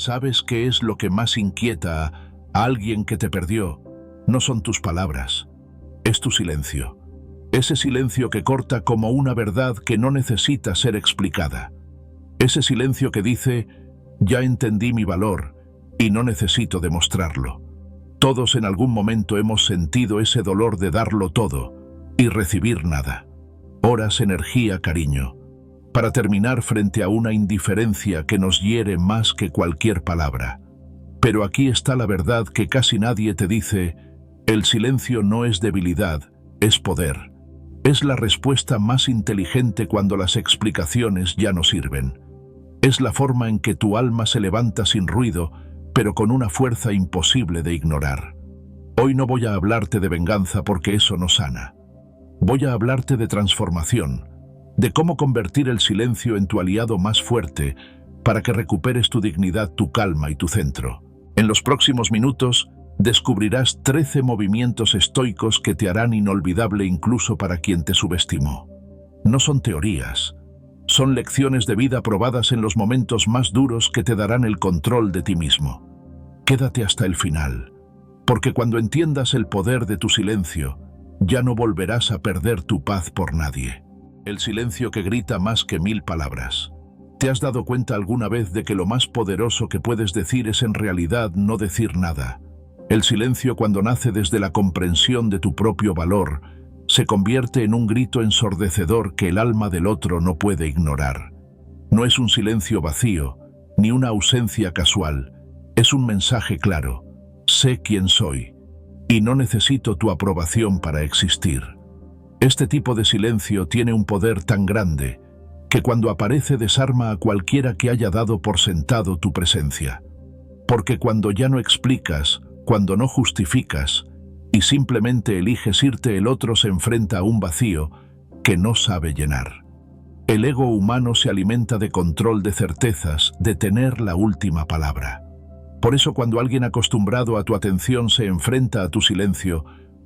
¿Sabes qué es lo que más inquieta a alguien que te perdió? No son tus palabras, es tu silencio. Ese silencio que corta como una verdad que no necesita ser explicada. Ese silencio que dice, ya entendí mi valor y no necesito demostrarlo. Todos en algún momento hemos sentido ese dolor de darlo todo y recibir nada. Horas, energía, cariño, para terminar frente a una indiferencia que nos hiere más que cualquier palabra. Pero aquí está la verdad que casi nadie te dice: el silencio no es debilidad, es poder. Es la respuesta más inteligente cuando las explicaciones ya no sirven. Es la forma en que tu alma se levanta sin ruido, pero con una fuerza imposible de ignorar. Hoy no voy a hablarte de venganza porque eso no sana. Voy a hablarte de transformación, de cómo convertir el silencio en tu aliado más fuerte para que recuperes tu dignidad, tu calma y tu centro. En los próximos minutos descubrirás 13 movimientos estoicos que te harán inolvidable incluso para quien te subestimó. No son teorías, son lecciones de vida probadas en los momentos más duros que te darán el control de ti mismo. Quédate hasta el final, porque cuando entiendas el poder de tu silencio, ya no volverás a perder tu paz por nadie. El silencio que grita más que 1000 palabras. ¿Te has dado cuenta alguna vez de que lo más poderoso que puedes decir es en realidad no decir nada? El silencio, cuando nace desde la comprensión de tu propio valor, se convierte en un grito ensordecedor que el alma del otro no puede ignorar. No es un silencio vacío, ni una ausencia casual. Es un mensaje claro: sé quién soy, y no necesito tu aprobación para existir. Este tipo de silencio tiene un poder tan grande que cuando aparece desarma a cualquiera que haya dado por sentado tu presencia. Porque cuando ya no explicas, cuando no justificas y simplemente eliges irte, el otro se enfrenta a un vacío que no sabe llenar. El ego humano se alimenta de control, de certezas, de tener la última palabra. Por eso cuando alguien acostumbrado a tu atención se enfrenta a tu silencio,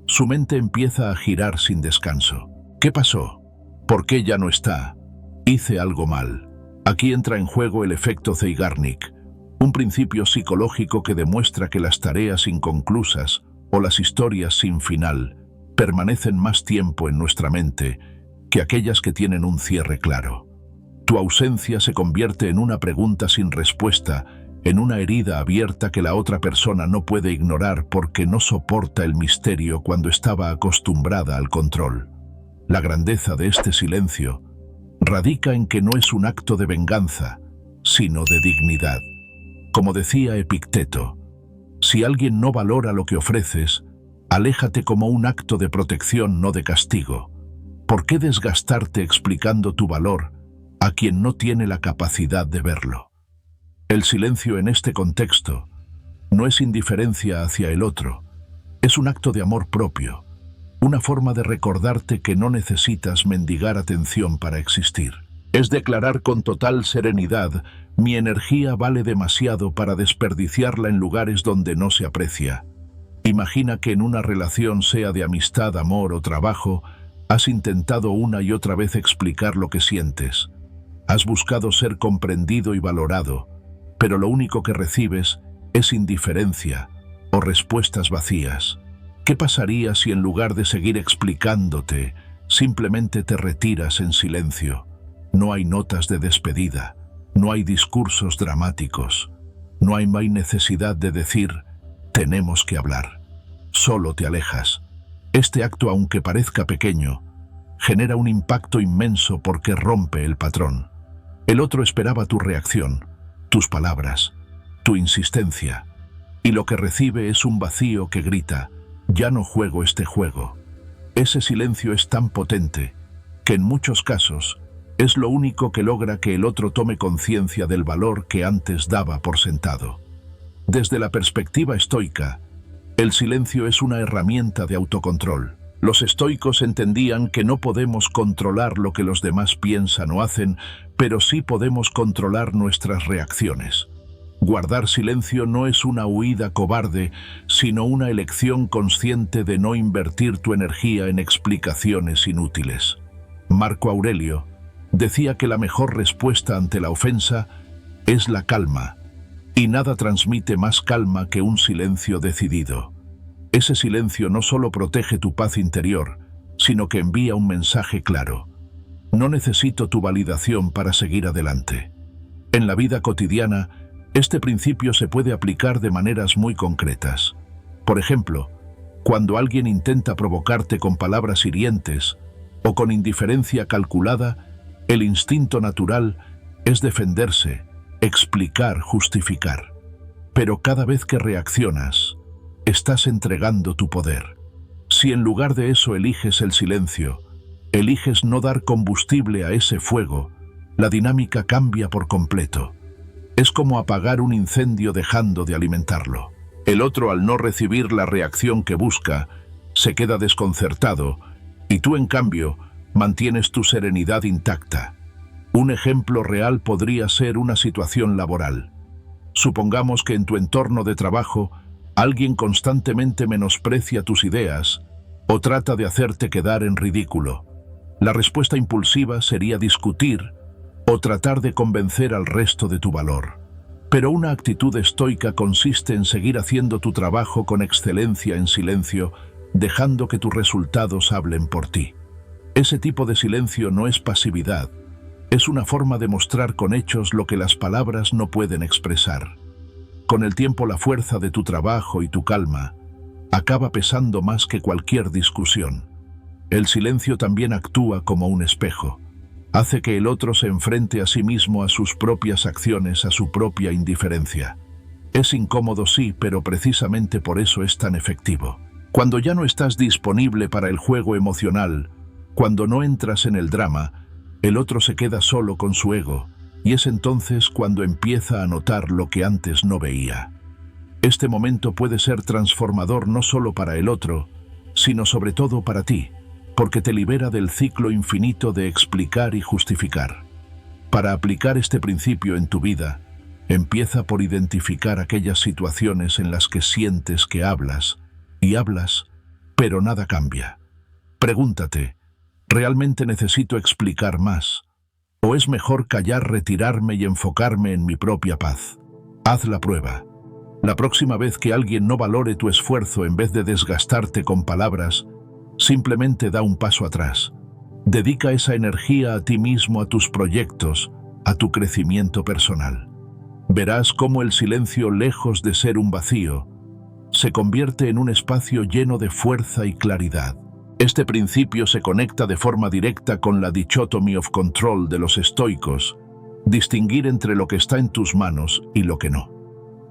su mente empieza a girar sin descanso. ¿Qué pasó? ¿Por qué ya no está? ¿Hice algo mal? Aquí entra en juego el efecto Zeigarnik, un principio psicológico que demuestra que las tareas inconclusas o las historias sin final permanecen más tiempo en nuestra mente que aquellas que tienen un cierre claro. Tu ausencia se convierte en una pregunta sin respuesta, en una herida abierta que la otra persona no puede ignorar porque no soporta el misterio cuando estaba acostumbrada al control. La grandeza de este silencio radica en que no es un acto de venganza, sino de dignidad. Como decía Epicteto, si alguien no valora lo que ofreces, aléjate como un acto de protección, no de castigo. ¿Por qué desgastarte explicando tu valor a quien no tiene la capacidad de verlo? El silencio en este contexto no es indiferencia hacia el otro, es un acto de amor propio, una forma de recordarte que no necesitas mendigar atención para existir. Es declarar con total serenidad: mi energía vale demasiado para desperdiciarla en lugares donde no se aprecia. Imagina que en una relación, sea de amistad, amor o trabajo, has intentado una y otra vez explicar lo que sientes. Has buscado ser comprendido y valorado, pero lo único que recibes es indiferencia o respuestas vacías. ¿Qué pasaría si en lugar de seguir explicándote, simplemente te retiras en silencio? No hay notas de despedida, no hay discursos dramáticos, no hay necesidad de decir tenemos que hablar. Solo te alejas. Este acto, aunque parezca pequeño, genera un impacto inmenso porque rompe el patrón. El otro esperaba tu reacción, tus palabras, tu insistencia, y lo que recibe es un vacío que grita: ya no juego este juego. Ese silencio es tan potente que en muchos casos es lo único que logra que el otro tome conciencia del valor que antes daba por sentado. Desde la perspectiva estoica, el silencio es una herramienta de autocontrol. Los estoicos entendían que no podemos controlar lo que los demás piensan o hacen, pero sí podemos controlar nuestras reacciones. Guardar silencio no es una huida cobarde, sino una elección consciente de no invertir tu energía en explicaciones inútiles. Marco Aurelio decía que la mejor respuesta ante la ofensa es la calma, Y nada transmite más calma que un silencio decidido. Ese silencio no solo protege tu paz interior, sino que envía un mensaje claro. No necesito tu validación para seguir adelante. En la vida cotidiana, este principio se puede aplicar de maneras muy concretas. Por ejemplo, cuando alguien intenta provocarte con palabras hirientes o con indiferencia calculada, el instinto natural es defenderse, explicar, justificar. Pero cada vez que reaccionas, estás entregando tu poder. Si en lugar de eso eliges el silencio, eliges no dar combustible a ese fuego, la dinámica cambia por completo. Es como apagar un incendio dejando de alimentarlo. El otro, al no recibir la reacción que busca, se queda desconcertado y tú, en cambio, mantienes tu serenidad intacta. Un ejemplo real podría ser una situación laboral. Supongamos que en tu entorno de trabajo alguien constantemente menosprecia tus ideas o trata de hacerte quedar en ridículo. La respuesta impulsiva sería discutir o tratar de convencer al resto de tu valor. Pero una actitud estoica consiste en seguir haciendo tu trabajo con excelencia en silencio, dejando que tus resultados hablen por ti. Ese tipo de silencio no es pasividad, es una forma de mostrar con hechos lo que las palabras no pueden expresar. Con el tiempo, la fuerza de tu trabajo y tu calma acaba pesando más que cualquier discusión. El silencio también actúa como un espejo. Hace que el otro se enfrente a sí mismo, a sus propias acciones, a su propia indiferencia. Es incómodo, sí, pero precisamente por eso es tan efectivo. Cuando ya no estás disponible para el juego emocional, cuando no entras en el drama, el otro se queda solo con su ego, y es entonces cuando empieza a notar lo que antes no veía. Este momento puede ser transformador no solo para el otro, sino sobre todo para ti, porque te libera del ciclo infinito de explicar y justificar. Para aplicar este principio en tu vida, empieza por identificar aquellas situaciones en las que sientes que hablas, y hablas, pero nada cambia. Pregúntate, ¿realmente necesito explicar más? ¿O es mejor callar, retirarme y enfocarme en mi propia paz? Haz la prueba. La próxima vez que alguien no valore tu esfuerzo, en vez de desgastarte con palabras, simplemente da un paso atrás. Dedica esa energía a ti mismo, a tus proyectos, a tu crecimiento personal. Verás cómo el silencio, lejos de ser un vacío, se convierte en un espacio lleno de fuerza y claridad. Este principio se conecta de forma directa con la dichotomy of control de los estoicos, distinguir entre lo que está en tus manos y lo que no.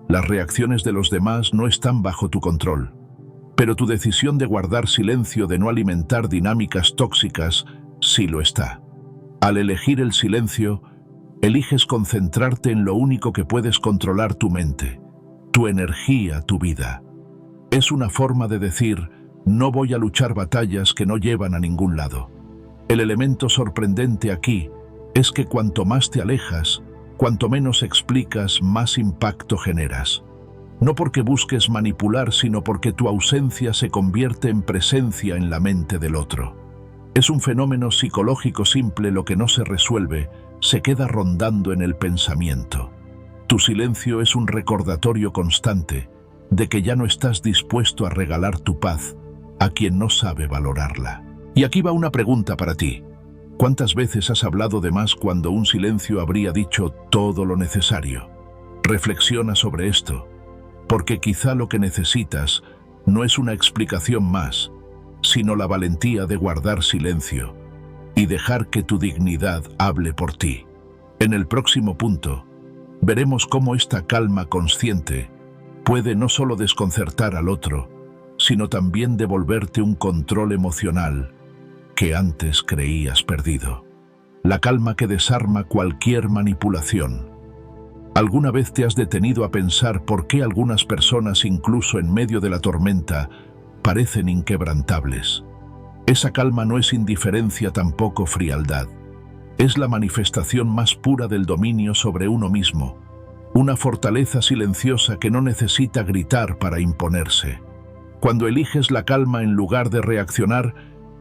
Las reacciones de los demás no están bajo tu control, pero tu decisión de guardar silencio, de no alimentar dinámicas tóxicas, sí lo está. Al elegir el silencio, eliges concentrarte en lo único que puedes controlar: tu mente, tu energía, tu vida. Es una forma de decir: no voy a luchar batallas que no llevan a ningún lado. El elemento sorprendente aquí es que cuanto más te alejas, cuanto menos explicas, más impacto generas. No porque busques manipular, sino porque tu ausencia se convierte en presencia en la mente del otro. Es un fenómeno psicológico simple: lo que no se resuelve se queda rondando en el pensamiento. Tu silencio es un recordatorio constante de que ya no estás dispuesto a regalar tu paz a quien no sabe valorarla. Y aquí va una pregunta para ti. ¿Cuántas veces has hablado de más cuando un silencio habría dicho todo lo necesario? Reflexiona sobre esto, porque quizá lo que necesitas no es una explicación más, sino la valentía de guardar silencio y dejar que tu dignidad hable por ti. En el próximo punto, veremos cómo esta calma consciente puede no solo desconcertar al otro, sino también devolverte un control emocional que antes creías perdido. La calma que desarma cualquier manipulación. ¿Alguna vez te has detenido a pensar por qué algunas personas, incluso en medio de la tormenta, parecen inquebrantables? Esa calma no es indiferencia, tampoco frialdad. Es la manifestación más pura del dominio sobre uno mismo, una fortaleza silenciosa que no necesita gritar para imponerse. Cuando eliges la calma en lugar de reaccionar,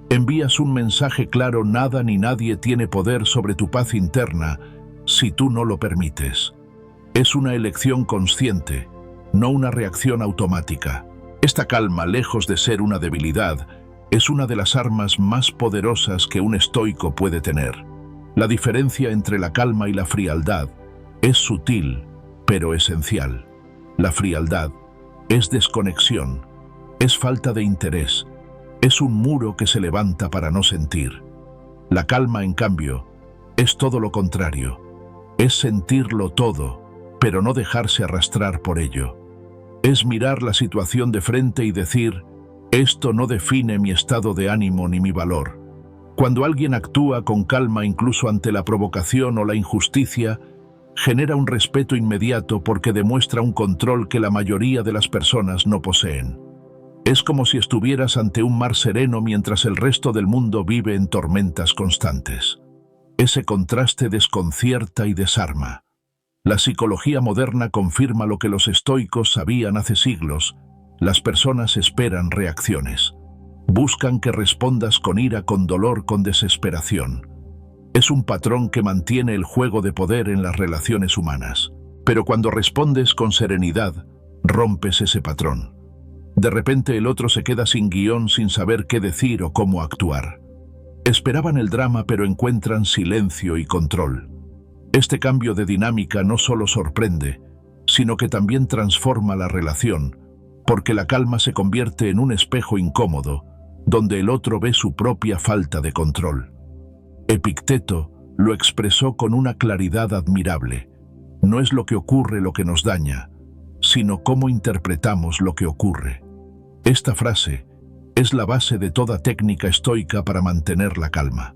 envías un mensaje claro: nada ni nadie tiene poder sobre tu paz interna si tú no lo permites. Es una elección consciente, no una reacción automática. Esta calma, lejos de ser una debilidad, es una de las armas más poderosas que un estoico puede tener. La diferencia entre la calma y la frialdad es sutil, pero esencial. La frialdad es desconexión, es falta de interés, es un muro que se levanta para no sentir. La calma, en cambio, es todo lo contrario. Es sentirlo todo, pero no dejarse arrastrar por ello. Es mirar la situación de frente y decir, esto no define mi estado de ánimo ni mi valor. Cuando alguien actúa con calma incluso ante la provocación o la injusticia, genera un respeto inmediato porque demuestra un control que la mayoría de las personas no poseen. Es como si estuvieras ante un mar sereno mientras el resto del mundo vive en tormentas constantes. Ese contraste desconcierta y desarma. La psicología moderna confirma lo que los estoicos sabían hace siglos. Las personas esperan reacciones. Buscan que respondas con ira, con dolor, con desesperación. Es un patrón que mantiene el juego de poder en las relaciones humanas. Pero cuando respondes con serenidad, rompes ese patrón. De repente el otro se queda sin guión, sin saber qué decir o cómo actuar. Esperaban el drama, pero encuentran silencio y control. Este cambio de dinámica no solo sorprende, sino que también transforma la relación, porque la calma se convierte en un espejo incómodo, donde el otro ve su propia falta de control. Epicteto lo expresó con una claridad admirable. No es lo que ocurre lo que nos daña, sino cómo interpretamos lo que ocurre. Esta frase es la base de toda técnica estoica para mantener la calma.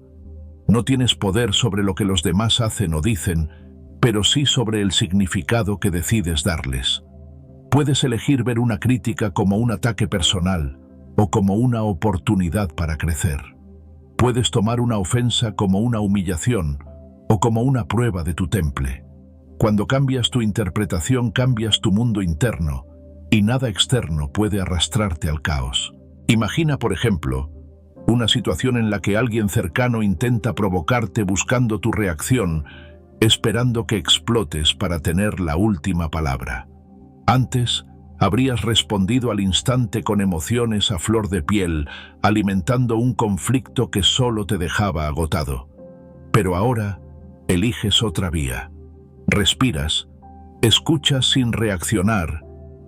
No tienes poder sobre lo que los demás hacen o dicen, pero sí sobre el significado que decides darles. Puedes elegir ver una crítica como un ataque personal o como una oportunidad para crecer. Puedes tomar una ofensa como una humillación o como una prueba de tu temple. Cuando cambias tu interpretación, cambias tu mundo interno y nada externo puede arrastrarte al caos. Imagina, por ejemplo, una situación en la que alguien cercano intenta provocarte buscando tu reacción, esperando que explotes para tener la última palabra. Antes, habrías respondido al instante con emociones a flor de piel, alimentando un conflicto que solo te dejaba agotado. Pero ahora, eliges otra vía. Respiras, escuchas sin reaccionar,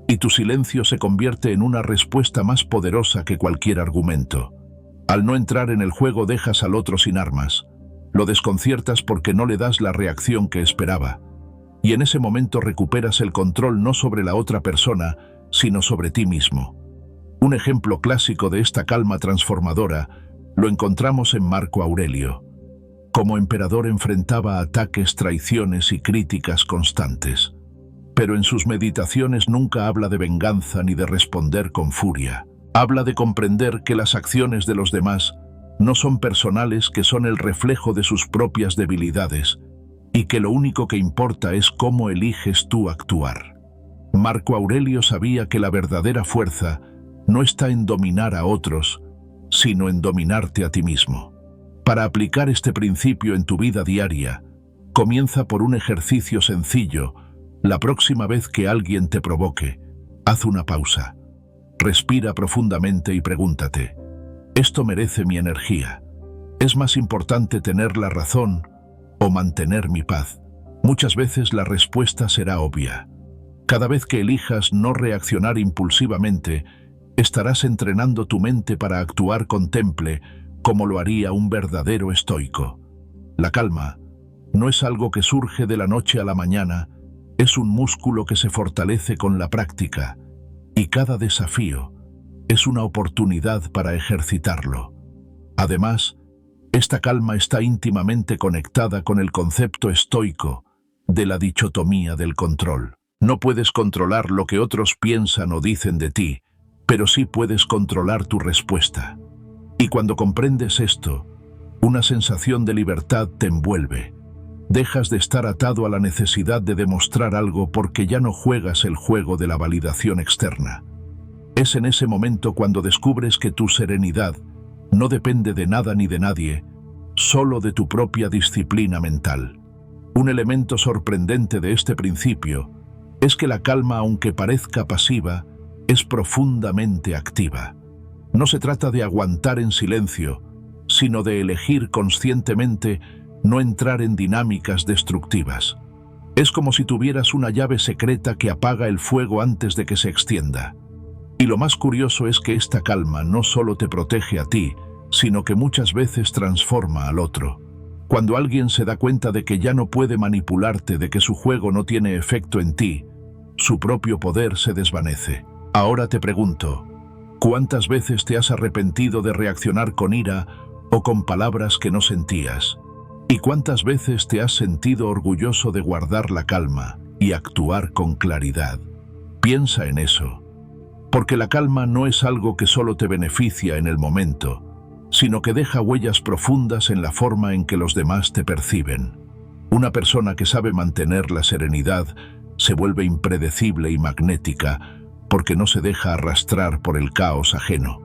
y tu silencio se convierte en una respuesta más poderosa que cualquier argumento. Al no entrar en el juego, dejas al otro sin armas. Lo desconciertas porque no le das la reacción que esperaba. Y en ese momento recuperas el control no sobre la otra persona, sino sobre ti mismo. Un ejemplo clásico de esta calma transformadora lo encontramos en Marco Aurelio. Como emperador enfrentaba ataques, traiciones y críticas constantes. Pero en sus meditaciones nunca habla de venganza ni de responder con furia. Habla de comprender que las acciones de los demás no son personales, que son el reflejo de sus propias debilidades, y que lo único que importa es cómo eliges tú actuar. Marco Aurelio sabía que la verdadera fuerza no está en dominar a otros, sino en dominarte a ti mismo. Para aplicar este principio en tu vida diaria, comienza por un ejercicio sencillo. La próxima vez que alguien te provoque, haz una pausa. Respira profundamente y pregúntate, ¿esto merece mi energía? ¿Es más importante tener la razón o mantener mi paz? Muchas veces la respuesta será obvia. Cada vez que elijas no reaccionar impulsivamente, estarás entrenando tu mente para actuar con temple, como lo haría un verdadero estoico. La calma no es algo que surge de la noche a la mañana, es un músculo que se fortalece con la práctica, y cada desafío es una oportunidad para ejercitarlo. Además, esta calma está íntimamente conectada con el concepto estoico de la dicotomía del control. No puedes controlar lo que otros piensan o dicen de ti, pero sí puedes controlar tu respuesta. Y cuando comprendes esto, una sensación de libertad te envuelve. Dejas de estar atado a la necesidad de demostrar algo porque ya no juegas el juego de la validación externa. Es en ese momento cuando descubres que tu serenidad no depende de nada ni de nadie, solo de tu propia disciplina mental. Un elemento sorprendente de este principio es que la calma, aunque parezca pasiva, es profundamente activa. No se trata de aguantar en silencio, sino de elegir conscientemente no entrar en dinámicas destructivas. Es como si tuvieras una llave secreta que apaga el fuego antes de que se extienda. Y lo más curioso es que esta calma no solo te protege a ti, sino que muchas veces transforma al otro. Cuando alguien se da cuenta de que ya no puede manipularte, de que su juego no tiene efecto en ti, su propio poder se desvanece. Ahora te pregunto, ¿cuántas veces te has arrepentido de reaccionar con ira o con palabras que no sentías? ¿Y cuántas veces te has sentido orgulloso de guardar la calma y actuar con claridad? Piensa en eso, porque la calma no es algo que solo te beneficia en el momento, sino que deja huellas profundas en la forma en que los demás te perciben. Una persona que sabe mantener la serenidad se vuelve impredecible y magnética porque no se deja arrastrar por el caos ajeno.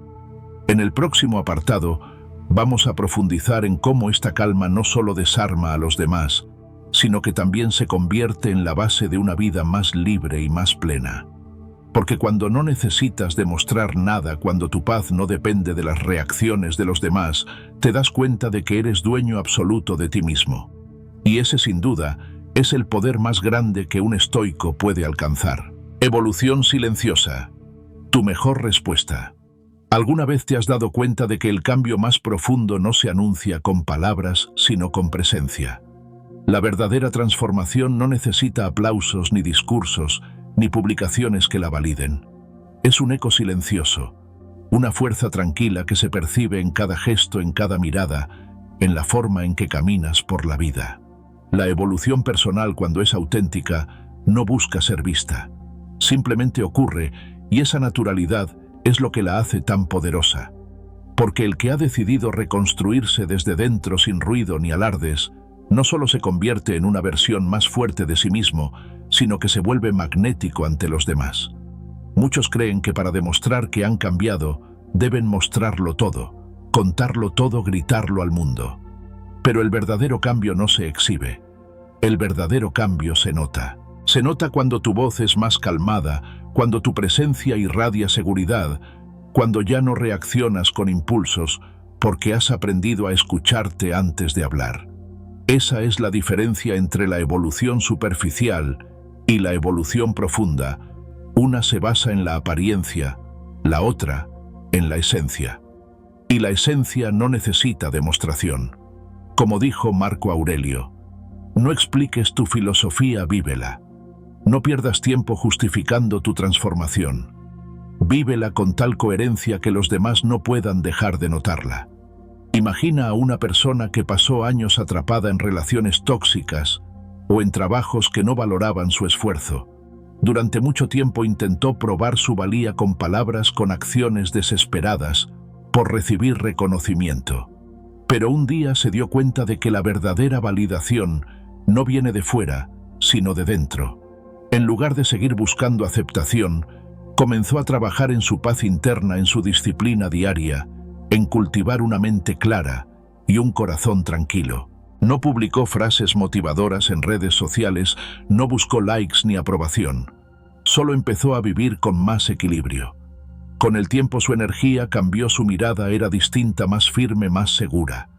En el próximo apartado, vamos a profundizar en cómo esta calma no solo desarma a los demás, sino que también se convierte en la base de una vida más libre y más plena. Porque cuando no necesitas demostrar nada, cuando tu paz no depende de las reacciones de los demás, te das cuenta de que eres dueño absoluto de ti mismo. Y ese, sin duda, es el poder más grande que un estoico puede alcanzar. Evolución silenciosa. Tu mejor respuesta. ¿Alguna vez te has dado cuenta de que el cambio más profundo no se anuncia con palabras, sino con presencia? La verdadera transformación no necesita aplausos ni discursos, ni publicaciones que la validen. Es un eco silencioso, una fuerza tranquila que se percibe en cada gesto, en cada mirada, en la forma en que caminas por la vida. La evolución personal, cuando es auténtica, no busca ser vista. Simplemente ocurre, y esa naturalidad es lo que la hace tan poderosa. Porque el que ha decidido reconstruirse desde dentro sin ruido ni alardes, no solo se convierte en una versión más fuerte de sí mismo, sino que se vuelve magnético ante los demás. Muchos creen que para demostrar que han cambiado, deben mostrarlo todo, contarlo todo, gritarlo al mundo. Pero el verdadero cambio no se exhibe. El verdadero cambio se nota. Se nota cuando tu voz es más calmada, cuando tu presencia irradia seguridad, cuando ya no reaccionas con impulsos, porque has aprendido a escucharte antes de hablar. Esa es la diferencia entre la evolución superficial y la evolución profunda. Una se basa en la apariencia, la otra en la esencia. Y la esencia no necesita demostración. Como dijo Marco Aurelio, no expliques tu filosofía, vívela. No pierdas tiempo justificando tu transformación. Vívela con tal coherencia que los demás no puedan dejar de notarla. Imagina a una persona que pasó años atrapada en relaciones tóxicas o en trabajos que no valoraban su esfuerzo. Durante mucho tiempo intentó probar su valía con palabras, con acciones desesperadas por recibir reconocimiento. Pero un día se dio cuenta de que la verdadera validación no viene de fuera, sino de dentro. En lugar de seguir buscando aceptación, comenzó a trabajar en su paz interna, en su disciplina diaria, en cultivar una mente clara y un corazón tranquilo. No publicó frases motivadoras en redes sociales, no buscó likes ni aprobación. Solo empezó a vivir con más equilibrio. Con el tiempo su energía cambió, su mirada era distinta, más firme, más segura.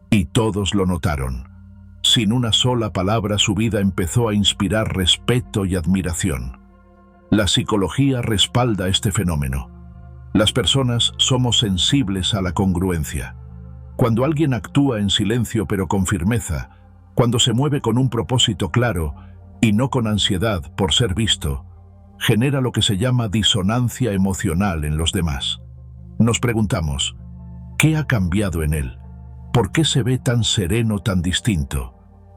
Y todos lo notaron. Sin una sola palabra su vida empezó a inspirar respeto y admiración. La psicología respalda este fenómeno. Las personas somos sensibles a la congruencia. Cuando alguien actúa en silencio pero con firmeza, cuando se mueve con un propósito claro y no con ansiedad por ser visto, genera lo que se llama disonancia emocional en los demás. Nos preguntamos, ¿qué ha cambiado en él? ¿Por qué se ve tan sereno, tan distinto?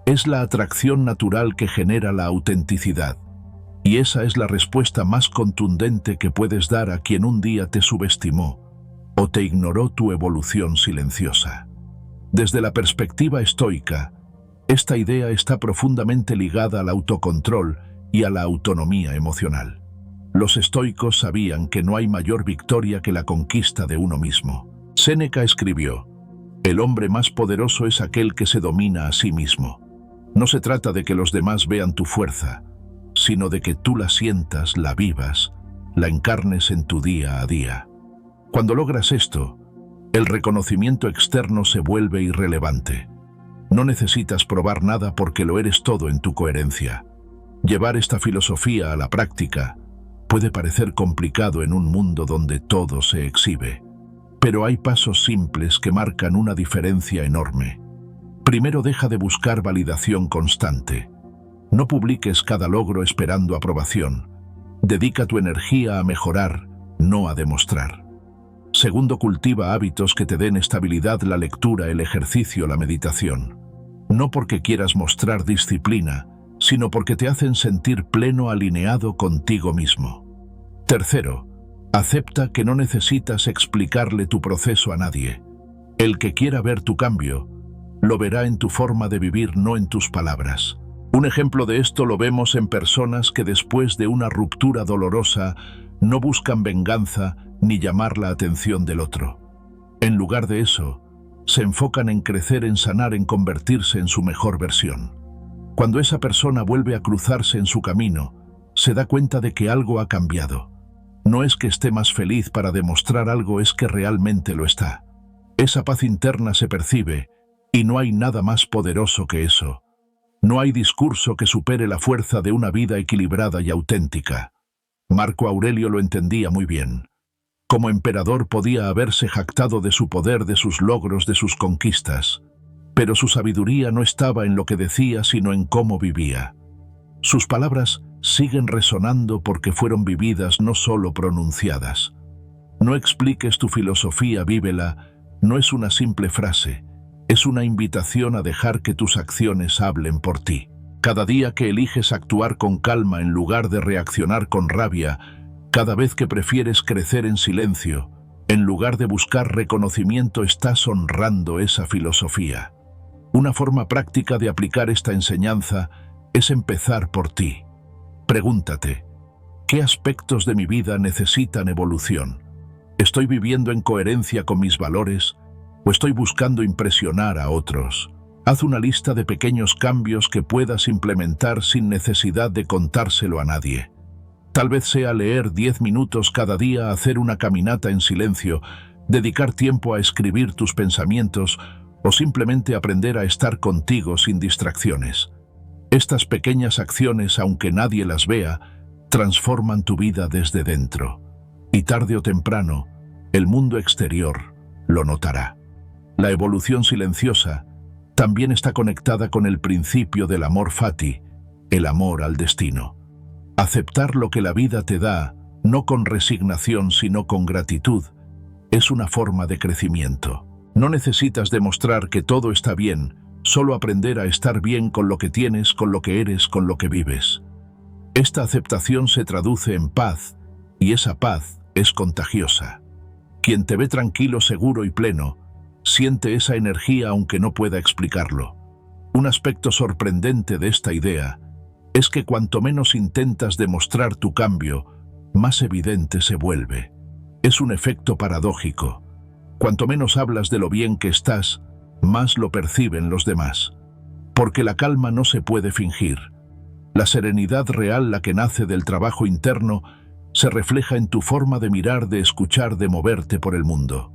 Es la atracción natural que genera la autenticidad. Y esa es la respuesta más contundente que puedes dar a quien un día te subestimó o te ignoró tu evolución silenciosa. Desde la perspectiva estoica, esta idea está profundamente ligada al autocontrol y a la autonomía emocional. Los estoicos sabían que no hay mayor victoria que la conquista de uno mismo. Séneca escribió, «El hombre más poderoso es aquel que se domina a sí mismo». No se trata de que los demás vean tu fuerza, sino de que tú la sientas, la vivas, la encarnes en tu día a día. Cuando logras esto, el reconocimiento externo se vuelve irrelevante. No necesitas probar nada porque lo eres todo en tu coherencia. Llevar esta filosofía a la práctica puede parecer complicado en un mundo donde todo se exhibe, pero hay pasos simples que marcan una diferencia enorme. Primero, deja de buscar validación constante. No publiques cada logro esperando aprobación. Dedica tu energía a mejorar, no a demostrar. Segundo, cultiva hábitos que te den estabilidad: la lectura, el ejercicio, la meditación. No porque quieras mostrar disciplina, sino porque te hacen sentir pleno, alineado contigo mismo. Tercero, acepta que no necesitas explicarle tu proceso a nadie. El que quiera ver tu cambio, lo verá en tu forma de vivir, no en tus palabras. Un ejemplo de esto lo vemos en personas que después de una ruptura dolorosa no buscan venganza ni llamar la atención del otro. En lugar de eso, se enfocan en crecer, en sanar, en convertirse en su mejor versión. Cuando esa persona vuelve a cruzarse en su camino, se da cuenta de que algo ha cambiado. No es que esté más feliz para demostrar algo, es que realmente lo está. Esa paz interna se percibe, y no hay nada más poderoso que eso. No hay discurso que supere la fuerza de una vida equilibrada y auténtica. Marco Aurelio lo entendía muy bien. Como emperador podía haberse jactado de su poder, de sus logros, de sus conquistas, pero su sabiduría no estaba en lo que decía, sino en cómo vivía. Sus palabras siguen resonando porque fueron vividas, no solo pronunciadas. No expliques tu filosofía, vívela. No es una simple frase, es una invitación a dejar que tus acciones hablen por ti. Cada día que eliges actuar con calma en lugar de reaccionar con rabia, cada vez que prefieres crecer en silencio, en lugar de buscar reconocimiento, estás honrando esa filosofía. Una forma práctica de aplicar esta enseñanza es empezar por ti. Pregúntate, ¿qué aspectos de mi vida necesitan evolución? ¿Estoy viviendo en coherencia con mis valores o estoy buscando impresionar a otros? Haz una lista de pequeños cambios que puedas implementar sin necesidad de contárselo a nadie. Tal vez sea leer 10 minutos cada día, hacer una caminata en silencio, dedicar tiempo a escribir tus pensamientos o simplemente aprender a estar contigo sin distracciones. Estas pequeñas acciones, aunque nadie las vea, transforman tu vida desde dentro. Y tarde o temprano, el mundo exterior lo notará. La evolución silenciosa también está conectada con el principio del amor fati, el amor al destino. Aceptar lo que la vida te da, no con resignación sino con gratitud, es una forma de crecimiento. No necesitas demostrar que todo está bien, solo aprender a estar bien con lo que tienes, con lo que eres, con lo que vives. Esta aceptación se traduce en paz, y esa paz es contagiosa. Quien te ve tranquilo, seguro y pleno, siente esa energía aunque no pueda explicarlo. Un aspecto sorprendente de esta idea es que cuanto menos intentas demostrar tu cambio, más evidente se vuelve. Es un efecto paradójico. Cuanto menos hablas de lo bien que estás, más lo perciben los demás. Porque la calma no se puede fingir. La serenidad real, la que nace del trabajo interno, se refleja en tu forma de mirar, de escuchar, de moverte por el mundo.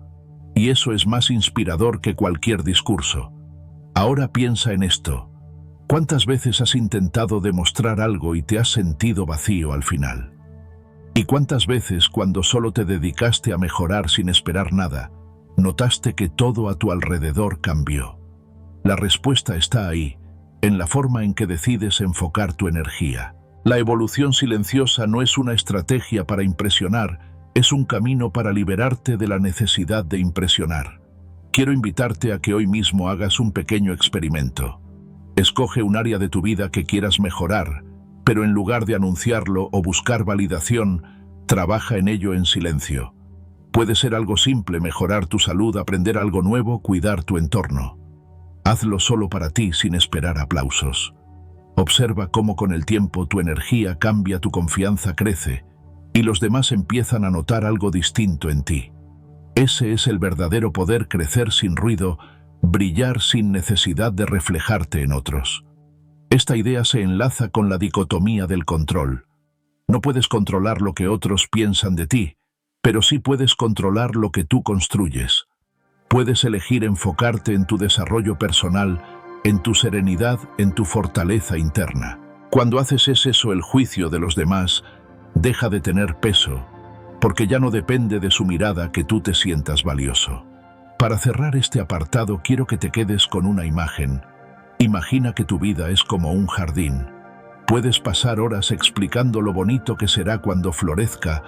Y eso es más inspirador que cualquier discurso. Ahora piensa en esto. ¿Cuántas veces has intentado demostrar algo y te has sentido vacío al final? ¿Y cuántas veces, cuando solo te dedicaste a mejorar sin esperar nada, notaste que todo a tu alrededor cambió? La respuesta está ahí, en la forma en que decides enfocar tu energía. La evolución silenciosa no es una estrategia para impresionar, es un camino para liberarte de la necesidad de impresionar. Quiero invitarte a que hoy mismo hagas un pequeño experimento. Escoge un área de tu vida que quieras mejorar, pero en lugar de anunciarlo o buscar validación, trabaja en ello en silencio. Puede ser algo simple: mejorar tu salud, aprender algo nuevo, cuidar tu entorno. Hazlo solo para ti, sin esperar aplausos. Observa cómo con el tiempo tu energía cambia, tu confianza crece, y los demás empiezan a notar algo distinto en ti. Ese es el verdadero poder: crecer sin ruido, brillar sin necesidad de reflejarte en otros. Esta idea se enlaza con la dicotomía del control. No puedes controlar lo que otros piensan de ti, pero sí puedes controlar lo que tú construyes. Puedes elegir enfocarte en tu desarrollo personal, en tu serenidad, en tu fortaleza interna. Cuando haces eso, el juicio de los demás deja de tener peso, porque ya no depende de su mirada que tú te sientas valioso. Para cerrar este apartado, quiero que te quedes con una imagen. Imagina que tu vida es como un jardín. Puedes pasar horas explicando lo bonito que será cuando florezca,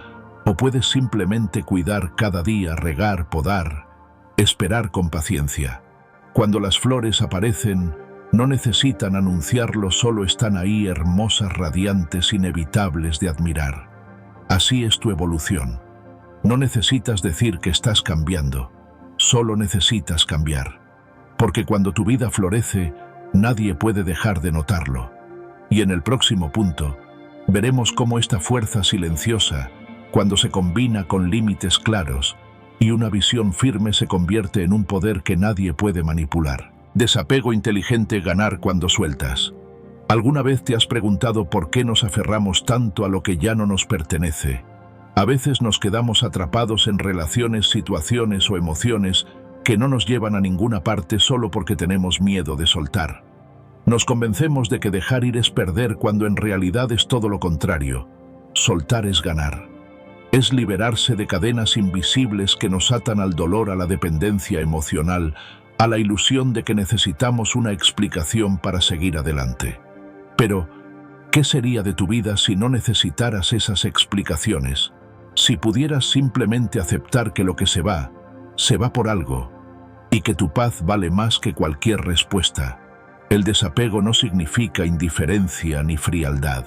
o puedes simplemente cuidar cada día, regar, podar, esperar con paciencia. Cuando las flores aparecen, no necesitan anunciarlo, solo están ahí, hermosas, radiantes, inevitables de admirar. Así es tu evolución. No necesitas decir que estás cambiando, solo necesitas cambiar. Porque cuando tu vida florece, nadie puede dejar de notarlo. Y en el próximo punto, veremos cómo esta fuerza silenciosa, cuando se combina con límites claros y una visión firme, se convierte en un poder que nadie puede manipular. Desapego inteligente: ganar cuando sueltas. ¿Alguna vez te has preguntado por qué nos aferramos tanto a lo que ya no nos pertenece? A veces nos quedamos atrapados en relaciones, situaciones o emociones que no nos llevan a ninguna parte solo porque tenemos miedo de soltar. Nos convencemos de que dejar ir es perder, cuando en realidad es todo lo contrario. Soltar es ganar. Es liberarse de cadenas invisibles que nos atan al dolor, a la dependencia emocional, a la ilusión de que necesitamos una explicación para seguir adelante. Pero, ¿qué sería de tu vida si no necesitaras esas explicaciones? Si pudieras simplemente aceptar que lo que se va por algo, y que tu paz vale más que cualquier respuesta. El desapego no significa indiferencia ni frialdad.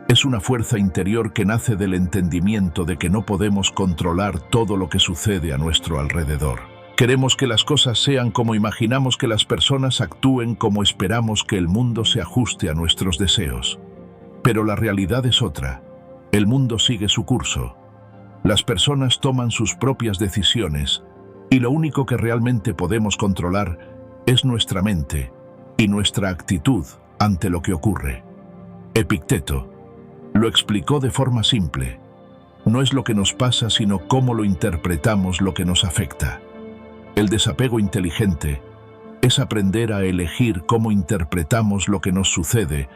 Es una fuerza interior que nace del entendimiento de que no podemos controlar todo lo que sucede a nuestro alrededor. Queremos que las cosas sean como imaginamos, que las personas actúen como esperamos, que el mundo se ajuste a nuestros deseos. Pero la realidad es otra. El mundo sigue su curso. Las personas toman sus propias decisiones, y lo único que realmente podemos controlar es nuestra mente y nuestra actitud ante lo que ocurre. Epicteto lo explicó de forma simple. No es lo que nos pasa, sino cómo lo interpretamos lo que nos afecta. El desapego inteligente es aprender a elegir cómo interpretamos lo que nos sucede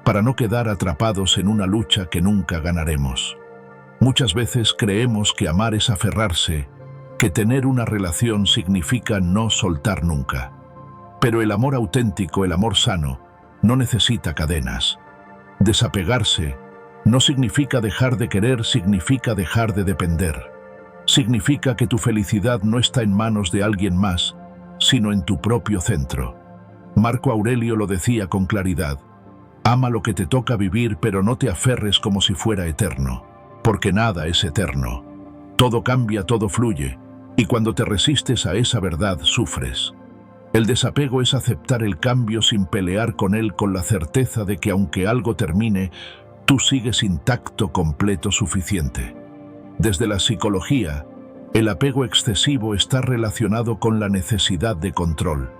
para no quedar atrapados en una lucha que nunca ganaremos. Muchas veces creemos que amar es aferrarse, que tener una relación significa no soltar nunca. Pero el amor auténtico, el amor sano, no necesita cadenas. Desapegarse no significa dejar de querer, significa dejar de depender. Significa que tu felicidad no está en manos de alguien más, sino en tu propio centro. Marco Aurelio lo decía con claridad: ama lo que te toca vivir, pero no te aferres como si fuera eterno, porque nada es eterno. Todo cambia, todo fluye, y cuando te resistes a esa verdad, sufres. El desapego es aceptar el cambio sin pelear con él, con la certeza de que aunque algo termine, tú sigues intacto, completo, suficiente. Desde la psicología, el apego excesivo está relacionado con la necesidad de control.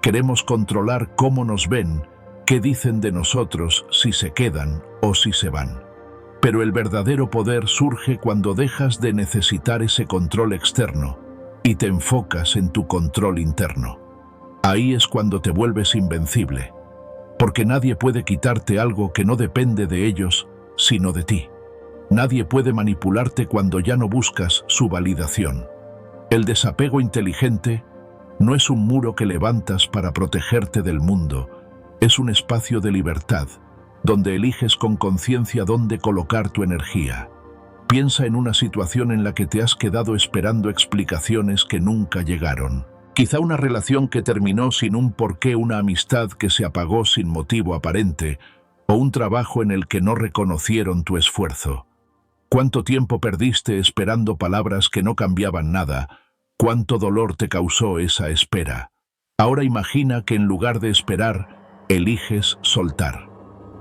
Queremos controlar cómo nos ven, qué dicen de nosotros, si se quedan o si se van. Pero el verdadero poder surge cuando dejas de necesitar ese control externo y te enfocas en tu control interno. Ahí es cuando te vuelves invencible, porque nadie puede quitarte algo que no depende de ellos, sino de ti. Nadie puede manipularte cuando ya no buscas su validación. El desapego inteligente no es un muro que levantas para protegerte del mundo, es un espacio de libertad, donde eliges con conciencia dónde colocar tu energía. Piensa en una situación en la que te has quedado esperando explicaciones que nunca llegaron. Quizá una relación que terminó sin un porqué, una amistad que se apagó sin motivo aparente, o un trabajo en el que no reconocieron tu esfuerzo. ¿Cuánto tiempo perdiste esperando palabras que no cambiaban nada? ¿Cuánto dolor te causó esa espera? Ahora imagina que en lugar de esperar, eliges soltar.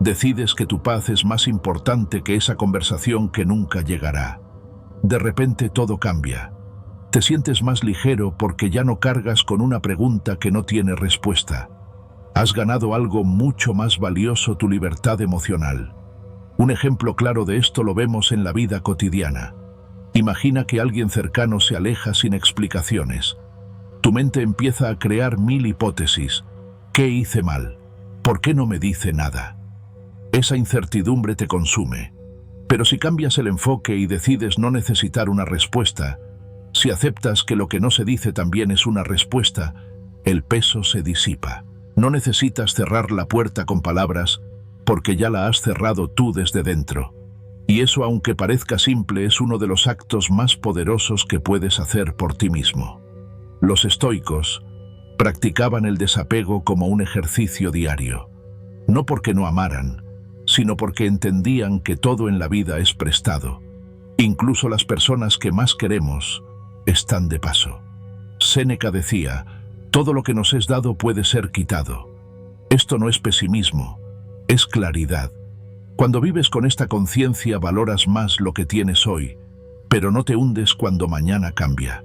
Decides que tu paz es más importante que esa conversación que nunca llegará. De repente todo cambia. Te sientes más ligero porque ya no cargas con una pregunta que no tiene respuesta. Has ganado algo mucho más valioso, tu libertad emocional. Un ejemplo claro de esto lo vemos en la vida cotidiana. Imagina que alguien cercano se aleja sin explicaciones. Tu mente empieza a crear 1000 hipótesis. ¿Qué hice mal? ¿Por qué no me dice nada? Esa incertidumbre te consume. Pero si cambias el enfoque y decides no necesitar una respuesta, si aceptas que lo que no se dice también es una respuesta, el peso se disipa. No necesitas cerrar la puerta con palabras, porque ya la has cerrado tú desde dentro. Y eso, aunque parezca simple, es uno de los actos más poderosos que puedes hacer por ti mismo. Los estoicos practicaban el desapego como un ejercicio diario, no porque no amaran, sino porque entendían que todo en la vida es prestado. Incluso las personas que más queremos están de paso. Séneca decía: todo lo que nos es dado puede ser quitado. Esto no es pesimismo, es claridad. Cuando vives con esta conciencia valoras más lo que tienes hoy, pero no te hundes cuando mañana cambia.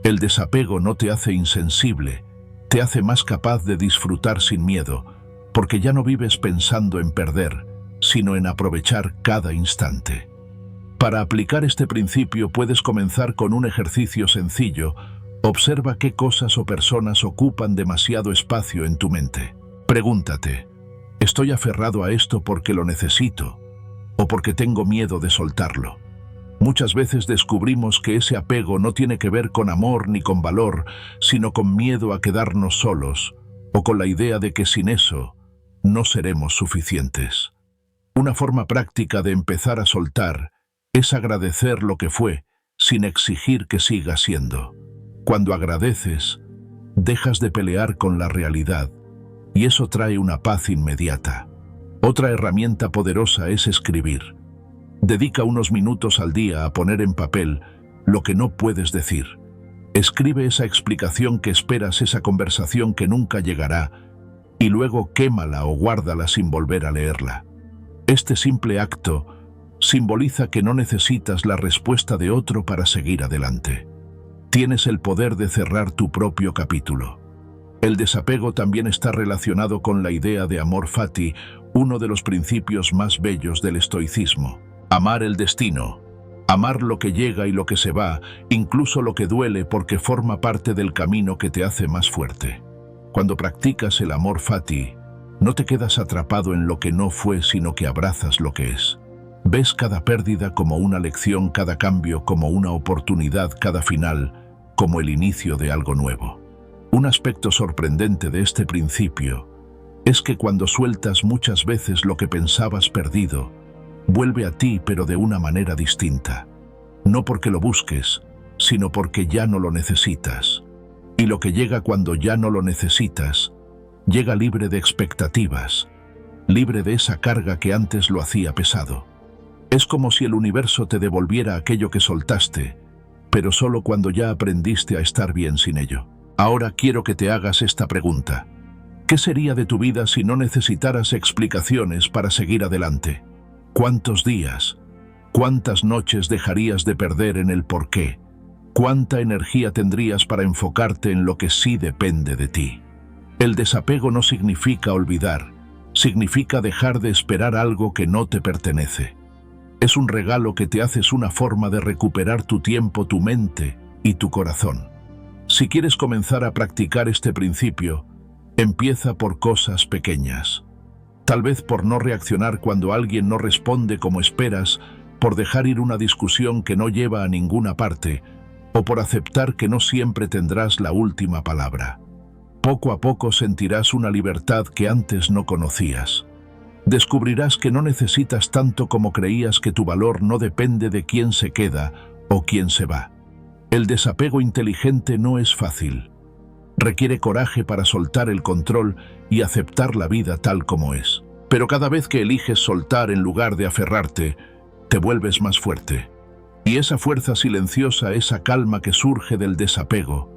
El desapego no te hace insensible, te hace más capaz de disfrutar sin miedo, porque ya no vives pensando en perder, sino en aprovechar cada instante. Para aplicar este principio puedes comenzar con un ejercicio sencillo. Observa qué cosas o personas ocupan demasiado espacio en tu mente. Pregúntate: ¿estoy aferrado a esto porque lo necesito o porque tengo miedo de soltarlo? Muchas veces descubrimos que ese apego no tiene que ver con amor ni con valor, sino con miedo a quedarnos solos o con la idea de que sin eso no seremos suficientes. Una forma práctica de empezar a soltar es agradecer lo que fue, sin exigir que siga siendo. Cuando agradeces, dejas de pelear con la realidad, y eso trae una paz inmediata. Otra herramienta poderosa es escribir. Dedica unos minutos al día a poner en papel lo que no puedes decir. Escribe esa explicación que esperas, esa conversación que nunca llegará, y luego quémala o guárdala sin volver a leerla. Este simple acto simboliza que no necesitas la respuesta de otro para seguir adelante. Tienes el poder de cerrar tu propio capítulo. El desapego también está relacionado con la idea de amor fati, uno de los principios más bellos del estoicismo. Amar el destino. Amar lo que llega y lo que se va, incluso lo que duele, porque forma parte del camino que te hace más fuerte. Cuando practicas el amor fati, no te quedas atrapado en lo que no fue, sino que abrazas lo que es. Ves cada pérdida como una lección, cada cambio como una oportunidad, cada final como el inicio de algo nuevo. Un aspecto sorprendente de este principio es que cuando sueltas, muchas veces lo que pensabas perdido vuelve a ti, pero de una manera distinta. No porque lo busques, sino porque ya no lo necesitas. Y lo que llega cuando ya no lo necesitas, llega libre de expectativas, libre de esa carga que antes lo hacía pesado. Es como si el universo te devolviera aquello que soltaste, pero solo cuando ya aprendiste a estar bien sin ello. Ahora quiero que te hagas esta pregunta. ¿Qué sería de tu vida si no necesitaras explicaciones para seguir adelante? ¿Cuántos días, cuántas noches dejarías de perder en el porqué? ¿Cuánta energía tendrías para enfocarte en lo que sí depende de ti? El desapego no significa olvidar, significa dejar de esperar algo que no te pertenece. Es un regalo que te haces, una forma de recuperar tu tiempo, tu mente y tu corazón. Si quieres comenzar a practicar este principio, empieza por cosas pequeñas. Tal vez por no reaccionar cuando alguien no responde como esperas, por dejar ir una discusión que no lleva a ninguna parte, o por aceptar que no siempre tendrás la última palabra. Poco a poco sentirás una libertad que antes no conocías. Descubrirás que no necesitas tanto como creías, que tu valor no depende de quién se queda o quién se va. El desapego inteligente no es fácil. Requiere coraje para soltar el control y aceptar la vida tal como es. Pero cada vez que eliges soltar en lugar de aferrarte, te vuelves más fuerte. Y esa fuerza silenciosa, esa calma que surge del desapego,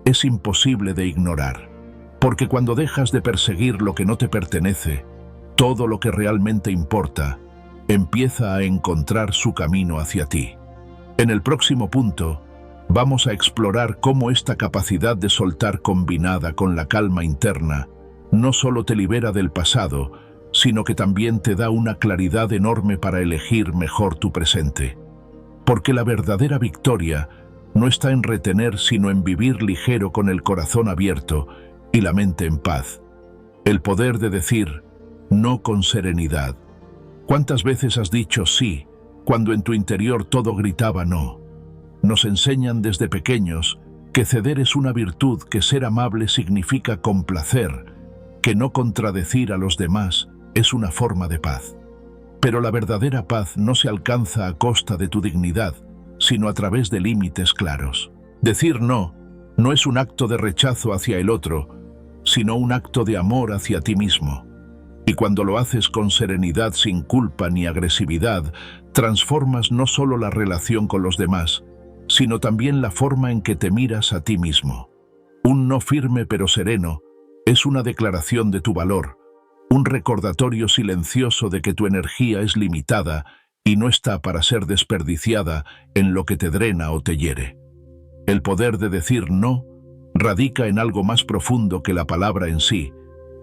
es imposible de ignorar. Porque cuando dejas de perseguir lo que no te pertenece, todo lo que realmente importa empieza a encontrar su camino hacia ti. En el próximo punto, vamos a explorar cómo esta capacidad de soltar, combinada con la calma interna, no solo te libera del pasado, sino que también te da una claridad enorme para elegir mejor tu presente. Porque la verdadera victoria no está en retener, sino en vivir ligero con el corazón abierto y la mente en paz. El poder de decir no con serenidad. ¿Cuántas veces has dicho sí cuando en tu interior todo gritaba no? Nos enseñan desde pequeños que ceder es una virtud, que ser amable significa complacer, que no contradecir a los demás es una forma de paz. Pero la verdadera paz no se alcanza a costa de tu dignidad, sino a través de límites claros. Decir no es un acto de rechazo hacia el otro, sino un acto de amor hacia ti mismo. Y cuando lo haces con serenidad, sin culpa ni agresividad, transformas no solo la relación con los demás, sino también la forma en que te miras a ti mismo. Un no firme pero sereno es una declaración de tu valor, un recordatorio silencioso de que tu energía es limitada y no está para ser desperdiciada en lo que te drena o te hiere. El poder de decir no radica en algo más profundo que la palabra en sí.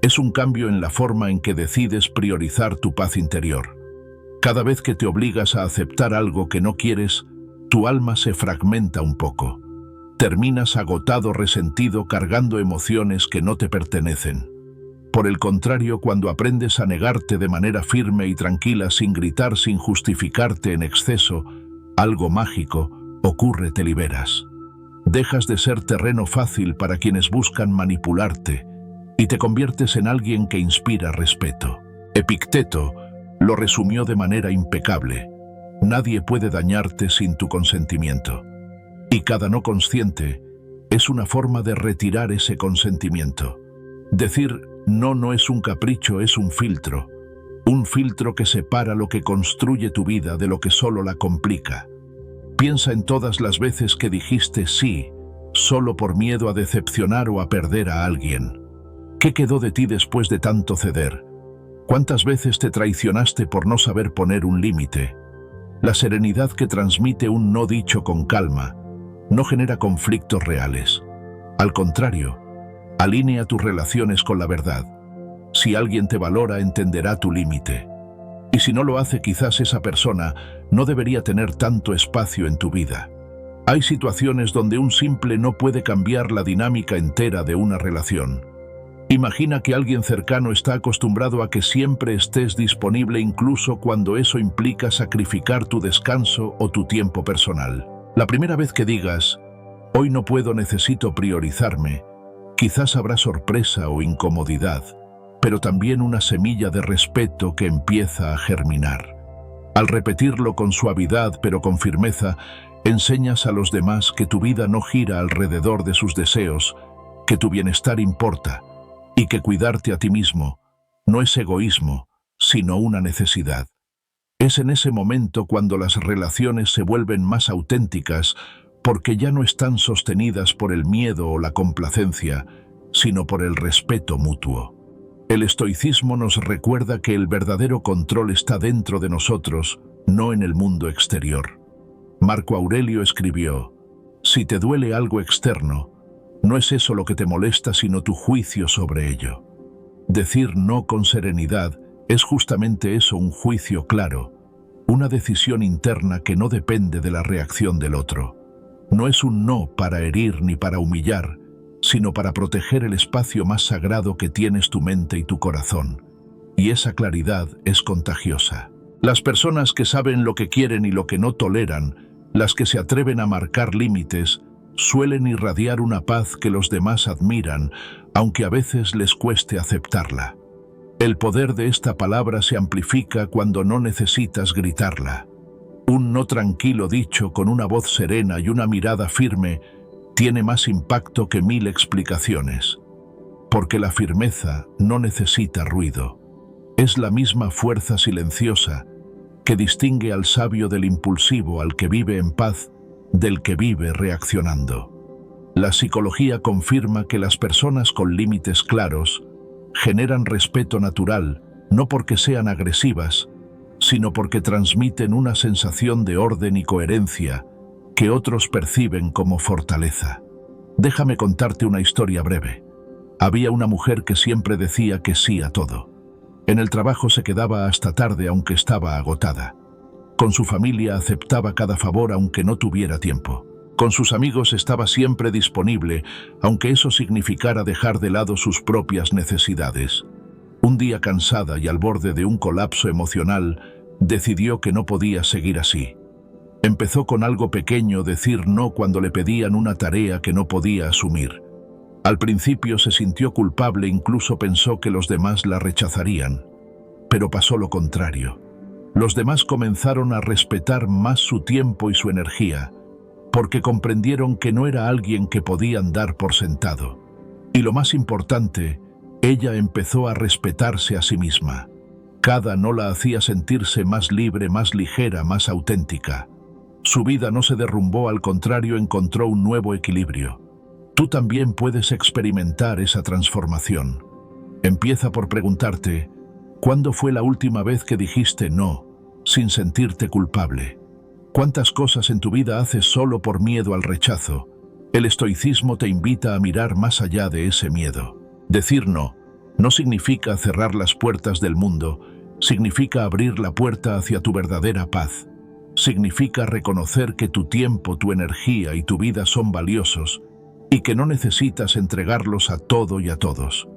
Es un cambio en la forma en que decides priorizar tu paz interior. Cada vez que te obligas a aceptar algo que no quieres, tu alma se fragmenta un poco. Terminas agotado, resentido, cargando emociones que no te pertenecen. Por el contrario, cuando aprendes a negarte de manera firme y tranquila, sin gritar, sin justificarte en exceso, algo mágico ocurre, te liberas. Dejas de ser terreno fácil para quienes buscan manipularte y te conviertes en alguien que inspira respeto. Epicteto lo resumió de manera impecable: nadie puede dañarte sin tu consentimiento. Y cada no consciente es una forma de retirar ese consentimiento. Decir no es un capricho, es un filtro que separa lo que construye tu vida de lo que solo la complica. Piensa en todas las veces que dijiste sí, solo por miedo a decepcionar o a perder a alguien. ¿Qué quedó de ti después de tanto ceder? ¿Cuántas veces te traicionaste por no saber poner un límite? La serenidad que transmite un no dicho con calma no genera conflictos reales. Al contrario, alinea tus relaciones con la verdad. Si alguien te valora, entenderá tu límite. Y si no lo hace, quizás esa persona no debería tener tanto espacio en tu vida. Hay situaciones donde un simple no puede cambiar la dinámica entera de una relación. Imagina que alguien cercano está acostumbrado a que siempre estés disponible, incluso cuando eso implica sacrificar tu descanso o tu tiempo personal. La primera vez que digas, hoy no puedo, necesito priorizarme, quizás habrá sorpresa o incomodidad, pero también una semilla de respeto que empieza a germinar. Al repetirlo con suavidad pero con firmeza, enseñas a los demás que tu vida no gira alrededor de sus deseos, que tu bienestar importa y que cuidarte a ti mismo no es egoísmo, sino una necesidad. Es en ese momento cuando las relaciones se vuelven más auténticas, porque ya no están sostenidas por el miedo o la complacencia, sino por el respeto mutuo. El estoicismo nos recuerda que el verdadero control está dentro de nosotros, no en el mundo exterior. Marco Aurelio escribió: si te duele algo externo, no es eso lo que te molesta, sino tu juicio sobre ello. Decir no con serenidad es justamente eso, un juicio claro, una decisión interna que no depende de la reacción del otro. No es un no para herir ni para humillar, sino para proteger el espacio más sagrado que tienes, tu mente y tu corazón. Y esa claridad es contagiosa. Las personas que saben lo que quieren y lo que no toleran, las que se atreven a marcar límites, suelen irradiar una paz que los demás admiran, aunque a veces les cueste aceptarla. El poder de esta palabra se amplifica cuando no necesitas gritarla. Un no tranquilo dicho con una voz serena y una mirada firme tiene más impacto que 1000 explicaciones, porque la firmeza no necesita ruido. Es la misma fuerza silenciosa que distingue al sabio del impulsivo, al que vive en paz del que vive reaccionando. La psicología confirma que las personas con límites claros generan respeto natural, no porque sean agresivas, sino porque transmiten una sensación de orden y coherencia que otros perciben como fortaleza. Déjame contarte una historia breve. Había una mujer que siempre decía que sí a todo. En el trabajo se quedaba hasta tarde aunque estaba agotada. Con su familia aceptaba cada favor aunque no tuviera tiempo. Con sus amigos estaba siempre disponible, aunque eso significara dejar de lado sus propias necesidades. Un día, cansada y al borde de un colapso emocional, decidió que no podía seguir así. Empezó con algo pequeño, decir no cuando le pedían una tarea que no podía asumir. Al principio se sintió culpable, incluso pensó que los demás la rechazarían. Pero pasó lo contrario. Los demás comenzaron a respetar más su tiempo y su energía, porque comprendieron que no era alguien que podían dar por sentado. Y lo más importante, ella empezó a respetarse a sí misma. Cada no la hacía sentirse más libre, más ligera, más auténtica. Su vida no se derrumbó, al contrario, encontró un nuevo equilibrio. Tú también puedes experimentar esa transformación. Empieza por preguntarte, ¿cuándo fue la última vez que dijiste no, sin sentirte culpable? ¿Cuántas cosas en tu vida haces solo por miedo al rechazo? El estoicismo te invita a mirar más allá de ese miedo. Decir no significa cerrar las puertas del mundo, significa abrir la puerta hacia tu verdadera paz. Significa reconocer que tu tiempo, tu energía y tu vida son valiosos y que no necesitas entregarlos a todo y a todos.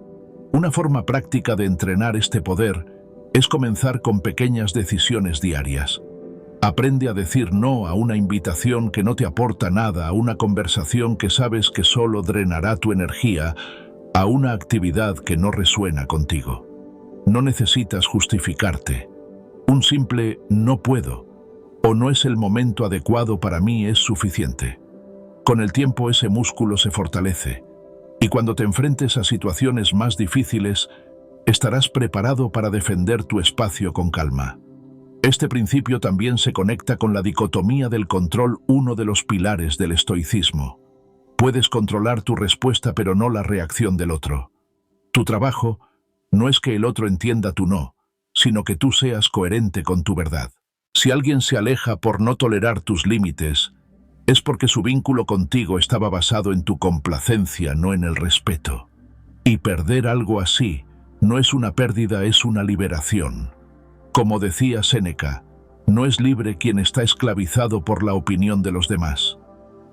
Una forma práctica de entrenar este poder es comenzar con pequeñas decisiones diarias. Aprende a decir no a una invitación que no te aporta nada, a una conversación que sabes que solo drenará tu energía, a una actividad que no resuena contigo. No necesitas justificarte. Un simple "no puedo" o "no es el momento adecuado para mí" es suficiente. Con el tiempo ese músculo se fortalece, y cuando te enfrentes a situaciones más difíciles, estarás preparado para defender tu espacio con calma. Este principio también se conecta con la dicotomía del control, uno de los pilares del estoicismo. Puedes controlar tu respuesta, pero no la reacción del otro. Tu trabajo no es que el otro entienda tu no, sino que tú seas coherente con tu verdad. Si alguien se aleja por no tolerar tus límites, es porque su vínculo contigo estaba basado en tu complacencia, no en el respeto. Y perder algo así no es una pérdida, es una liberación. Como decía Séneca, no es libre quien está esclavizado por la opinión de los demás.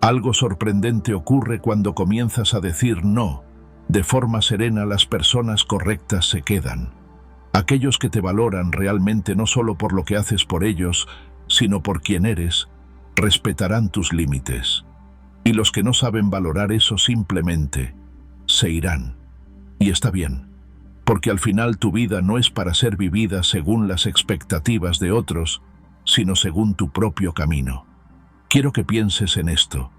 Algo sorprendente ocurre cuando comienzas a decir no. De forma serena, las personas correctas se quedan. Aquellos que te valoran realmente, no solo por lo que haces por ellos, sino por quien eres, respetarán tus límites. Y los que no saben valorar eso simplemente se irán. Y está bien, porque al final tu vida no es para ser vivida según las expectativas de otros, sino según tu propio camino. Quiero que pienses en esto.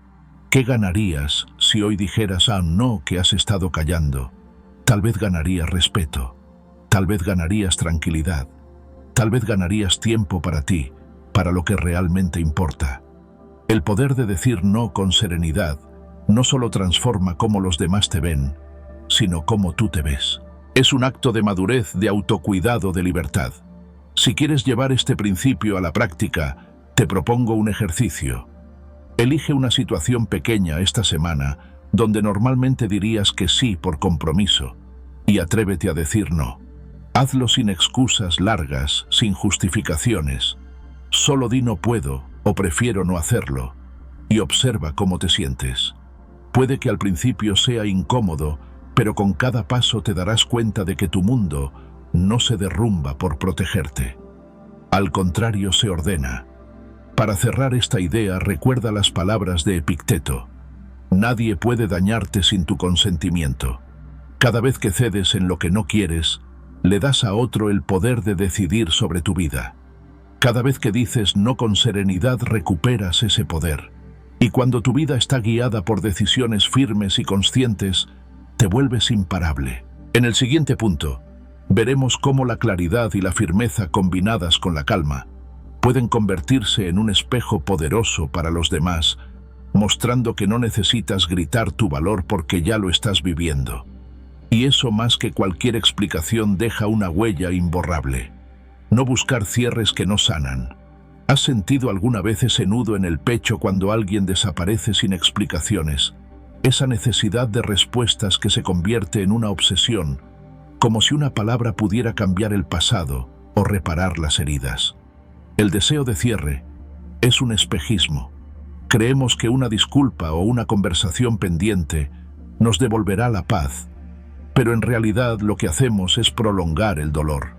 ¿Qué ganarías si hoy dijeras a un no que has estado callando? Tal vez ganarías respeto, tal vez ganarías tranquilidad, tal vez ganarías tiempo para ti, para lo que realmente importa. El poder de decir no con serenidad no solo transforma cómo los demás te ven, sino cómo tú te ves. Es un acto de madurez, de autocuidado, de libertad. Si quieres llevar este principio a la práctica, te propongo un ejercicio. Elige una situación pequeña esta semana donde normalmente dirías que sí por compromiso y atrévete a decir no. Hazlo sin excusas largas, sin justificaciones. Solo di "no puedo" o "prefiero no hacerlo" y observa cómo te sientes. Puede que al principio sea incómodo, pero con cada paso te darás cuenta de que tu mundo no se derrumba por protegerte. Al contrario, se ordena. Para cerrar esta idea, recuerda las palabras de Epicteto. Nadie puede dañarte sin tu consentimiento. Cada vez que cedes en lo que no quieres, le das a otro el poder de decidir sobre tu vida. Cada vez que dices no con serenidad, recuperas ese poder. Y cuando tu vida está guiada por decisiones firmes y conscientes, te vuelves imparable. En el siguiente punto, veremos cómo la claridad y la firmeza, combinadas con la calma, pueden convertirse en un espejo poderoso para los demás, mostrando que no necesitas gritar tu valor porque ya lo estás viviendo. Y eso, más que cualquier explicación, deja una huella imborrable. No buscar cierres que no sanan. ¿Has sentido alguna vez ese nudo en el pecho cuando alguien desaparece sin explicaciones? esa necesidad de respuestas que se convierte en una obsesión, como si una palabra pudiera cambiar el pasado o reparar las heridas. El deseo de cierre es un espejismo. Creemos que una disculpa o una conversación pendiente nos devolverá la paz, pero en realidad lo que hacemos es prolongar el dolor.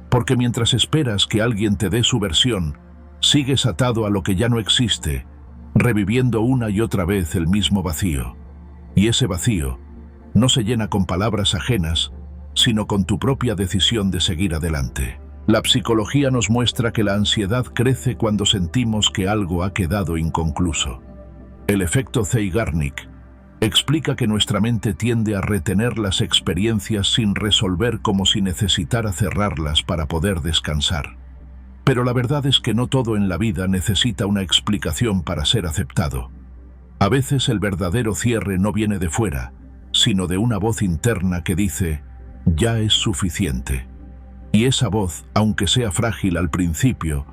Porque mientras esperas que alguien te dé su versión, sigues atado a lo que ya no existe, reviviendo una y otra vez el mismo vacío. Y ese vacío no se llena con palabras ajenas, sino con tu propia decisión de seguir adelante. La psicología nos muestra que la ansiedad crece cuando sentimos que algo ha quedado inconcluso. El efecto Zeigarnik explica que nuestra mente tiende a retener las experiencias sin resolver, como si necesitara cerrarlas para poder descansar. Pero la verdad es que no todo en la vida necesita una explicación para ser aceptado. A veces el verdadero cierre no viene de fuera, sino de una voz interna que dice: ya es suficiente. Y esa voz, aunque sea frágil al principio,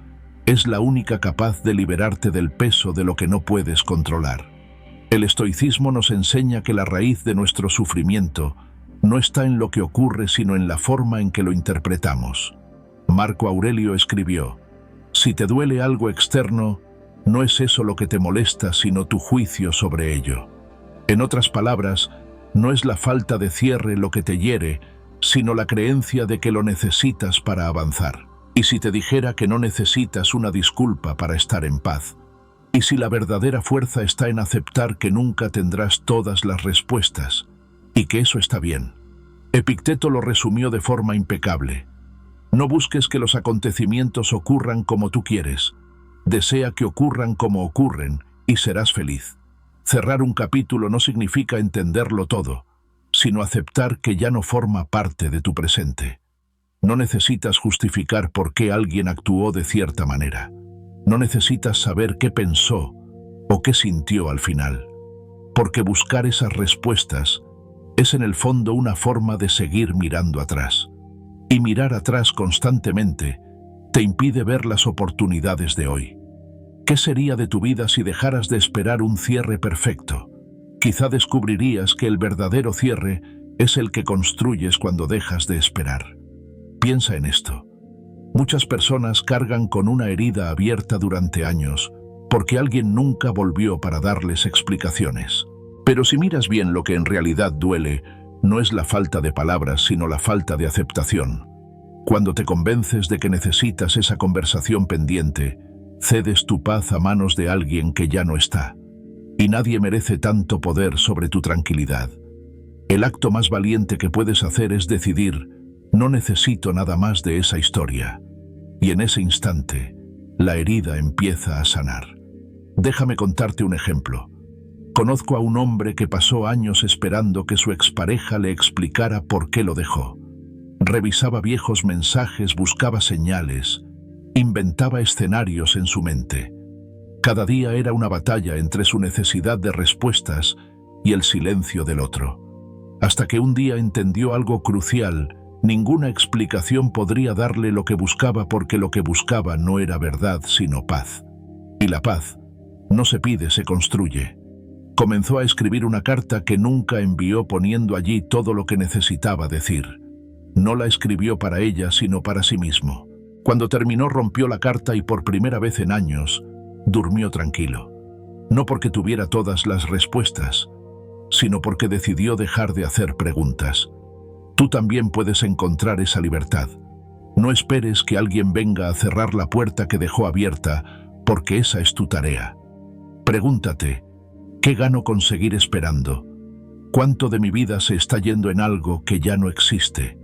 es la única capaz de liberarte del peso de lo que no puedes controlar. El estoicismo nos enseña que la raíz de nuestro sufrimiento no está en lo que ocurre, sino en la forma en que lo interpretamos. Marco Aurelio escribió: si te duele algo externo, no es eso lo que te molesta, sino tu juicio sobre ello. En otras palabras, no es la falta de cierre lo que te hiere, sino la creencia de que lo necesitas para avanzar. Y si te dijera que no necesitas una disculpa para estar en paz, y si la verdadera fuerza está en aceptar que nunca tendrás todas las respuestas, y que eso está bien. Epicteto lo resumió de forma impecable: no busques que los acontecimientos ocurran como tú quieres, desea que ocurran como ocurren y serás feliz. Cerrar un capítulo no significa entenderlo todo, sino aceptar que ya no forma parte de tu presente. No necesitas justificar por qué alguien actuó de cierta manera. No necesitas saber qué pensó o qué sintió al final, porque buscar esas respuestas es en el fondo una forma de seguir mirando atrás. Y mirar atrás constantemente te impide ver las oportunidades de hoy. ¿Qué sería de tu vida si dejaras de esperar un cierre perfecto? Quizá descubrirías que el verdadero cierre es el que construyes cuando dejas de esperar. Piensa en esto. Muchas personas cargan con una herida abierta durante años porque alguien nunca volvió para darles explicaciones. Pero si miras bien, lo que en realidad duele no es la falta de palabras, sino la falta de aceptación. Cuando te convences de que necesitas esa conversación pendiente, cedes tu paz a manos de alguien que ya no está. Y nadie merece tanto poder sobre tu tranquilidad. El acto más valiente que puedes hacer es decidir: no necesito nada más de esa historia. Y en ese instante, la herida empieza a sanar. Déjame contarte un ejemplo. Conozco a un hombre que pasó años esperando que su expareja le explicara por qué lo dejó. Revisaba viejos mensajes, buscaba señales, inventaba escenarios en su mente. Cada día era una batalla entre su necesidad de respuestas y el silencio del otro. Hasta que un día entendió algo crucial: ninguna explicación podría darle lo que buscaba, porque lo que buscaba no era verdad, sino paz. Y la paz no se pide, se construye. Comenzó a escribir una carta que nunca envió, poniendo allí todo lo que necesitaba decir. No la escribió para ella, sino para sí mismo. Cuando terminó, rompió la carta y por primera vez en años durmió tranquilo. No porque tuviera todas las respuestas, sino porque decidió dejar de hacer preguntas. Tú también puedes encontrar esa libertad. No esperes que alguien venga a cerrar la puerta que dejó abierta, porque esa es tu tarea. Pregúntate: ¿qué gano con seguir esperando? ¿Cuánto de mi vida se está yendo en algo que ya no existe?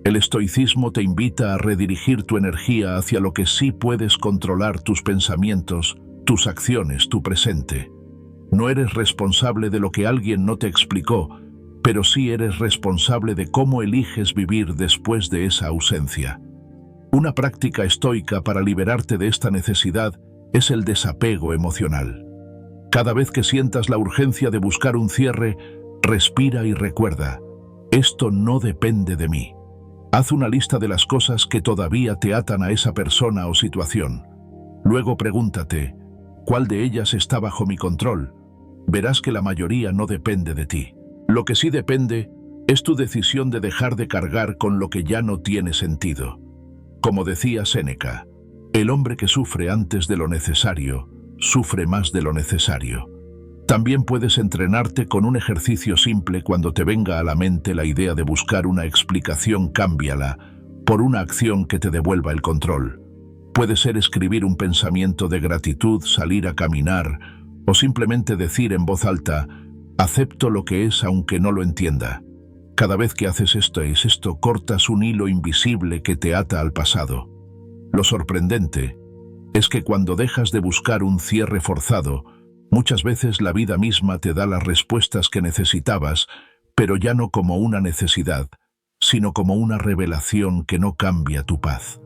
El estoicismo te invita a redirigir tu energía hacia lo que sí puedes controlar: tus pensamientos, tus acciones, tu presente. No eres responsable de lo que alguien no te explicó, pero sí eres responsable de cómo eliges vivir después de esa ausencia. Una práctica estoica para liberarte de esta necesidad es el desapego emocional. Cada vez que sientas la urgencia de buscar un cierre, respira y recuerda: esto no depende de mí. Haz una lista de las cosas que todavía te atan a esa persona o situación. Luego pregúntate: ¿cuál de ellas está bajo mi control? verás que la mayoría no depende de ti. Lo que sí depende es tu decisión de dejar de cargar con lo que ya no tiene sentido. Como decía Séneca, el hombre que sufre antes de lo necesario, sufre más de lo necesario. También puedes entrenarte con un ejercicio simple. Cuando te venga a la mente la idea de buscar una explicación, cámbiala por una acción que te devuelva el control. Puede ser escribir un pensamiento de gratitud, salir a caminar o simplemente decir en voz alta: acepto lo que es aunque no lo entienda. Cada vez que haces esto, cortas un hilo invisible que te ata al pasado. Lo sorprendente es que cuando dejas de buscar un cierre forzado, muchas veces la vida misma te da las respuestas que necesitabas, pero ya no como una necesidad, sino como una revelación que no cambia tu paz.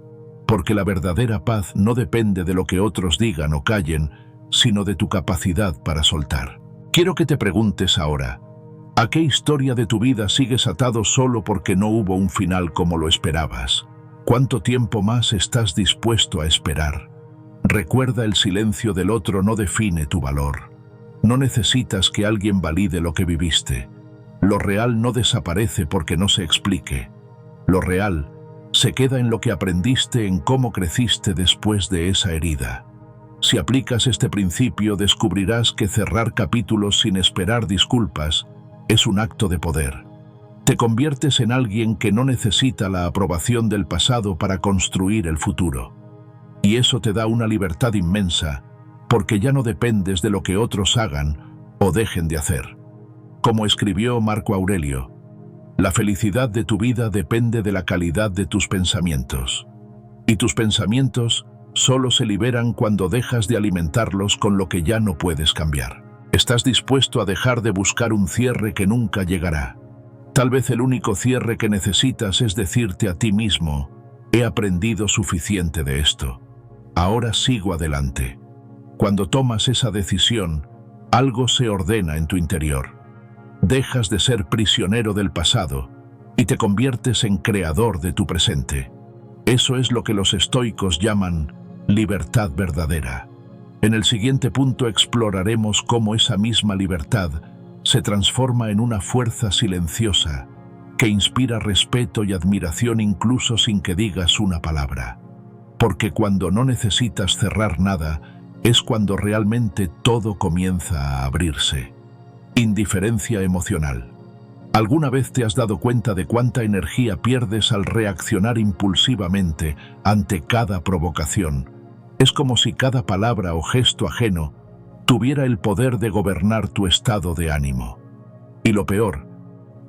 Porque la verdadera paz no depende de lo que otros digan o callen, sino de tu capacidad para soltar. Quiero que te preguntes ahora, ¿a qué historia de tu vida sigues atado solo porque no hubo un final como lo esperabas? ¿Cuánto tiempo más estás dispuesto a esperar? Recuerda, el silencio del otro no define tu valor. No necesitas que alguien valide lo que viviste. Lo real no desaparece porque no se explique. Lo real se queda en lo que aprendiste, en cómo creciste después de esa herida. Si aplicas este principio, descubrirás que cerrar capítulos sin esperar disculpas es un acto de poder. Te conviertes en alguien que no necesita la aprobación del pasado para construir el futuro. Y eso te da una libertad inmensa, porque ya no dependes de lo que otros hagan o dejen de hacer. Como escribió Marco Aurelio, la felicidad de tu vida depende de la calidad de tus pensamientos. Y tus pensamientos solo se liberan cuando dejas de alimentarlos con lo que ya no puedes cambiar. Estás dispuesto a dejar de buscar un cierre que nunca llegará. Tal vez el único cierre que necesitas es decirte a ti mismo: he aprendido suficiente de esto. Ahora sigo adelante. Cuando tomas esa decisión, algo se ordena en tu interior. Dejas de ser prisionero del pasado y te conviertes en creador de tu presente. Eso es lo que los estoicos llaman libertad verdadera. En el siguiente punto exploraremos cómo esa misma libertad se transforma en una fuerza silenciosa que inspira respeto y admiración incluso sin que digas una palabra. Porque cuando no necesitas cerrar nada, es cuando realmente todo comienza a abrirse. Indiferencia emocional. ¿Alguna vez te has dado cuenta de cuánta energía pierdes al reaccionar impulsivamente ante cada provocación? Es como si cada palabra o gesto ajeno tuviera el poder de gobernar tu estado de ánimo. Y lo peor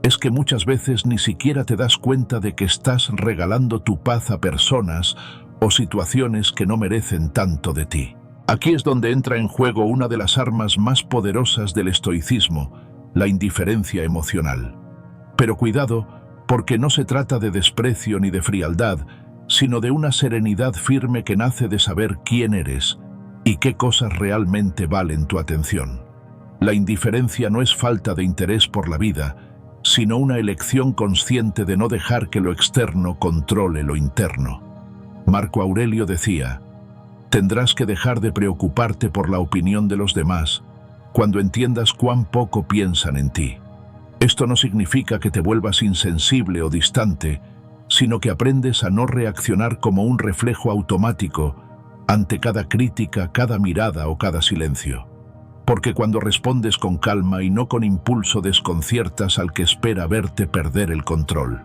es que muchas veces ni siquiera te das cuenta de que estás regalando tu paz a personas o situaciones que no merecen tanto de ti. Aquí es donde entra en juego una de las armas más poderosas del estoicismo, la indiferencia emocional. Pero cuidado, porque no se trata de desprecio ni de frialdad, sino de una serenidad firme que nace de saber quién eres y qué cosas realmente valen tu atención. La indiferencia no es falta de interés por la vida, sino una elección consciente de no dejar que lo externo controle lo interno. Marco Aurelio decía: tendrás que dejar de preocuparte por la opinión de los demás cuando entiendas cuán poco piensan en ti. Esto no significa que te vuelvas insensible o distante, sino que aprendes a no reaccionar como un reflejo automático ante cada crítica, cada mirada o cada silencio. Porque cuando respondes con calma y no con impulso, desconciertas al que espera verte perder el control.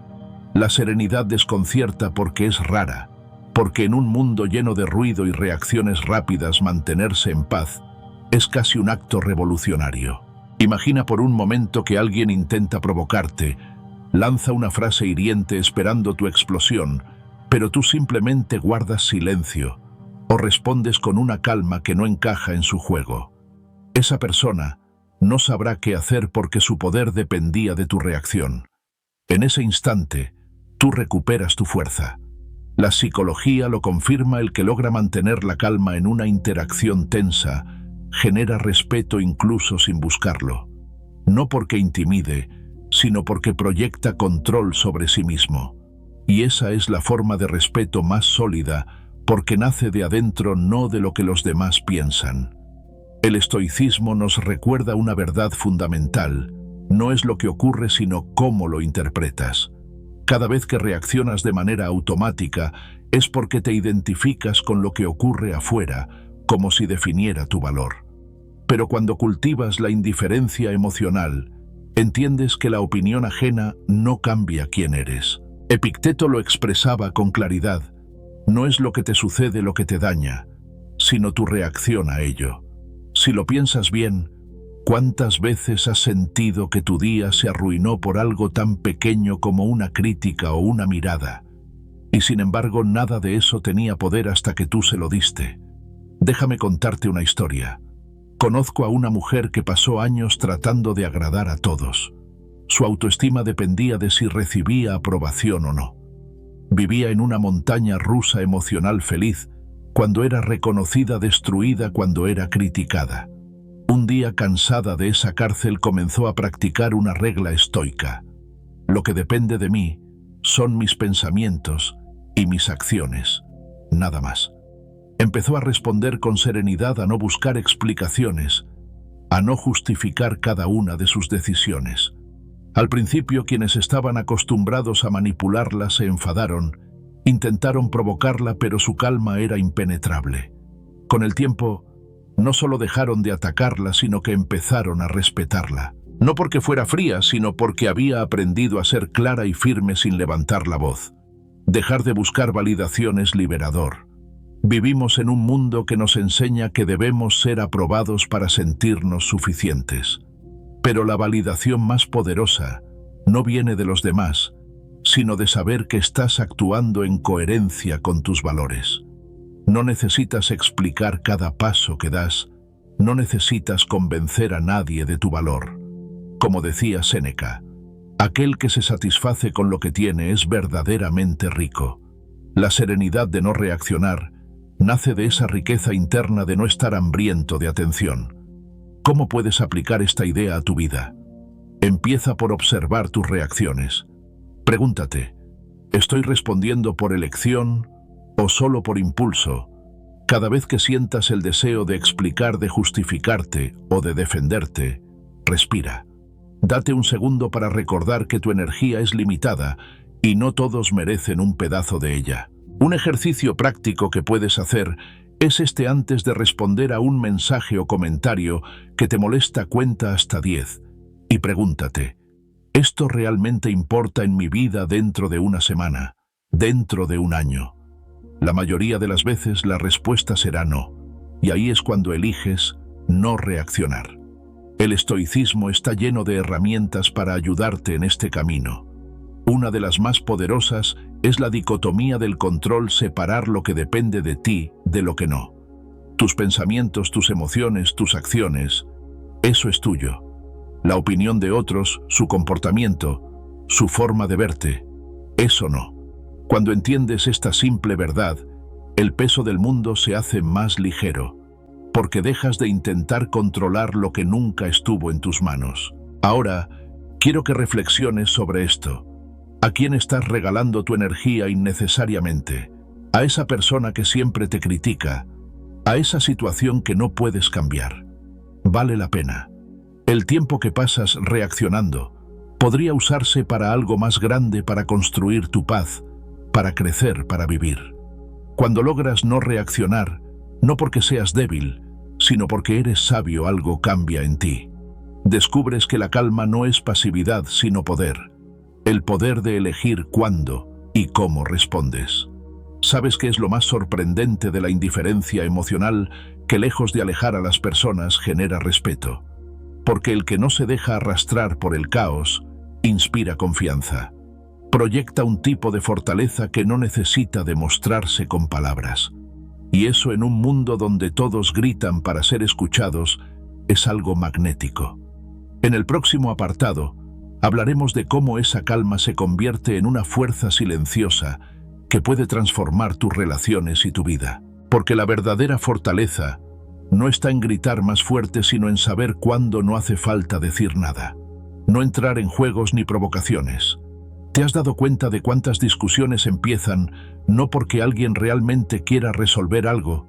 La serenidad desconcierta porque es rara, porque en un mundo lleno de ruido y reacciones rápidas, mantenerse en paz es casi un acto revolucionario. Imagina por un momento que alguien intenta provocarte, lanza una frase hiriente esperando tu explosión, pero tú simplemente guardas silencio o respondes con una calma que no encaja en su juego. Esa persona no sabrá qué hacer porque su poder dependía de tu reacción. En ese instante, tú recuperas tu fuerza. La psicología lo confirma: el que logra mantener la calma en una interacción tensa genera respeto incluso sin buscarlo. No porque intimide, sino porque proyecta control sobre sí mismo. Y esa es la forma de respeto más sólida, porque nace de adentro, no de lo que los demás piensan. El estoicismo nos recuerda una verdad fundamental: no es lo que ocurre, sino cómo lo interpretas. Cada vez que reaccionas de manera automática es porque te identificas con lo que ocurre afuera, como si definiera tu valor. Pero cuando cultivas la indiferencia emocional, entiendes que la opinión ajena no cambia quién eres. Epicteto lo expresaba con claridad: no es lo que te sucede lo que te daña, sino tu reacción a ello. Si lo piensas bien, ¿cuántas veces has sentido que tu día se arruinó por algo tan pequeño como una crítica o una mirada? Y sin embargo, nada de eso tenía poder hasta que tú se lo diste. Déjame contarte una historia. Conozco a una mujer que pasó años tratando de agradar a todos. Su autoestima dependía de si recibía aprobación o no. Vivía en una montaña rusa emocional, feliz cuando era reconocida, destruida cuando era criticada. Un día, cansada de esa cárcel, comenzó a practicar una regla estoica: lo que depende de mí son mis pensamientos y mis acciones, nada más. Empezó a responder con serenidad, a no buscar explicaciones, a no justificar cada una de sus decisiones. Al principio, quienes estaban acostumbrados a manipularla se enfadaron, intentaron provocarla, pero su calma era impenetrable. Con el tiempo, no solo dejaron de atacarla, sino que empezaron a respetarla. No porque fuera fría, sino porque había aprendido a ser clara y firme sin levantar la voz. Dejar de buscar validación es liberador. Vivimos en un mundo que nos enseña que debemos ser aprobados para sentirnos suficientes. Pero la validación más poderosa no viene de los demás, sino de saber que estás actuando en coherencia con tus valores. No necesitas explicar cada paso que das, no necesitas convencer a nadie de tu valor. Como decía Séneca, aquel que se satisface con lo que tiene es verdaderamente rico. La serenidad de no reaccionar nace de esa riqueza interna de no estar hambriento de atención. ¿Cómo puedes aplicar esta idea a tu vida? Empieza por observar tus reacciones. Pregúntate: ¿estoy respondiendo por elección o solo por impulso? Cada vez que sientas el deseo de explicar, de justificarte o de defenderte, respira. Date un segundo para recordar que tu energía es limitada y no todos merecen un pedazo de ella. Un ejercicio práctico que puedes hacer es este: antes de responder a un mensaje o comentario que te molesta, cuenta hasta 10 y pregúntate: ¿esto realmente importa en mi vida dentro de una semana, dentro de un año? La mayoría de las veces la respuesta será no, y ahí es cuando eliges no reaccionar. El estoicismo está lleno de herramientas para ayudarte en este camino. Una de las más poderosas es la dicotomía del control: separar lo que depende de ti de lo que no. Tus pensamientos, tus emociones, tus acciones, eso es tuyo. La opinión de otros, su comportamiento, su forma de verte, eso no. Cuando entiendes esta simple verdad, el peso del mundo se hace más ligero, porque dejas de intentar controlar lo que nunca estuvo en tus manos. Ahora, quiero que reflexiones sobre esto. ¿A quién estás regalando tu energía innecesariamente? ¿A esa persona que siempre te critica? ¿A esa situación que no puedes cambiar? Vale la pena. El tiempo que pasas reaccionando podría usarse para algo más grande, para construir tu paz, para crecer, para vivir. Cuando logras no reaccionar, no porque seas débil, sino porque eres sabio, algo cambia en ti. Descubres que la calma no es pasividad, sino poder. El poder de elegir cuándo y cómo respondes. ¿Sabes qué es lo más sorprendente de la indiferencia emocional? Que lejos de alejar a las personas, genera respeto. Porque el que no se deja arrastrar por el caos, inspira confianza. Proyecta un tipo de fortaleza que no necesita demostrarse con palabras. Y eso, en un mundo donde todos gritan para ser escuchados, es algo magnético. En el próximo apartado, hablaremos de cómo esa calma se convierte en una fuerza silenciosa que puede transformar tus relaciones y tu vida. Porque la verdadera fortaleza no está en gritar más fuerte, sino en saber cuándo no hace falta decir nada. No entrar en juegos ni provocaciones. ¿Te has dado cuenta de cuántas discusiones empiezan no porque alguien realmente quiera resolver algo,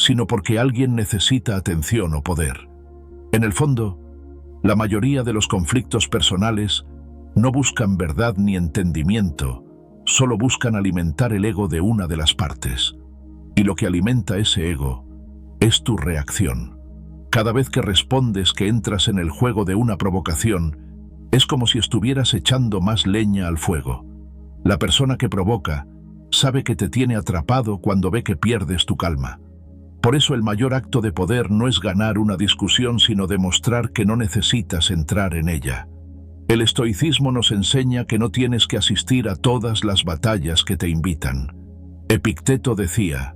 sino porque alguien necesita atención o poder. En el fondo, la mayoría de los conflictos personales no buscan verdad ni entendimiento, solo buscan alimentar el ego de una de las partes. Y lo que alimenta ese ego es tu reacción. Cada vez que respondes que entras en el juego de una provocación, es como si estuvieras echando más leña al fuego. La persona que provoca sabe que te tiene atrapado cuando ve que pierdes tu calma. Por eso el mayor acto de poder no es ganar una discusión, sino demostrar que no necesitas entrar en ella. El estoicismo nos enseña que no tienes que asistir a todas las batallas que te invitan. Epicteto decía: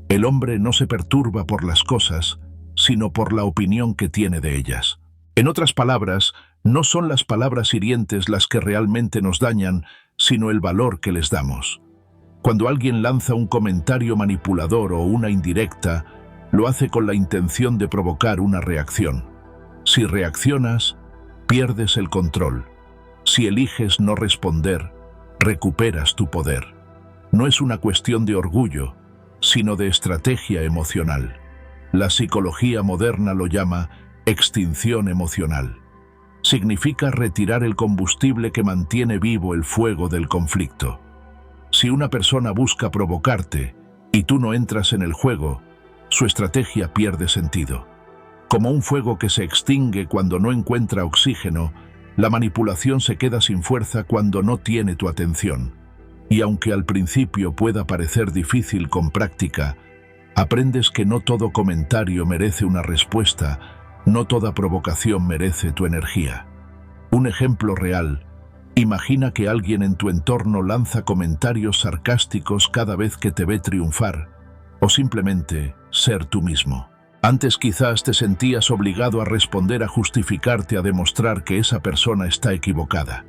el hombre no se perturba por las cosas, sino por la opinión que tiene de ellas. En otras palabras, no son las palabras hirientes las que realmente nos dañan, sino el valor que les damos. Cuando alguien lanza un comentario manipulador o una indirecta, lo hace con la intención de provocar una reacción. Si reaccionas, pierdes el control. Si eliges no responder, recuperas tu poder. No es una cuestión de orgullo, sino de estrategia emocional. La psicología moderna lo llama extinción emocional. Significa retirar el combustible que mantiene vivo el fuego del conflicto. Si una persona busca provocarte y tú no entras en el juego, su estrategia pierde sentido. Como un fuego que se extingue cuando no encuentra oxígeno, la manipulación se queda sin fuerza cuando no tiene tu atención. Y aunque al principio pueda parecer difícil con práctica, aprendes que no todo comentario merece una respuesta, no toda provocación merece tu energía. Un ejemplo real: imagina que alguien en tu entorno lanza comentarios sarcásticos cada vez que te ve triunfar, o simplemente ser tú mismo. Antes quizás te sentías obligado a responder, a justificarte, a demostrar que esa persona está equivocada.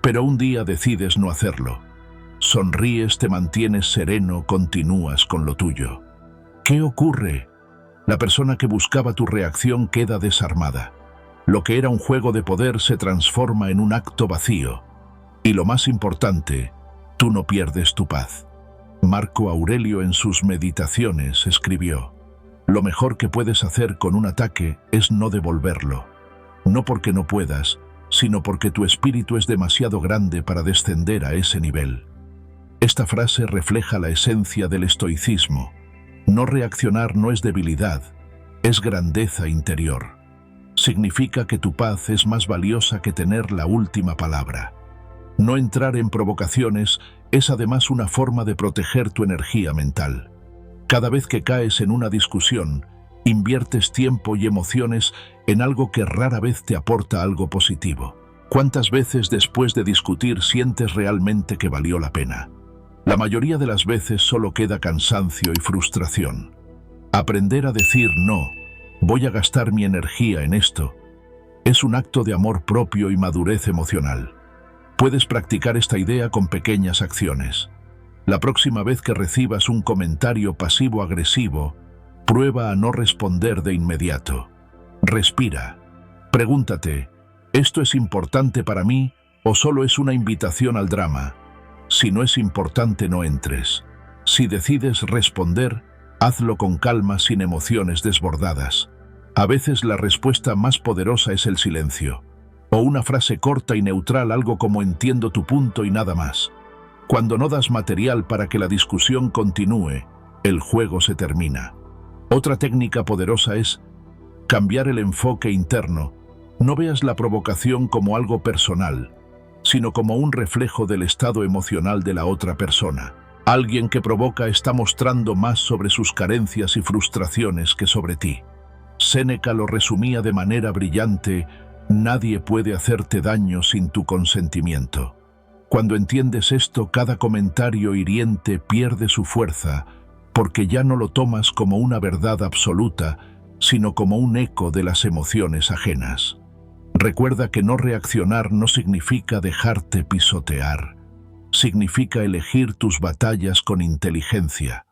Pero un día decides no hacerlo. Sonríes, te mantienes sereno, continúas con lo tuyo. ¿Qué ocurre? La persona que buscaba tu reacción queda desarmada. Lo que era un juego de poder se transforma en un acto vacío. Y lo más importante, tú no pierdes tu paz. Marco Aurelio en sus Meditaciones escribió: lo mejor que puedes hacer con un ataque es no devolverlo. No porque no puedas, sino porque tu espíritu es demasiado grande para descender a ese nivel. Esta frase refleja la esencia del estoicismo. No reaccionar no es debilidad, es grandeza interior. Significa que tu paz es más valiosa que tener la última palabra. No entrar en provocaciones es además una forma de proteger tu energía mental. Cada vez que caes en una discusión, inviertes tiempo y emociones en algo que rara vez te aporta algo positivo. ¿Cuántas veces después de discutir sientes realmente que valió la pena? La mayoría de las veces solo queda cansancio y frustración. Aprender a decir no, voy a gastar mi energía en esto, es un acto de amor propio y madurez emocional. Puedes practicar esta idea con pequeñas acciones. La próxima vez que recibas un comentario pasivo-agresivo, prueba a no responder de inmediato. Respira. Pregúntate: ¿esto es importante para mí o solo es una invitación al drama? Si no es importante, no entres. Si decides responder, hazlo con calma, sin emociones desbordadas. A veces la respuesta más poderosa es el silencio, o una frase corta y neutral, algo como entiendo tu punto y nada más. Cuando no das material para que la discusión continúe, el juego se termina. Otra técnica poderosa es cambiar el enfoque interno. No veas la provocación como algo personal, sino como un reflejo del estado emocional de la otra persona. Alguien que provoca está mostrando más sobre sus carencias y frustraciones que sobre ti. Séneca lo resumía de manera brillante: nadie puede hacerte daño sin tu consentimiento. Cuando entiendes esto, cada comentario hiriente pierde su fuerza, porque ya no lo tomas como una verdad absoluta, sino como un eco de las emociones ajenas. Recuerda que no reaccionar no significa dejarte pisotear. Significa elegir tus batallas con inteligencia.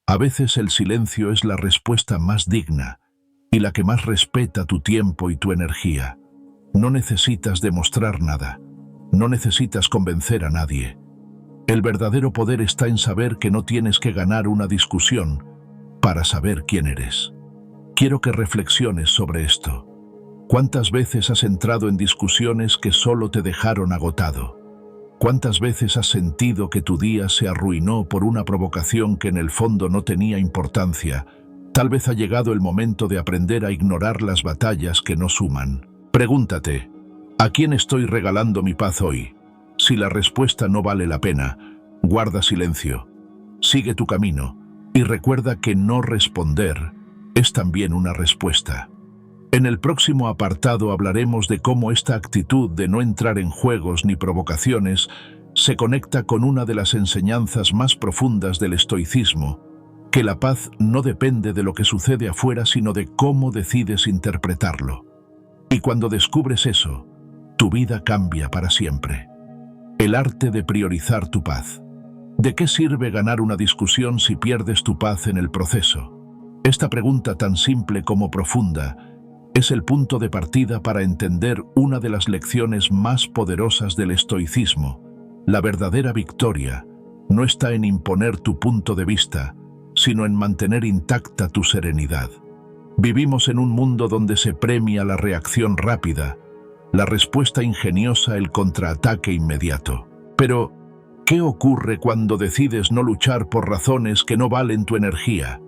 A veces el silencio es la respuesta más digna y la que más respeta tu tiempo y tu energía. No necesitas demostrar nada. No necesitas convencer a nadie. El verdadero poder está en saber que no tienes que ganar una discusión, para saber quién eres. Quiero que reflexiones sobre esto. ¿Cuántas veces has entrado en discusiones que solo te dejaron agotado? ¿Cuántas veces has sentido que tu día se arruinó por una provocación que en el fondo no tenía importancia? Tal vez ha llegado el momento de aprender a ignorar las batallas que no suman. Pregúntate, ¿a quién estoy regalando mi paz hoy? Si la respuesta no vale la pena, guarda silencio. Sigue tu camino y recuerda que no responder es también una respuesta. En el próximo apartado hablaremos de cómo esta actitud de no entrar en juegos ni provocaciones se conecta con una de las enseñanzas más profundas del estoicismo, que la paz no depende de lo que sucede afuera, sino de cómo decides interpretarlo. Y cuando descubres eso, tu vida cambia para siempre. El arte de priorizar tu paz. ¿De qué sirve ganar una discusión si pierdes tu paz en el proceso? Esta pregunta tan simple como profunda es el punto de partida para entender una de las lecciones más poderosas del estoicismo. La verdadera victoria no está en imponer tu punto de vista, sino en mantener intacta tu serenidad. Vivimos en un mundo donde se premia la reacción rápida, la respuesta ingeniosa, el contraataque inmediato. Pero, ¿qué ocurre cuando decides no luchar por razones que no valen tu energía?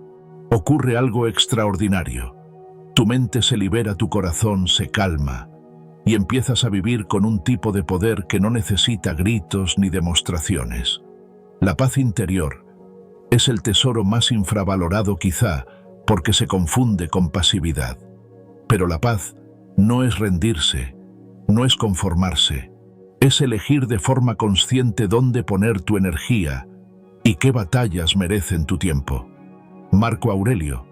Ocurre algo extraordinario. Tu mente se libera, tu corazón se calma y empiezas a vivir con un tipo de poder que no necesita gritos ni demostraciones. La paz interior es el tesoro más infravalorado quizá porque se confunde con pasividad. Pero la paz no es rendirse, no es conformarse, es elegir de forma consciente dónde poner tu energía y qué batallas merecen tu tiempo. Marco Aurelio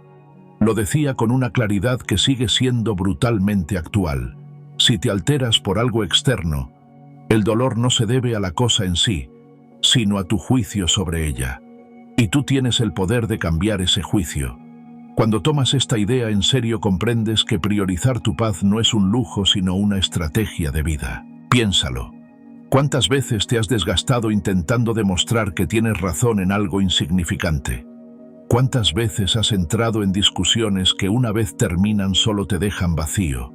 lo decía con una claridad que sigue siendo brutalmente actual. Si te alteras por algo externo, el dolor no se debe a la cosa en sí, sino a tu juicio sobre ella. Y tú tienes el poder de cambiar ese juicio. Cuando tomas esta idea en serio, comprendes que priorizar tu paz no es un lujo, sino una estrategia de vida. Piénsalo. ¿Cuántas veces te has desgastado intentando demostrar que tienes razón en algo insignificante? ¿Cuántas veces has entrado en discusiones que una vez terminan solo te dejan vacío?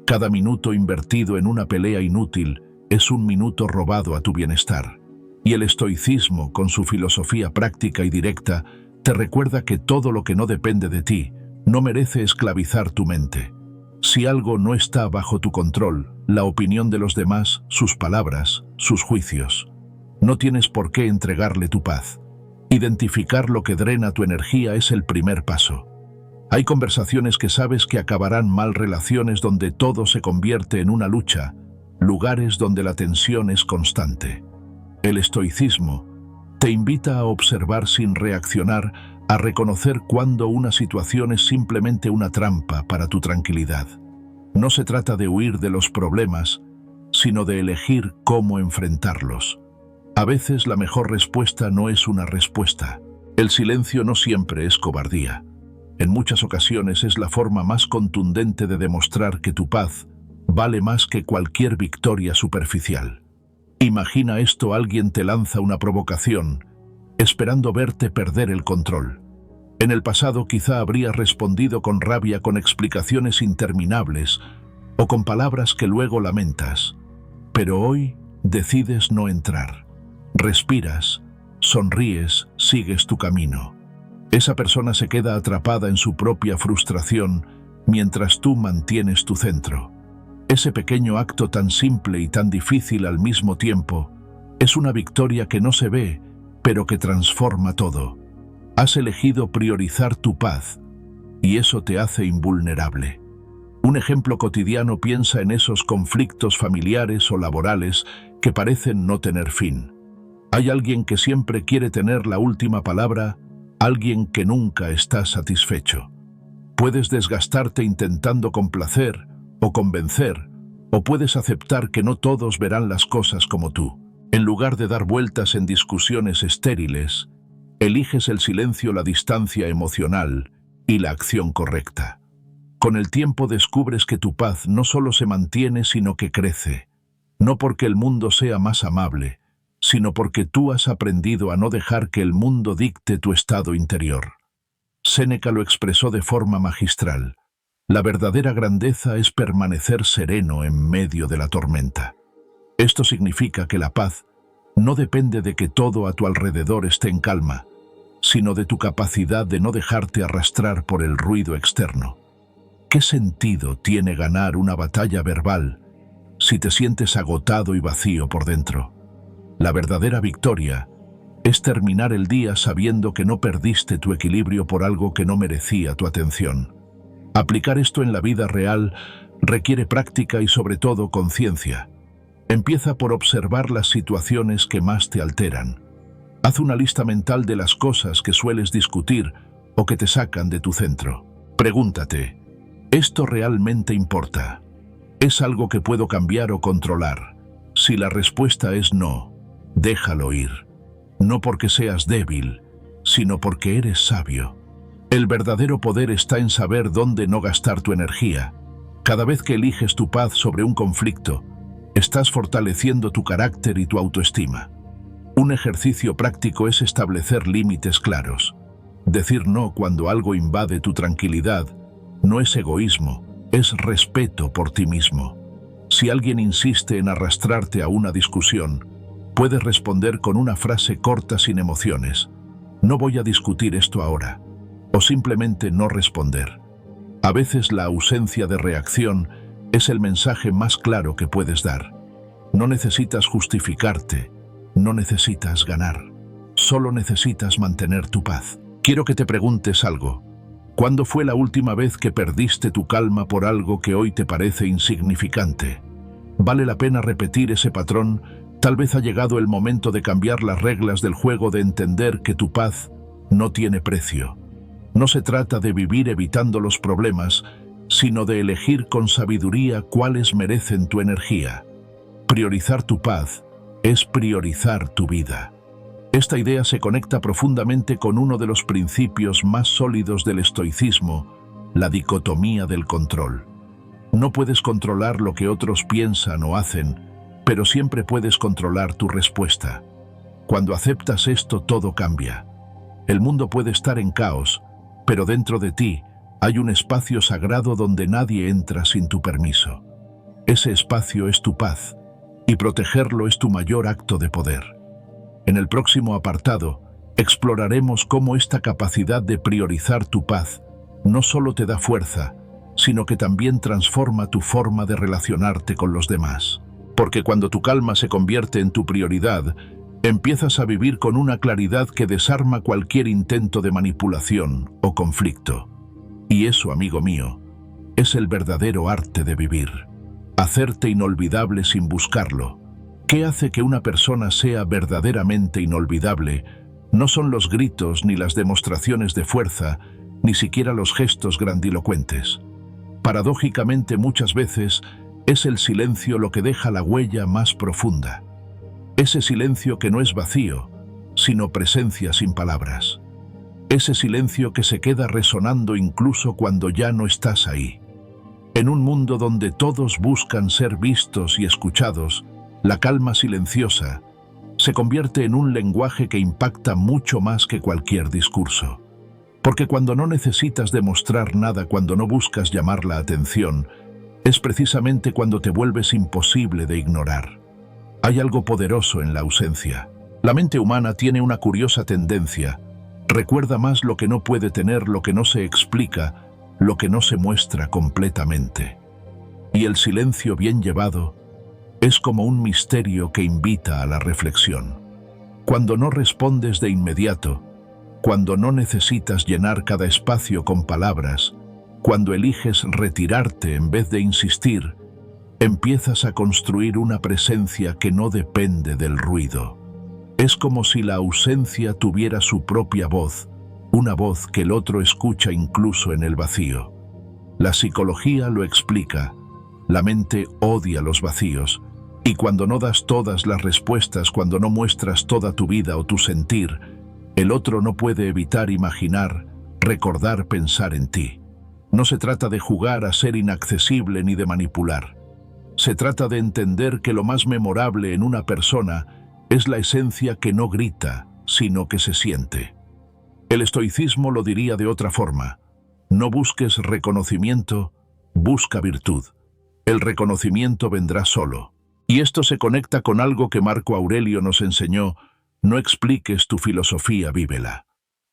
Cada minuto invertido en una pelea inútil es un minuto robado a tu bienestar. Y el estoicismo, con su filosofía práctica y directa, te recuerda que todo lo que no depende de ti no merece esclavizar tu mente. Si algo no está bajo tu control, la opinión de los demás, sus palabras, sus juicios, no tienes por qué entregarle tu paz. Identificar lo que drena tu energía es el primer paso. Hay conversaciones que sabes que acabarán mal, relaciones donde todo se convierte en una lucha, lugares donde la tensión es constante. El estoicismo te invita a observar sin reaccionar, a reconocer cuando una situación es simplemente una trampa para tu tranquilidad. No se trata de huir de los problemas, sino de elegir cómo enfrentarlos. A veces la mejor respuesta no es una respuesta. El silencio no siempre es cobardía. En muchas ocasiones es la forma más contundente de demostrar que tu paz vale más que cualquier victoria superficial. Imagina esto: alguien te lanza una provocación, esperando verte perder el control. En el pasado quizá habrías respondido con rabia, con explicaciones interminables o con palabras que luego lamentas. Pero hoy decides no entrar. Respiras, sonríes, sigues tu camino. Esa persona se queda atrapada en su propia frustración mientras tú mantienes tu centro. Ese pequeño acto tan simple y tan difícil al mismo tiempo es una victoria que no se ve, pero que transforma todo. Has elegido priorizar tu paz y eso te hace invulnerable. Un ejemplo cotidiano: piensa en esos conflictos familiares o laborales que parecen no tener fin. Hay alguien que siempre quiere tener la última palabra, alguien que nunca está satisfecho. Puedes desgastarte intentando complacer o convencer, o puedes aceptar que no todos verán las cosas como tú. En lugar de dar vueltas en discusiones estériles, eliges el silencio, la distancia emocional y la acción correcta. Con el tiempo descubres que tu paz no solo se mantiene, sino que crece. No porque el mundo sea más amable, sino porque tú has aprendido a no dejar que el mundo dicte tu estado interior. Séneca lo expresó de forma magistral. La verdadera grandeza es permanecer sereno en medio de la tormenta. Esto significa que la paz no depende de que todo a tu alrededor esté en calma, sino de tu capacidad de no dejarte arrastrar por el ruido externo. ¿Qué sentido tiene ganar una batalla verbal si te sientes agotado y vacío por dentro? La verdadera victoria es terminar el día sabiendo que no perdiste tu equilibrio por algo que no merecía tu atención. Aplicar esto en la vida real requiere práctica y sobre todo conciencia. Empieza por observar las situaciones que más te alteran. Haz una lista mental de las cosas que sueles discutir o que te sacan de tu centro. Pregúntate, ¿esto realmente importa? ¿Es algo que puedo cambiar o controlar? Si la respuesta es no, déjalo ir. No porque seas débil, sino porque eres sabio. El verdadero poder está en saber dónde no gastar tu energía. Cada vez que eliges tu paz sobre un conflicto, estás fortaleciendo tu carácter y tu autoestima. Un ejercicio práctico es establecer límites claros. Decir no cuando algo invade tu tranquilidad no es egoísmo, es respeto por ti mismo. Si alguien insiste en arrastrarte a una discusión, puedes responder con una frase corta sin emociones. No voy a discutir esto ahora. O simplemente no responder. A veces la ausencia de reacción es el mensaje más claro que puedes dar. No necesitas justificarte, no necesitas ganar. Solo necesitas mantener tu paz. Quiero que te preguntes algo. ¿Cuándo fue la última vez que perdiste tu calma por algo que hoy te parece insignificante? ¿Vale la pena repetir ese patrón? Tal vez ha llegado el momento de cambiar las reglas del juego, de entender que tu paz no tiene precio. No se trata de vivir evitando los problemas, sino de elegir con sabiduría cuáles merecen tu energía. Priorizar tu paz es priorizar tu vida. Esta idea se conecta profundamente con uno de los principios más sólidos del estoicismo, la dicotomía del control. No puedes controlar lo que otros piensan o hacen, pero siempre puedes controlar tu respuesta. Cuando aceptas esto, todo cambia. El mundo puede estar en caos, pero dentro de ti hay un espacio sagrado donde nadie entra sin tu permiso. Ese espacio es tu paz, y protegerlo es tu mayor acto de poder. En el próximo apartado, exploraremos cómo esta capacidad de priorizar tu paz no solo te da fuerza, sino que también transforma tu forma de relacionarte con los demás. Porque cuando tu calma se convierte en tu prioridad, empiezas a vivir con una claridad que desarma cualquier intento de manipulación o conflicto. Y eso, amigo mío, es el verdadero arte de vivir. Hacerte inolvidable sin buscarlo. ¿Qué hace que una persona sea verdaderamente inolvidable? No son los gritos ni las demostraciones de fuerza, ni siquiera los gestos grandilocuentes. Paradójicamente, muchas veces es el silencio lo que deja la huella más profunda. Ese silencio que no es vacío, sino presencia sin palabras. Ese silencio que se queda resonando incluso cuando ya no estás ahí. En un mundo donde todos buscan ser vistos y escuchados, la calma silenciosa se convierte en un lenguaje que impacta mucho más que cualquier discurso. Porque cuando no necesitas demostrar nada, cuando no buscas llamar la atención, es precisamente cuando te vuelves imposible de ignorar. Hay algo poderoso en la ausencia. La mente humana tiene una curiosa tendencia. Recuerda más lo que no puede tener, lo que no se explica, lo que no se muestra completamente. Y el silencio bien llevado es como un misterio que invita a la reflexión. Cuando no respondes de inmediato, cuando no necesitas llenar cada espacio con palabras, cuando eliges retirarte en vez de insistir, empiezas a construir una presencia que no depende del ruido. Es como si la ausencia tuviera su propia voz, una voz que el otro escucha incluso en el vacío. La psicología lo explica. La mente odia los vacíos, y cuando no das todas las respuestas, cuando no muestras toda tu vida o tu sentir, el otro no puede evitar imaginar, recordar, pensar en ti. No se trata de jugar a ser inaccesible ni de manipular. Se trata de entender que lo más memorable en una persona es la esencia que no grita, sino que se siente. El estoicismo lo diría de otra forma: no busques reconocimiento, busca virtud. El reconocimiento vendrá solo. Y esto se conecta con algo que Marco Aurelio nos enseñó: no expliques tu filosofía, vívela.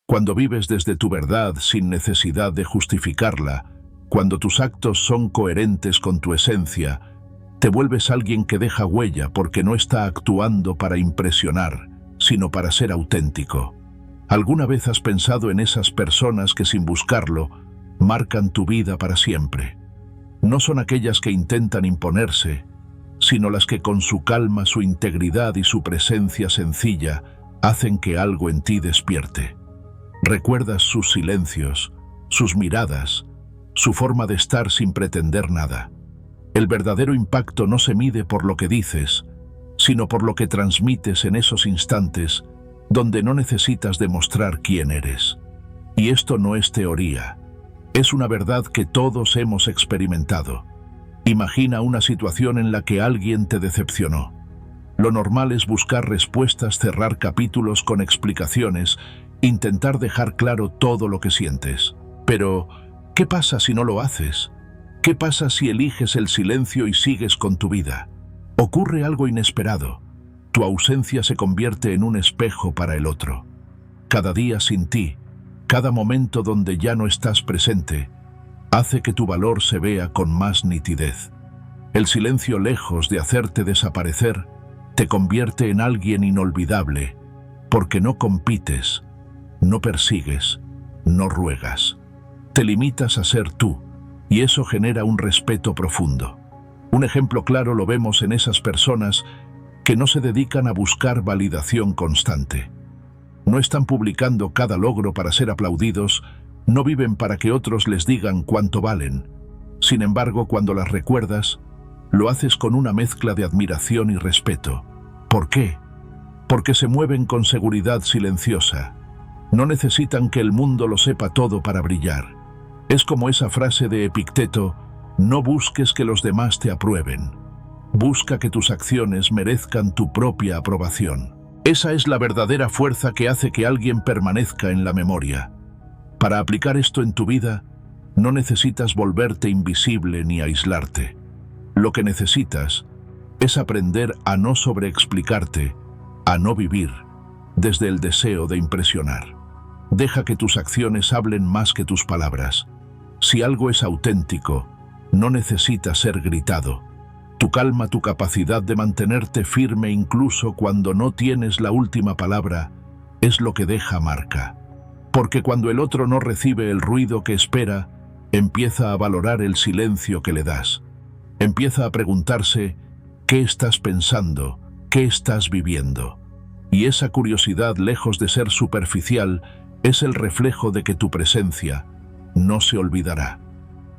Cuando vives desde tu verdad sin necesidad de justificarla, cuando tus actos son coherentes con tu esencia, te vuelves alguien que deja huella porque no está actuando para impresionar, sino para ser auténtico. ¿Alguna vez has pensado en esas personas que sin buscarlo marcan tu vida para siempre? No son aquellas que intentan imponerse, sino las que con su calma, su integridad y su presencia sencilla hacen que algo en ti despierte. Recuerdas sus silencios, sus miradas, su forma de estar sin pretender nada. El verdadero impacto no se mide por lo que dices, sino por lo que transmites en esos instantes donde no necesitas demostrar quién eres. Y esto no es teoría, es una verdad que todos hemos experimentado. Imagina una situación en la que alguien te decepcionó. Lo normal es buscar respuestas, cerrar capítulos con explicaciones, intentar dejar claro todo lo que sientes. Pero, ¿qué pasa si no lo haces? ¿Qué pasa si eliges el silencio y sigues con tu vida? Ocurre algo inesperado. Tu ausencia se convierte en un espejo para el otro. Cada día sin ti, cada momento donde ya no estás presente, hace que tu valor se vea con más nitidez. El silencio, lejos de hacerte desaparecer, te convierte en alguien inolvidable, porque no compites, no persigues, no ruegas. Te limitas a ser tú, y eso genera un respeto profundo. Un ejemplo claro lo vemos en esas personas que no se dedican a buscar validación constante. No están publicando cada logro para ser aplaudidos, no viven para que otros les digan cuánto valen. Sin embargo, cuando las recuerdas, lo haces con una mezcla de admiración y respeto. ¿Por qué? Porque se mueven con seguridad silenciosa. No necesitan que el mundo lo sepa todo para brillar. Es como esa frase de Epicteto: no busques que los demás te aprueben. Busca que tus acciones merezcan tu propia aprobación. Esa es la verdadera fuerza que hace que alguien permanezca en la memoria. Para aplicar esto en tu vida, no necesitas volverte invisible ni aislarte. Lo que necesitas es aprender a no sobreexplicarte, a no vivir desde el deseo de impresionar. Deja que tus acciones hablen más que tus palabras. Si algo es auténtico, no necesita ser gritado. Tu calma, tu capacidad de mantenerte firme incluso cuando no tienes la última palabra, es lo que deja marca. Porque cuando el otro no recibe el ruido que espera, empieza a valorar el silencio que le das. Empieza a preguntarse: ¿qué estás pensando? ¿Qué estás viviendo? Y esa curiosidad, lejos de ser superficial, es el reflejo de que tu presencia no se olvidará.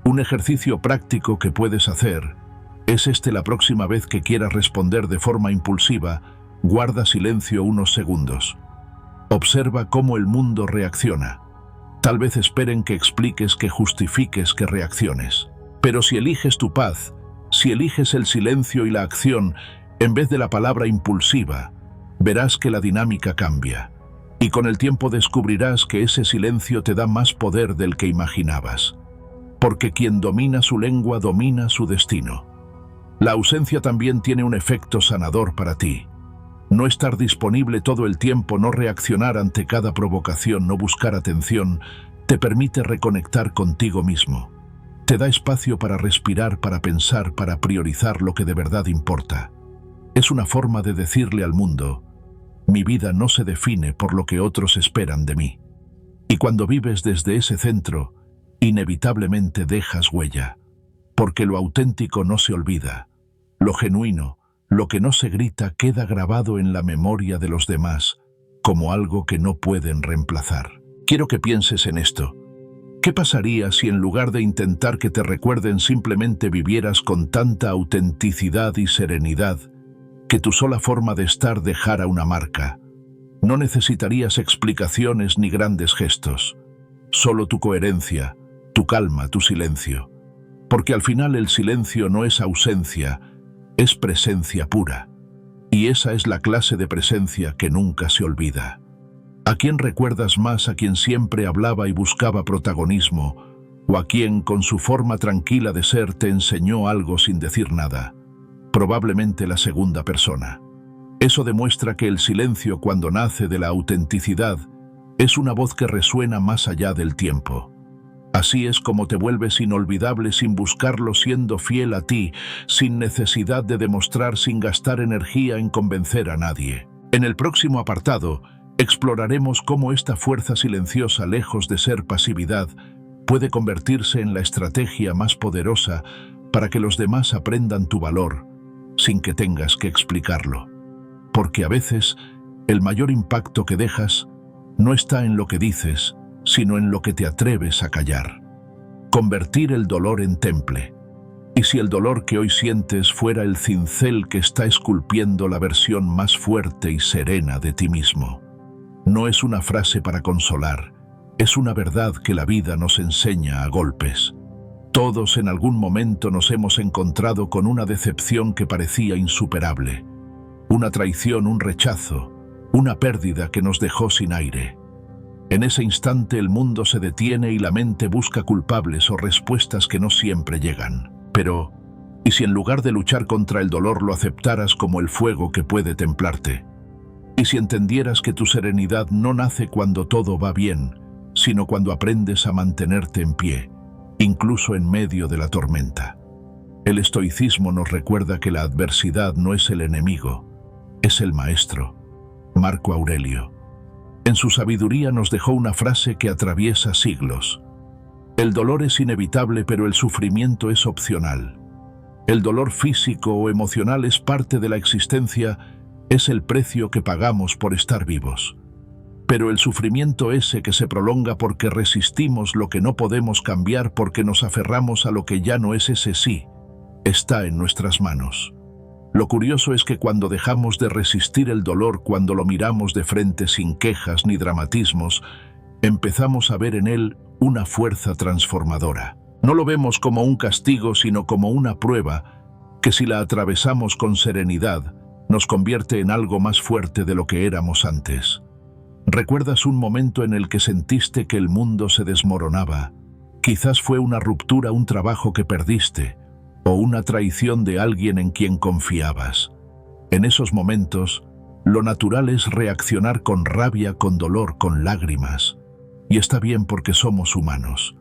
Un ejercicio práctico que puedes hacer es la próxima vez que quieras responder de forma impulsiva, guarda silencio unos segundos. Observa cómo el mundo reacciona. Tal vez esperen que expliques, que justifiques, que reacciones. Pero si eliges tu paz, si eliges el silencio y la acción, en vez de la palabra impulsiva, verás que la dinámica cambia. Y con el tiempo descubrirás que ese silencio te da más poder del que imaginabas. Porque quien domina su lengua domina su destino. La ausencia también tiene un efecto sanador para ti. No estar disponible todo el tiempo, no reaccionar ante cada provocación, no buscar atención, te permite reconectar contigo mismo. Te da espacio para respirar, para pensar, para priorizar lo que de verdad importa. Es una forma de decirle al mundo: mi vida no se define por lo que otros esperan de mí. Y cuando vives desde ese centro, inevitablemente dejas huella. Porque lo auténtico no se olvida. Lo genuino, lo que no se grita, queda grabado en la memoria de los demás como algo que no pueden reemplazar. Quiero que pienses en esto. ¿Qué pasaría si en lugar de intentar que te recuerden simplemente vivieras con tanta autenticidad y serenidad que tu sola forma de estar dejara una marca? No necesitarías explicaciones ni grandes gestos, solo tu coherencia, tu calma, tu silencio. Porque al final el silencio no es ausencia, es presencia pura. Y esa es la clase de presencia que nunca se olvida. ¿A quién recuerdas más? ¿A quien siempre hablaba y buscaba protagonismo? ¿O a quien, con su forma tranquila de ser, te enseñó algo sin decir nada? Probablemente la segunda persona. Eso demuestra que el silencio, cuando nace de la autenticidad, es una voz que resuena más allá del tiempo. Así es como te vuelves inolvidable sin buscarlo, siendo fiel a ti, sin necesidad de demostrar, sin gastar energía en convencer a nadie. En el próximo apartado, exploraremos cómo esta fuerza silenciosa, lejos de ser pasividad, puede convertirse en la estrategia más poderosa para que los demás aprendan tu valor, sin que tengas que explicarlo. Porque a veces, el mayor impacto que dejas no está en lo que dices, sino en lo que te atreves a callar. Convertir el dolor en temple. ¿Y si el dolor que hoy sientes fuera el cincel que está esculpiendo la versión más fuerte y serena de ti mismo? No es una frase para consolar, es una verdad que la vida nos enseña a golpes. Todos en algún momento nos hemos encontrado con una decepción que parecía insuperable. Una traición, un rechazo, una pérdida que nos dejó sin aire. En ese instante el mundo se detiene y la mente busca culpables o respuestas que no siempre llegan. Pero, ¿y si en lugar de luchar contra el dolor lo aceptaras como el fuego que puede templarte? ¿Y si entendieras que tu serenidad no nace cuando todo va bien, sino cuando aprendes a mantenerte en pie, incluso en medio de la tormenta? El estoicismo nos recuerda que la adversidad no es el enemigo, es el maestro. Marco Aurelio. En su sabiduría nos dejó una frase que atraviesa siglos. El dolor es inevitable, pero el sufrimiento es opcional. El dolor físico o emocional es parte de la existencia, es el precio que pagamos por estar vivos. Pero el sufrimiento ese que se prolonga porque resistimos lo que no podemos cambiar, porque nos aferramos a lo que ya no es, ese sí, está en nuestras manos. Lo curioso es que cuando dejamos de resistir el dolor, cuando lo miramos de frente sin quejas ni dramatismos, empezamos a ver en él una fuerza transformadora. No lo vemos como un castigo, sino como una prueba que, si la atravesamos con serenidad, nos convierte en algo más fuerte de lo que éramos antes. ¿Recuerdas un momento en el que sentiste que el mundo se desmoronaba? Quizás fue una ruptura, un trabajo que perdiste, o una traición de alguien en quien confiabas. En esos momentos, lo natural es reaccionar con rabia, con dolor, con lágrimas. Y está bien porque somos humanos.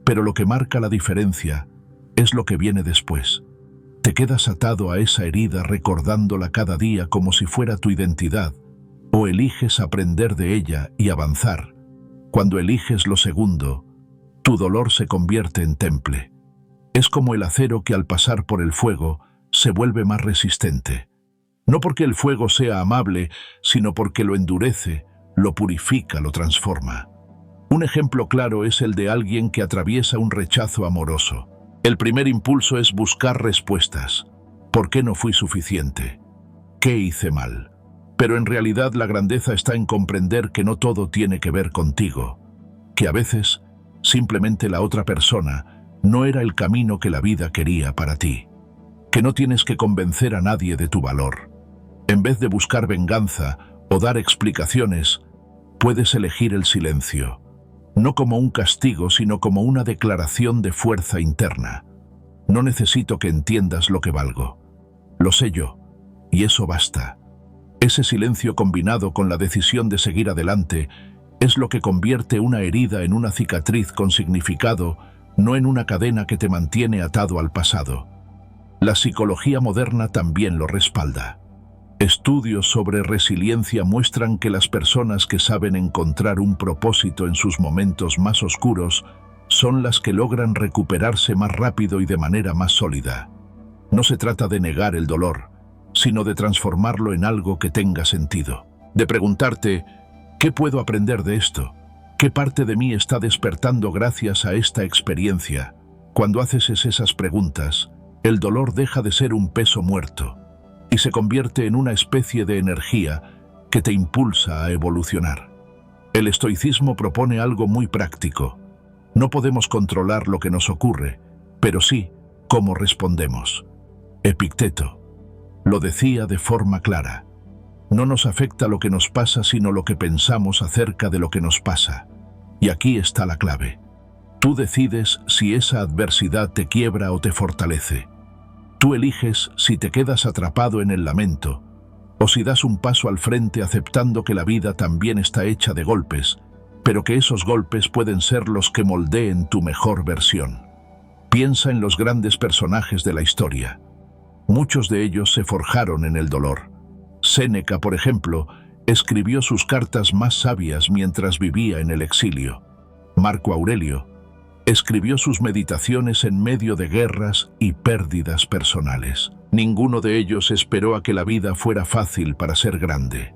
Pero lo que marca la diferencia es lo que viene después. Te quedas atado a esa herida recordándola cada día como si fuera tu identidad, o eliges aprender de ella y avanzar. Cuando eliges lo segundo, tu dolor se convierte en temple. Es como el acero que al pasar por el fuego se vuelve más resistente. No porque el fuego sea amable, sino porque lo endurece, lo purifica, lo transforma. Un ejemplo claro es el de alguien que atraviesa un rechazo amoroso. El primer impulso es buscar respuestas. ¿Por qué no fui suficiente? ¿Qué hice mal? Pero en realidad la grandeza está en comprender que no todo tiene que ver contigo, que a veces simplemente la otra persona no era el camino que la vida quería para ti, que no tienes que convencer a nadie de tu valor. En vez de buscar venganza o dar explicaciones, puedes elegir el silencio, no como un castigo, sino como una declaración de fuerza interna. No necesito que entiendas lo que valgo. Lo sé yo, y eso basta. Ese silencio combinado con la decisión de seguir adelante es lo que convierte una herida en una cicatriz con significado, no en una cadena que te mantiene atado al pasado. La psicología moderna también lo respalda. Estudios sobre resiliencia muestran que las personas que saben encontrar un propósito en sus momentos más oscuros son las que logran recuperarse más rápido y de manera más sólida. No se trata de negar el dolor, sino de transformarlo en algo que tenga sentido. De preguntarte, ¿qué puedo aprender de esto? ¿Qué parte de mí está despertando gracias a esta experiencia? Cuando haces esas preguntas, el dolor deja de ser un peso muerto y se convierte en una especie de energía que te impulsa a evolucionar. El estoicismo propone algo muy práctico. No podemos controlar lo que nos ocurre, pero sí cómo respondemos. Epicteto lo decía de forma clara: No nos afecta lo que nos pasa, sino lo que pensamos acerca de lo que nos pasa. Y aquí está la clave. Tú decides si esa adversidad te quiebra o te fortalece. Tú eliges si te quedas atrapado en el lamento, o si das un paso al frente aceptando que la vida también está hecha de golpes, pero que esos golpes pueden ser los que moldeen tu mejor versión. Piensa en los grandes personajes de la historia. Muchos de ellos se forjaron en el dolor. Séneca, por ejemplo, escribió sus cartas más sabias mientras vivía en el exilio. Marco Aurelio escribió sus meditaciones en medio de guerras y pérdidas personales. Ninguno de ellos esperó a que la vida fuera fácil para ser grande.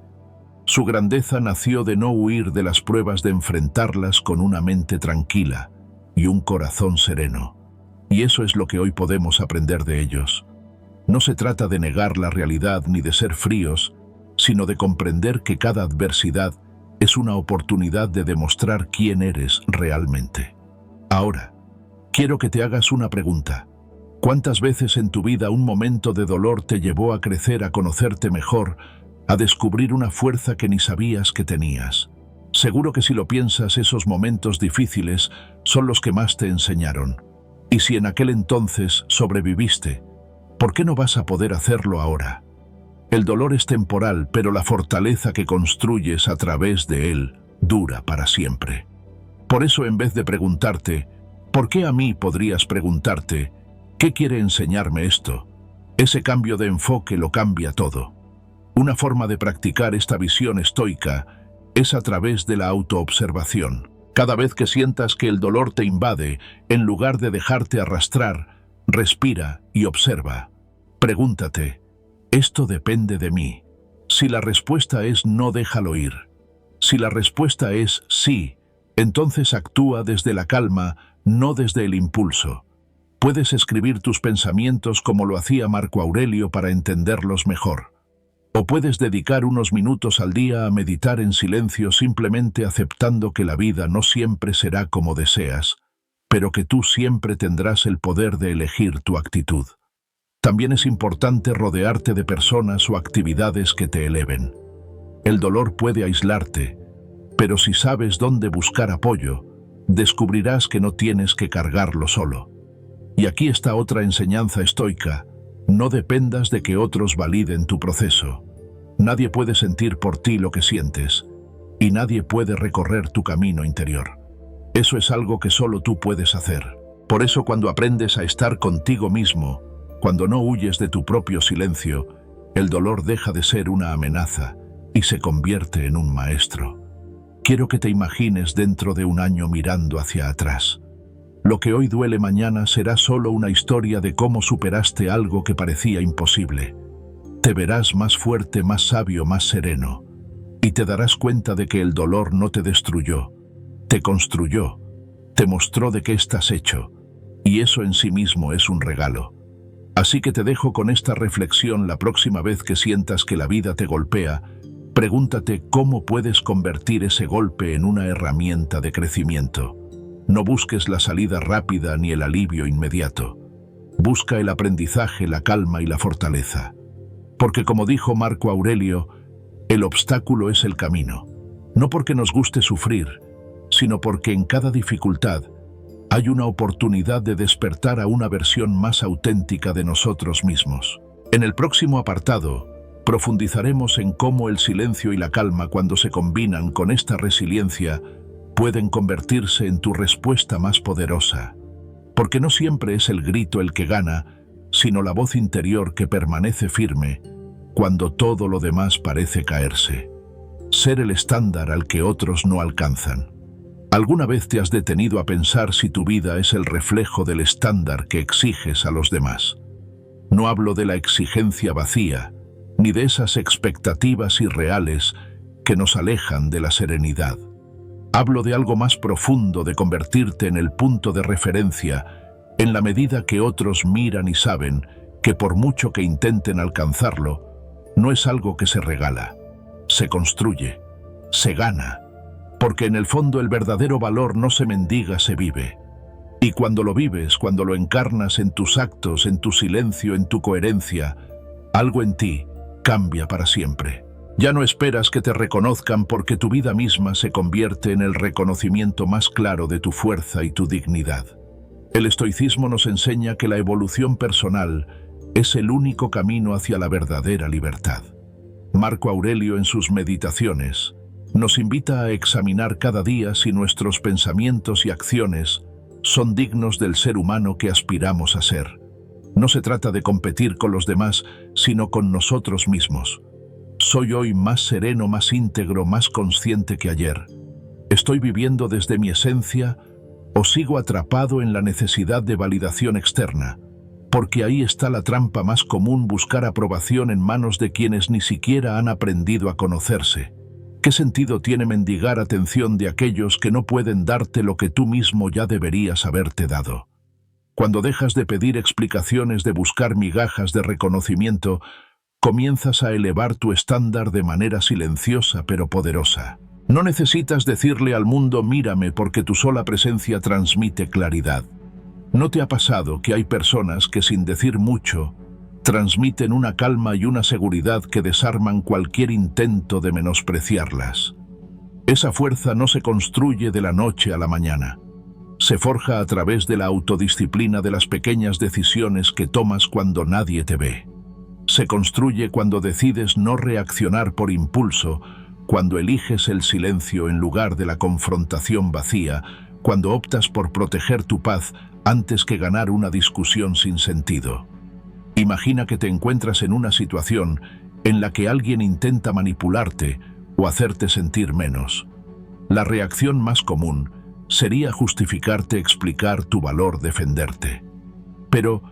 Su grandeza nació de no huir de las pruebas, de enfrentarlas con una mente tranquila y un corazón sereno. Y eso es lo que hoy podemos aprender de ellos. No se trata de negar la realidad ni de ser fríos, sino de comprender que cada adversidad es una oportunidad de demostrar quién eres realmente. Ahora, quiero que te hagas una pregunta. ¿Cuántas veces en tu vida un momento de dolor te llevó a crecer, a conocerte mejor, a descubrir una fuerza que ni sabías que tenías? Seguro que si lo piensas, esos momentos difíciles son los que más te enseñaron. Y si en aquel entonces sobreviviste, ¿por qué no vas a poder hacerlo ahora? El dolor es temporal, pero la fortaleza que construyes a través de él dura para siempre. Por eso, en vez de preguntarte, ¿por qué a mí?, podrías preguntarte, ¿qué quiere enseñarme esto? Ese cambio de enfoque lo cambia todo. Una forma de practicar esta visión estoica es a través de la autoobservación. Cada vez que sientas que el dolor te invade, en lugar de dejarte arrastrar, respira y observa. Pregúntate, ¿esto depende de mí? Si la respuesta es no, déjalo ir. Si la respuesta es sí, entonces actúa desde la calma, no desde el impulso. Puedes escribir tus pensamientos como lo hacía Marco Aurelio para entenderlos mejor. O puedes dedicar unos minutos al día a meditar en silencio, simplemente aceptando que la vida no siempre será como deseas, pero que tú siempre tendrás el poder de elegir tu actitud. También es importante rodearte de personas o actividades que te eleven. El dolor puede aislarte, pero si sabes dónde buscar apoyo, descubrirás que no tienes que cargarlo solo. Y aquí está otra enseñanza estoica: no dependas de que otros validen tu proceso. Nadie puede sentir por ti lo que sientes, y nadie puede recorrer tu camino interior. Eso es algo que solo tú puedes hacer. Por eso, cuando aprendes a estar contigo mismo, cuando no huyes de tu propio silencio, el dolor deja de ser una amenaza y se convierte en un maestro. Quiero que te imagines dentro de un año mirando hacia atrás. Lo que hoy duele mañana será solo una historia de cómo superaste algo que parecía imposible. Te verás más fuerte, más sabio, más sereno, y te darás cuenta de que el dolor no te destruyó, te construyó, te mostró de qué estás hecho, y eso en sí mismo es un regalo. Así que te dejo con esta reflexión: la próxima vez que sientas que la vida te golpea, pregúntate cómo puedes convertir ese golpe en una herramienta de crecimiento. No busques la salida rápida ni el alivio inmediato. Busca el aprendizaje, la calma y la fortaleza. Porque, como dijo Marco Aurelio, el obstáculo es el camino. No porque nos guste sufrir, sino porque en cada dificultad hay una oportunidad de despertar a una versión más auténtica de nosotros mismos. En el próximo apartado, profundizaremos en cómo el silencio y la calma, cuando se combinan con esta resiliencia, pueden convertirse en tu respuesta más poderosa. Porque no siempre es el grito el que gana, sino la voz interior que permanece firme cuando todo lo demás parece caerse. Ser el estándar al que otros no alcanzan. ¿Alguna vez te has detenido a pensar si tu vida es el reflejo del estándar que exiges a los demás? No hablo de la exigencia vacía, ni de esas expectativas irreales que nos alejan de la serenidad. Hablo de algo más profundo, de convertirte en el punto de referencia, en la medida que otros miran y saben que por mucho que intenten alcanzarlo, no es algo que se regala, se construye, se gana, porque en el fondo el verdadero valor no se mendiga, se vive. Y cuando lo vives, cuando lo encarnas en tus actos, en tu silencio, en tu coherencia, algo en ti cambia para siempre. Ya no esperas que te reconozcan porque tu vida misma se convierte en el reconocimiento más claro de tu fuerza y tu dignidad. El estoicismo nos enseña que la evolución personal es el único camino hacia la verdadera libertad. Marco Aurelio, en sus Meditaciones, nos invita a examinar cada día si nuestros pensamientos y acciones son dignos del ser humano que aspiramos a ser. No se trata de competir con los demás, sino con nosotros mismos. ¿Soy hoy más sereno, más íntegro, más consciente que ayer? ¿Estoy viviendo desde mi esencia o sigo atrapado en la necesidad de validación externa? Porque ahí está la trampa más común: buscar aprobación en manos de quienes ni siquiera han aprendido a conocerse. ¿Qué sentido tiene mendigar atención de aquellos que no pueden darte lo que tú mismo ya deberías haberte dado? Cuando dejas de pedir explicaciones, de buscar migajas de reconocimiento, comienzas a elevar tu estándar de manera silenciosa pero poderosa. No necesitas decirle al mundo «mírame», porque tu sola presencia transmite claridad. ¿No te ha pasado que hay personas que, sin decir mucho, transmiten una calma y una seguridad que desarman cualquier intento de menospreciarlas? Esa fuerza no se construye de la noche a la mañana. Se forja a través de la autodisciplina, de las pequeñas decisiones que tomas cuando nadie te ve. Se construye cuando decides no reaccionar por impulso, cuando eliges el silencio en lugar de la confrontación vacía, cuando optas por proteger tu paz antes que ganar una discusión sin sentido. Imagina que te encuentras en una situación en la que alguien intenta manipularte o hacerte sentir menos. La reacción más común sería justificarte, explicar tu valor, defenderte. Pero,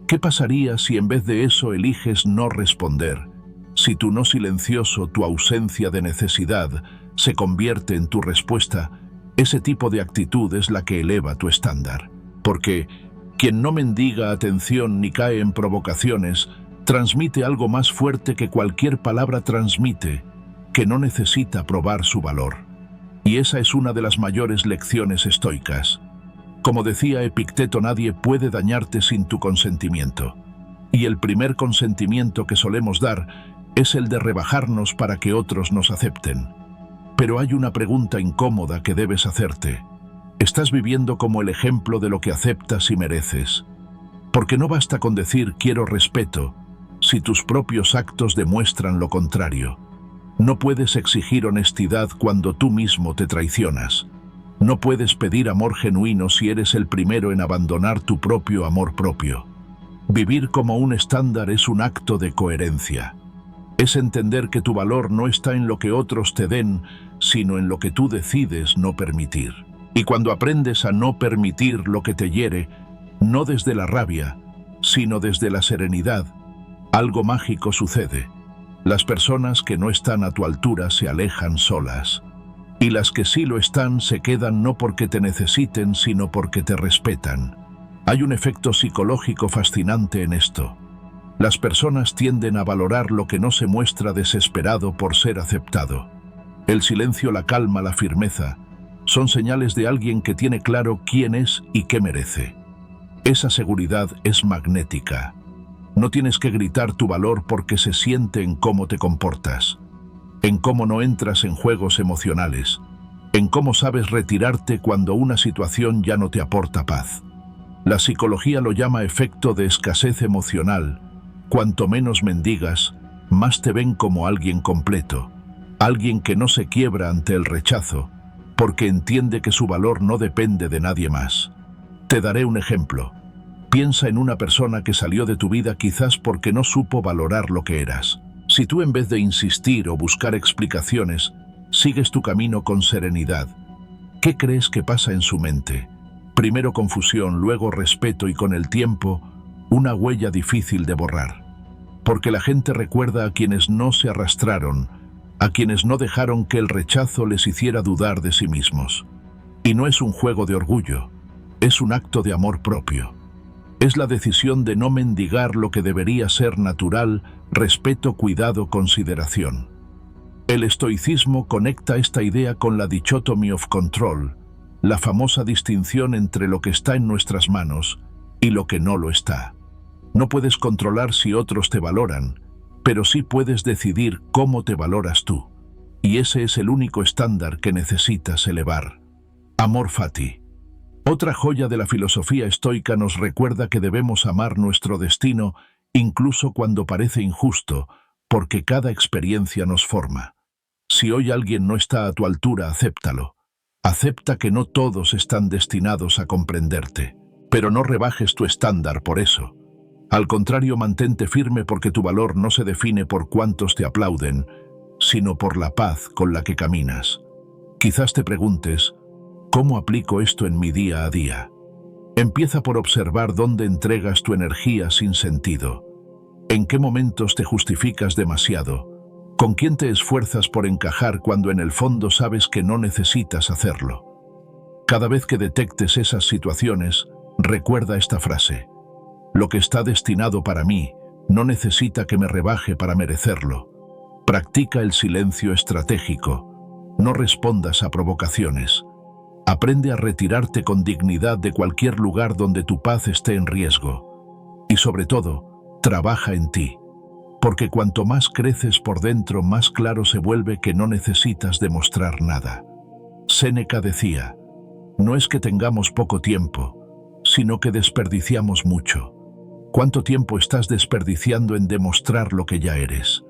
¿qué pasaría si en vez de eso eliges no responder? Si tu no silencioso, tu ausencia de necesidad, se convierte en tu respuesta, ese tipo de actitud es la que eleva tu estándar. Porque quien no mendiga atención ni cae en provocaciones, transmite algo más fuerte que cualquier palabra transmite, que no necesita probar su valor. Y esa es una de las mayores lecciones estoicas. Como decía Epicteto, nadie puede dañarte sin tu consentimiento. Y el primer consentimiento que solemos dar es el de rebajarnos para que otros nos acepten. Pero hay una pregunta incómoda que debes hacerte. ¿Estás viviendo como el ejemplo de lo que aceptas y mereces? Porque no basta con decir «quiero respeto» si tus propios actos demuestran lo contrario. No puedes exigir honestidad cuando tú mismo te traicionas. No puedes pedir amor genuino si eres el primero en abandonar tu propio amor propio. Vivir como un estándar es un acto de coherencia. Es entender que tu valor no está en lo que otros te den, sino en lo que tú decides no permitir. Y cuando aprendes a no permitir lo que te hiere, no desde la rabia, sino desde la serenidad, algo mágico sucede. Las personas que no están a tu altura se alejan solas. Y las que sí lo están se quedan no porque te necesiten, sino porque te respetan. Hay un efecto psicológico fascinante en esto. Las personas tienden a valorar lo que no se muestra, desesperado por ser aceptado. El silencio, la calma, la firmeza son señales de alguien que tiene claro quién es y qué merece. Esa seguridad es magnética. No tienes que gritar tu valor porque se siente en cómo te comportas, en cómo no entras en juegos emocionales, en cómo sabes retirarte cuando una situación ya no te aporta paz. La psicología lo llama efecto de escasez emocional. Cuanto menos mendigas, más te ven como alguien completo, alguien que no se quiebra ante el rechazo, porque entiende que su valor no depende de nadie más. Te daré un ejemplo. Piensa en una persona que salió de tu vida quizás porque no supo valorar lo que eras. Si tú, en vez de insistir o buscar explicaciones, sigues tu camino con serenidad, ¿qué crees que pasa en su mente? Primero confusión, luego respeto y con el tiempo, una huella difícil de borrar. Porque la gente recuerda a quienes no se arrastraron, a quienes no dejaron que el rechazo les hiciera dudar de sí mismos. Y no es un juego de orgullo, es un acto de amor propio. Es la decisión de no mendigar lo que debería ser natural: respeto, cuidado, consideración. El estoicismo conecta esta idea con la dichotomy of control, la famosa distinción entre lo que está en nuestras manos y lo que no lo está. No puedes controlar si otros te valoran, pero sí puedes decidir cómo te valoras tú. Y ese es el único estándar que necesitas elevar. Amor fati. Otra joya de la filosofía estoica nos recuerda que debemos amar nuestro destino incluso cuando parece injusto, porque cada experiencia nos forma. Si hoy alguien no está a tu altura, acéptalo. Acepta que no todos están destinados a comprenderte, pero no rebajes tu estándar por eso. Al contrario, mantente firme porque tu valor no se define por cuántos te aplauden, sino por la paz con la que caminas. Quizás te preguntes, ¿cómo aplico esto en mi día a día? Empieza por observar dónde entregas tu energía sin sentido. ¿En qué momentos te justificas demasiado? ¿Con quién te esfuerzas por encajar cuando en el fondo sabes que no necesitas hacerlo? Cada vez que detectes esas situaciones, recuerda esta frase. Lo que está destinado para mí no necesita que me rebaje para merecerlo. Practica el silencio estratégico. No respondas a provocaciones. Aprende a retirarte con dignidad de cualquier lugar donde tu paz esté en riesgo. Y sobre todo, trabaja en ti. Porque cuanto más creces por dentro, más claro se vuelve que no necesitas demostrar nada. Séneca decía, no es que tengamos poco tiempo, sino que desperdiciamos mucho. ¿Cuánto tiempo estás desperdiciando en demostrar lo que ya eres?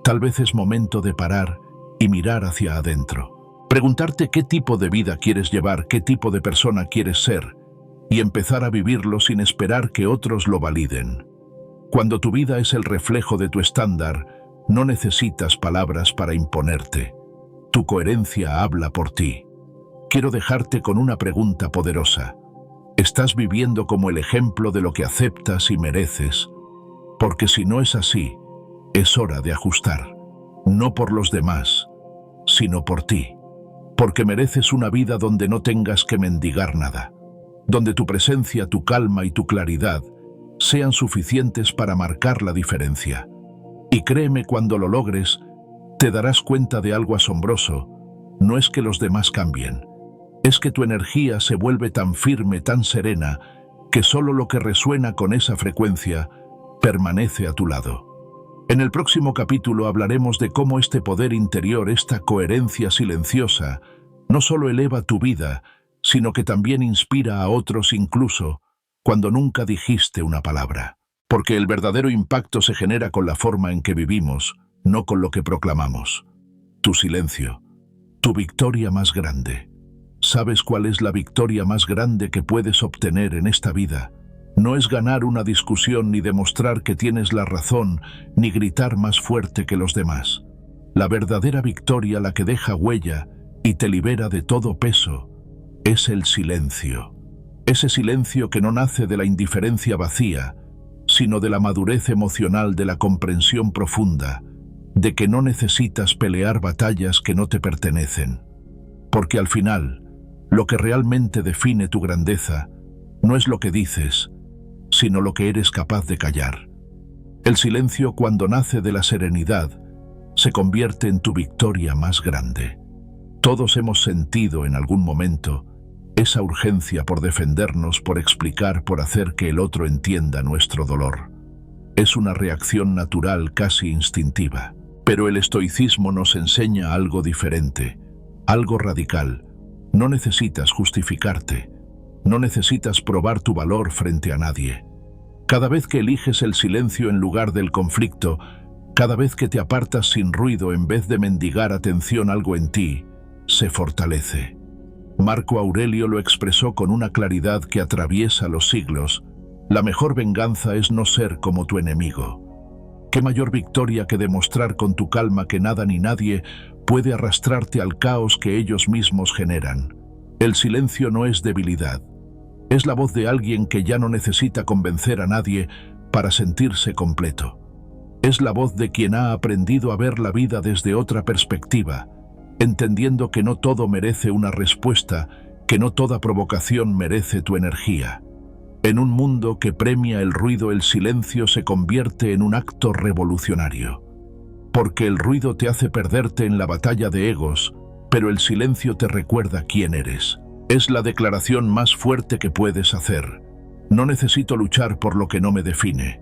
Tal vez es momento de parar y mirar hacia adentro. Preguntarte qué tipo de vida quieres llevar, qué tipo de persona quieres ser, y empezar a vivirlo sin esperar que otros lo validen. Cuando tu vida es el reflejo de tu estándar, no necesitas palabras para imponerte. Tu coherencia habla por ti. Quiero dejarte con una pregunta poderosa. ¿Estás viviendo como el ejemplo de lo que aceptas y mereces? Porque si no es así, es hora de ajustar. No por los demás, sino por ti. Porque mereces una vida donde no tengas que mendigar nada. Donde tu presencia, tu calma y tu claridad sean suficientes para marcar la diferencia. Y créeme, cuando lo logres, te darás cuenta de algo asombroso. No es que los demás cambien. Es que tu energía se vuelve tan firme, tan serena, que solo lo que resuena con esa frecuencia permanece a tu lado. En el próximo capítulo hablaremos de cómo este poder interior, esta coherencia silenciosa, no solo eleva tu vida, sino que también inspira a otros incluso cuando nunca dijiste una palabra. Porque el verdadero impacto se genera con la forma en que vivimos, no con lo que proclamamos. Tu silencio, tu victoria más grande. ¿Sabes cuál es la victoria más grande que puedes obtener en esta vida? No es ganar una discusión, ni demostrar que tienes la razón, ni gritar más fuerte que los demás. La verdadera victoria, la que deja huella y te libera de todo peso, es el silencio. Ese silencio que no nace de la indiferencia vacía, sino de la madurez emocional, de la comprensión profunda, de que no necesitas pelear batallas que no te pertenecen. Porque al final, lo que realmente define tu grandeza no es lo que dices, sino lo que eres capaz de callar. El silencio, cuando nace de la serenidad, se convierte en tu victoria más grande. Todos hemos sentido en algún momento esa urgencia por defendernos, por explicar, por hacer que el otro entienda nuestro dolor. Es una reacción natural, casi instintiva. Pero el estoicismo nos enseña algo diferente, algo radical. No necesitas justificarte, no necesitas probar tu valor frente a nadie. Cada vez que eliges el silencio en lugar del conflicto, cada vez que te apartas sin ruido en vez de mendigar atención, algo en ti se fortalece. Marco Aurelio lo expresó con una claridad que atraviesa los siglos. La mejor venganza es no ser como tu enemigo. ¿Qué mayor victoria que demostrar con tu calma que nada ni nadie puede arrastrarte al caos que ellos mismos generan? El silencio no es debilidad. Es la voz de alguien que ya no necesita convencer a nadie para sentirse completo. Es la voz de quien ha aprendido a ver la vida desde otra perspectiva, entendiendo que no todo merece una respuesta, que no toda provocación merece tu energía. En un mundo que premia el ruido, el silencio se convierte en un acto revolucionario. Porque el ruido te hace perderte en la batalla de egos, pero el silencio te recuerda quién eres. Es la declaración más fuerte que puedes hacer. No necesito luchar por lo que no me define.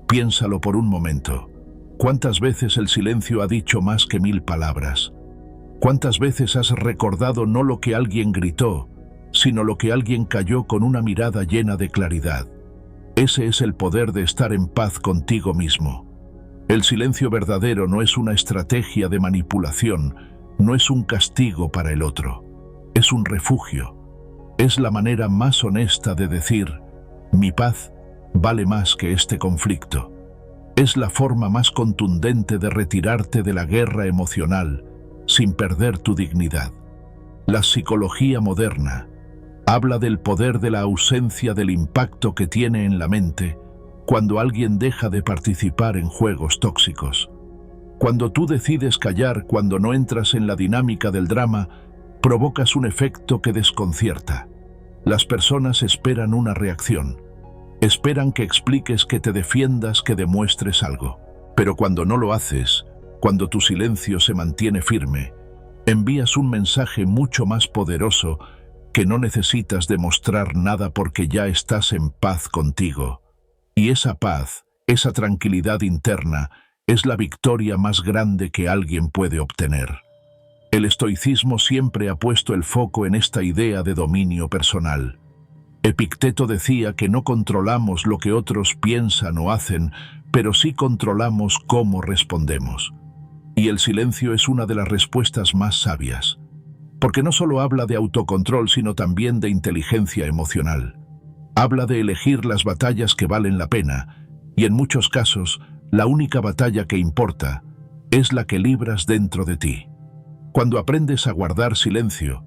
Piénsalo por un momento. ¿Cuántas veces el silencio ha dicho más que 1000 palabras? ¿Cuántas veces has recordado no lo que alguien gritó, sino lo que alguien calló con una mirada llena de claridad? Ese es el poder de estar en paz contigo mismo. El silencio verdadero no es una estrategia de manipulación, no es un castigo para el otro, es un refugio. Es la manera más honesta de decir, mi paz vale más que este conflicto. Es la forma más contundente de retirarte de la guerra emocional sin perder tu dignidad. La psicología moderna habla del poder de la ausencia del impacto que tiene en la mente cuando alguien deja de participar en juegos tóxicos. Cuando tú decides callar, cuando no entras en la dinámica del drama, provocas un efecto que desconcierta. Las personas esperan una reacción. Esperan que expliques, que te defiendas, que demuestres algo. Pero cuando no lo haces, cuando tu silencio se mantiene firme, envías un mensaje mucho más poderoso que no necesitas demostrar nada porque ya estás en paz contigo. Y esa paz, esa tranquilidad interna, es la victoria más grande que alguien puede obtener. El estoicismo siempre ha puesto el foco en esta idea de dominio personal. Epicteto decía que no controlamos lo que otros piensan o hacen, pero sí controlamos cómo respondemos. Y el silencio es una de las respuestas más sabias, porque no solo habla de autocontrol, sino también de inteligencia emocional. Habla de elegir las batallas que valen la pena, y en muchos casos, la única batalla que importa es la que libras dentro de ti. Cuando aprendes a guardar silencio,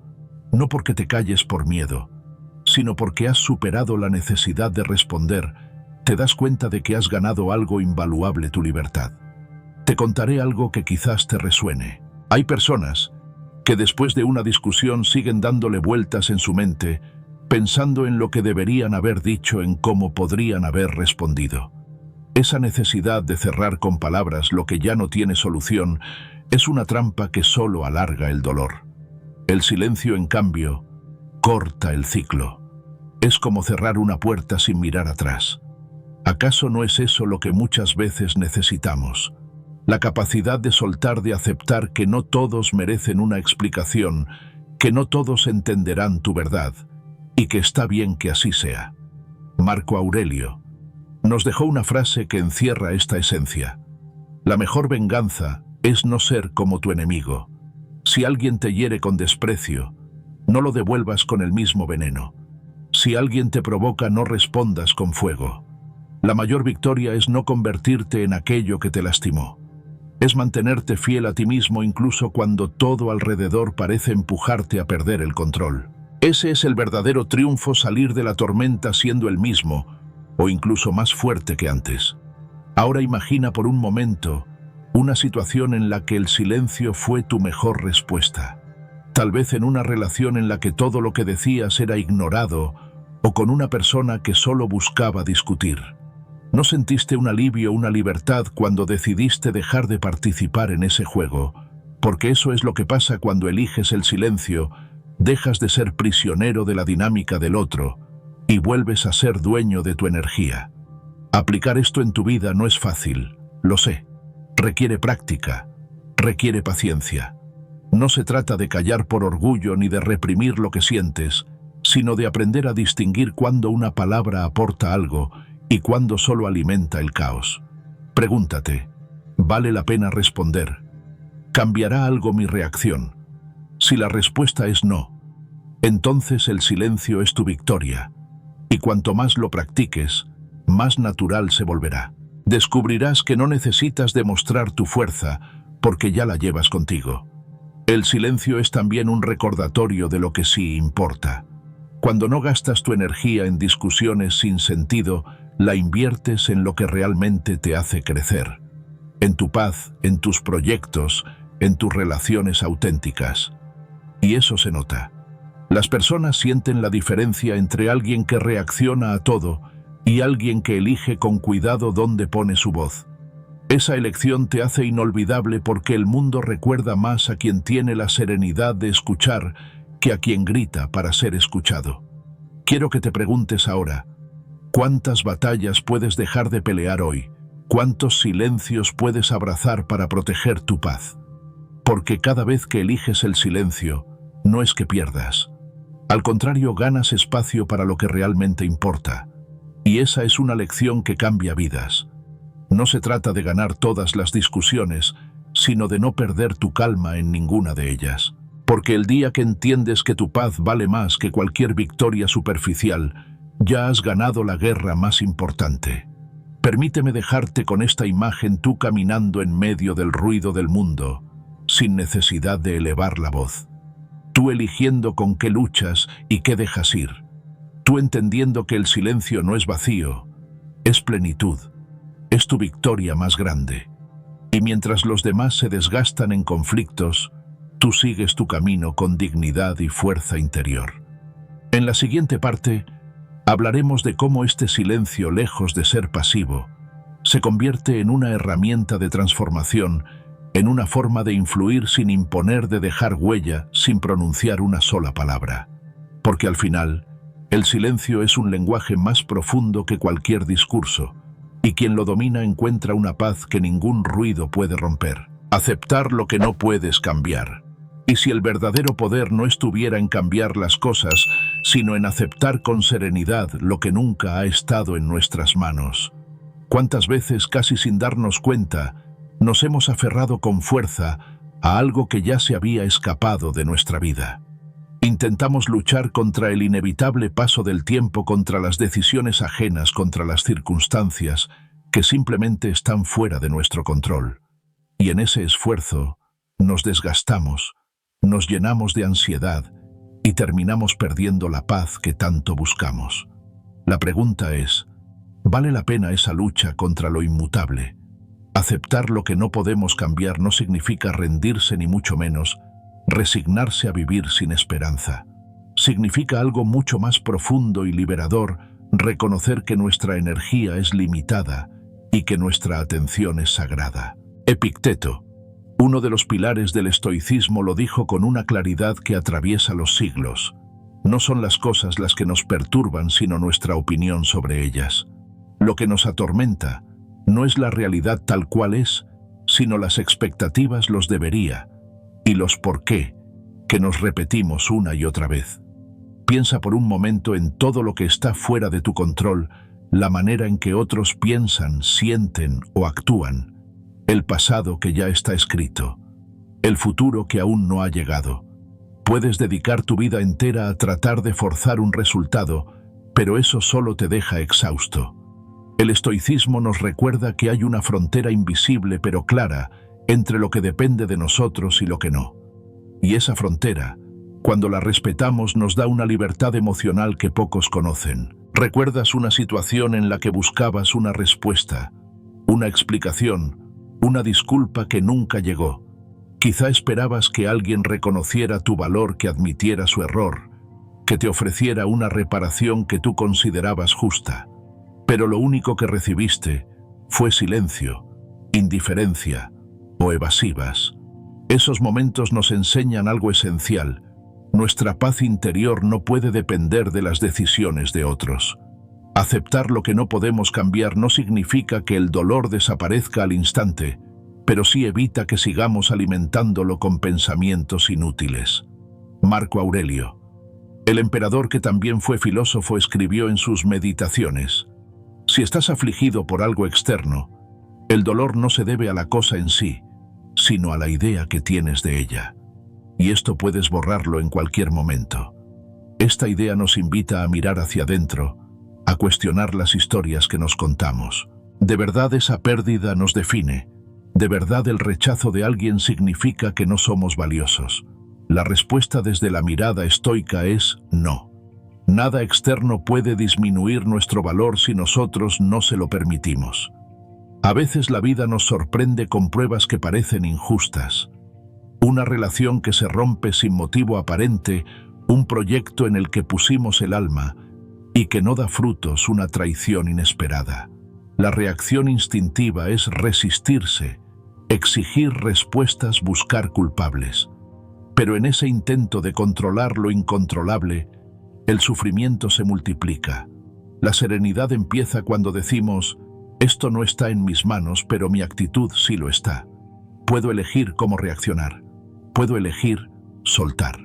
no porque te calles por miedo, sino porque has superado la necesidad de responder, te das cuenta de que has ganado algo invaluable: tu libertad. Te contaré algo que quizás te resuene. Hay personas que después de una discusión siguen dándole vueltas en su mente, pensando en lo que deberían haber dicho, en cómo podrían haber respondido. Esa necesidad de cerrar con palabras lo que ya no tiene solución es una trampa que solo alarga el dolor. El silencio, en cambio, corta el ciclo. Es como cerrar una puerta sin mirar atrás. ¿Acaso no es eso lo que muchas veces necesitamos? La capacidad de soltar, de aceptar que no todos merecen una explicación, que no todos entenderán tu verdad, y que está bien que así sea. Marco Aurelio nos dejó una frase que encierra esta esencia. La mejor venganza es no ser como tu enemigo. Si alguien te hiere con desprecio, no lo devuelvas con el mismo veneno. Si alguien te provoca, no respondas con fuego. La mayor victoria es no convertirte en aquello que te lastimó. Es mantenerte fiel a ti mismo incluso cuando todo alrededor parece empujarte a perder el control. Ese es el verdadero triunfo: salir de la tormenta siendo el mismo, o incluso más fuerte que antes. Ahora imagina por un momento una situación en la que el silencio fue tu mejor respuesta. Tal vez en una relación en la que todo lo que decías era ignorado, o con una persona que solo buscaba discutir. ¿No sentiste un alivio, una libertad cuando decidiste dejar de participar en ese juego? Porque eso es lo que pasa cuando eliges el silencio: dejas de ser prisionero de la dinámica del otro y vuelves a ser dueño de tu energía. Aplicar esto en tu vida no es fácil, lo sé. Requiere práctica, requiere paciencia. No se trata de callar por orgullo ni de reprimir lo que sientes, sino de aprender a distinguir cuándo una palabra aporta algo y cuándo solo alimenta el caos. Pregúntate, ¿vale la pena responder? ¿Cambiará algo mi reacción? Si la respuesta es no, entonces el silencio es tu victoria, y cuanto más lo practiques, más natural se volverá. Descubrirás que no necesitas demostrar tu fuerza, porque ya la llevas contigo. El silencio es también un recordatorio de lo que sí importa. Cuando no gastas tu energía en discusiones sin sentido, la inviertes en lo que realmente te hace crecer. En tu paz, en tus proyectos, en tus relaciones auténticas. Y eso se nota. Las personas sienten la diferencia entre alguien que reacciona a todo y alguien que elige con cuidado dónde pone su voz. Esa elección te hace inolvidable porque el mundo recuerda más a quien tiene la serenidad de escuchar que a quien grita para ser escuchado. Quiero que te preguntes ahora, ¿cuántas batallas puedes dejar de pelear hoy? ¿Cuántos silencios puedes abrazar para proteger tu paz? Porque cada vez que eliges el silencio, no es que pierdas. Al contrario, ganas espacio para lo que realmente importa. Y esa es una lección que cambia vidas. No se trata de ganar todas las discusiones, sino de no perder tu calma en ninguna de ellas. Porque el día que entiendes que tu paz vale más que cualquier victoria superficial, ya has ganado la guerra más importante. Permíteme dejarte con esta imagen, tú caminando en medio del ruido del mundo, sin necesidad de elevar la voz. Tú eligiendo con qué luchas y qué dejas ir. Tú entendiendo que el silencio no es vacío, es plenitud, es tu victoria más grande. Y mientras los demás se desgastan en conflictos, tú sigues tu camino con dignidad y fuerza interior. En la siguiente parte, hablaremos de cómo este silencio, lejos de ser pasivo, se convierte en una herramienta de transformación, en una forma de influir sin imponer, de dejar huella, sin pronunciar una sola palabra. Porque al final, el silencio es un lenguaje más profundo que cualquier discurso, y quien lo domina encuentra una paz que ningún ruido puede romper. Aceptar lo que no puedes cambiar. Y si el verdadero poder no estuviera en cambiar las cosas, sino en aceptar con serenidad lo que nunca ha estado en nuestras manos. ¿Cuántas veces, casi sin darnos cuenta, nos hemos aferrado con fuerza a algo que ya se había escapado de nuestra vida? Intentamos luchar contra el inevitable paso del tiempo, contra las decisiones ajenas, contra las circunstancias que simplemente están fuera de nuestro control. Y en ese esfuerzo nos desgastamos, nos llenamos de ansiedad y terminamos perdiendo la paz que tanto buscamos. La pregunta es, ¿vale la pena esa lucha contra lo inmutable? Aceptar lo que no podemos cambiar no significa rendirse, ni mucho menos resignarse a vivir sin esperanza. Significa algo mucho más profundo y liberador, reconocer que nuestra energía es limitada y que nuestra atención es sagrada. Epicteto, uno de los pilares del estoicismo, lo dijo con una claridad que atraviesa los siglos. No son las cosas las que nos perturban, sino nuestra opinión sobre ellas. Lo que nos atormenta no es la realidad tal cual es, sino las expectativas, los debería y los por qué que nos repetimos una y otra vez. Piensa por un momento en todo lo que está fuera de tu control, la manera en que otros piensan, sienten o actúan, el pasado que ya está escrito, el futuro que aún no ha llegado. Puedes dedicar tu vida entera a tratar de forzar un resultado, pero eso solo te deja exhausto. El estoicismo nos recuerda que hay una frontera invisible pero clara entre lo que depende de nosotros y lo que no. Y esa frontera, cuando la respetamos, nos da una libertad emocional que pocos conocen. ¿Recuerdas una situación en la que buscabas una respuesta, una explicación, una disculpa que nunca llegó? Quizá esperabas que alguien reconociera tu valor, que admitiera su error, que te ofreciera una reparación que tú considerabas justa. Pero lo único que recibiste fue silencio, indiferencia o evasivas. Esos momentos nos enseñan algo esencial. Nuestra paz interior no puede depender de las decisiones de otros. Aceptar lo que no podemos cambiar no significa que el dolor desaparezca al instante, pero sí evita que sigamos alimentándolo con pensamientos inútiles. Marco Aurelio, el emperador que también fue filósofo, escribió en sus Meditaciones: si estás afligido por algo externo, el dolor no se debe a la cosa en sí, sino a la idea que tienes de ella. Y esto puedes borrarlo en cualquier momento. Esta idea nos invita a mirar hacia adentro, a cuestionar las historias que nos contamos. ¿De verdad esa pérdida nos define? ¿De verdad el rechazo de alguien significa que no somos valiosos? La respuesta desde la mirada estoica es no. Nada externo puede disminuir nuestro valor si nosotros no se lo permitimos. A veces la vida nos sorprende con pruebas que parecen injustas. Una relación que se rompe sin motivo aparente, un proyecto en el que pusimos el alma y que no da frutos, una traición inesperada. La reacción instintiva es resistirse, exigir respuestas, buscar culpables. Pero en ese intento de controlar lo incontrolable, el sufrimiento se multiplica. La serenidad empieza cuando decimos: Esto no está en mis manos, pero mi actitud sí lo está. Puedo elegir cómo reaccionar. Puedo elegir soltar.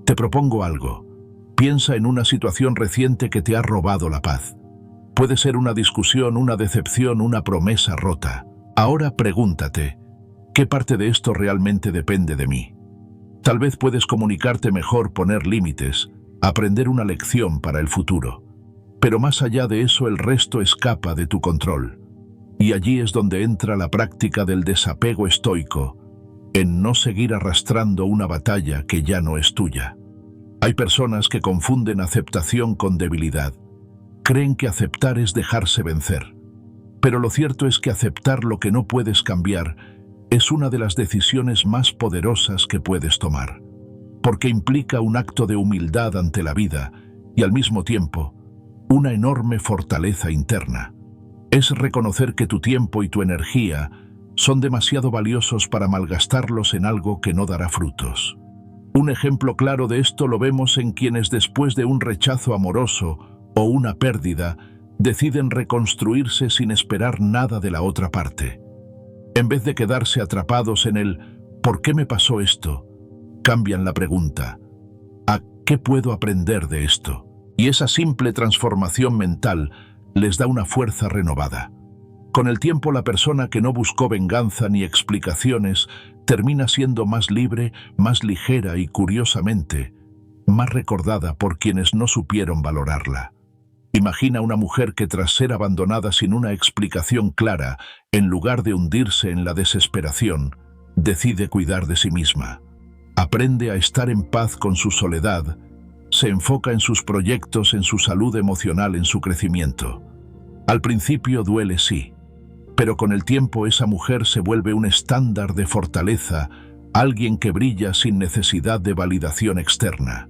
Te propongo algo. Piensa en una situación reciente que te ha robado la paz. Puede ser una discusión, una decepción, una promesa rota. Ahora pregúntate, ¿qué parte de esto realmente depende de mí? Tal vez puedes comunicarte mejor, poner límites, aprender una lección para el futuro. Pero más allá de eso, el resto escapa de tu control. Y allí es donde entra la práctica del desapego estoico, en no seguir arrastrando una batalla que ya no es tuya. Hay personas que confunden aceptación con debilidad. Creen que aceptar es dejarse vencer. Pero lo cierto es que aceptar lo que no puedes cambiar es una de las decisiones más poderosas que puedes tomar, porque implica un acto de humildad ante la vida y al mismo tiempo una enorme fortaleza interna. Es reconocer que tu tiempo y tu energía son demasiado valiosos para malgastarlos en algo que no dará frutos. Un ejemplo claro de esto lo vemos en quienes después de un rechazo amoroso o una pérdida deciden reconstruirse sin esperar nada de la otra parte. En vez de quedarse atrapados en el ¿por qué me pasó esto?, cambian la pregunta ¿a qué puedo aprender de esto? Y esa simple transformación mental les da una fuerza renovada. Con el tiempo, la persona que no buscó venganza ni explicaciones termina siendo más libre, más ligera y, curiosamente, más recordada por quienes no supieron valorarla. Imagina una mujer que, tras ser abandonada sin una explicación clara, en lugar de hundirse en la desesperación, decide cuidar de sí misma. Aprende a estar en paz con su soledad, se enfoca en sus proyectos, en su salud emocional, en su crecimiento. Al principio duele, sí, pero con el tiempo esa mujer se vuelve un estándar de fortaleza, alguien que brilla sin necesidad de validación externa.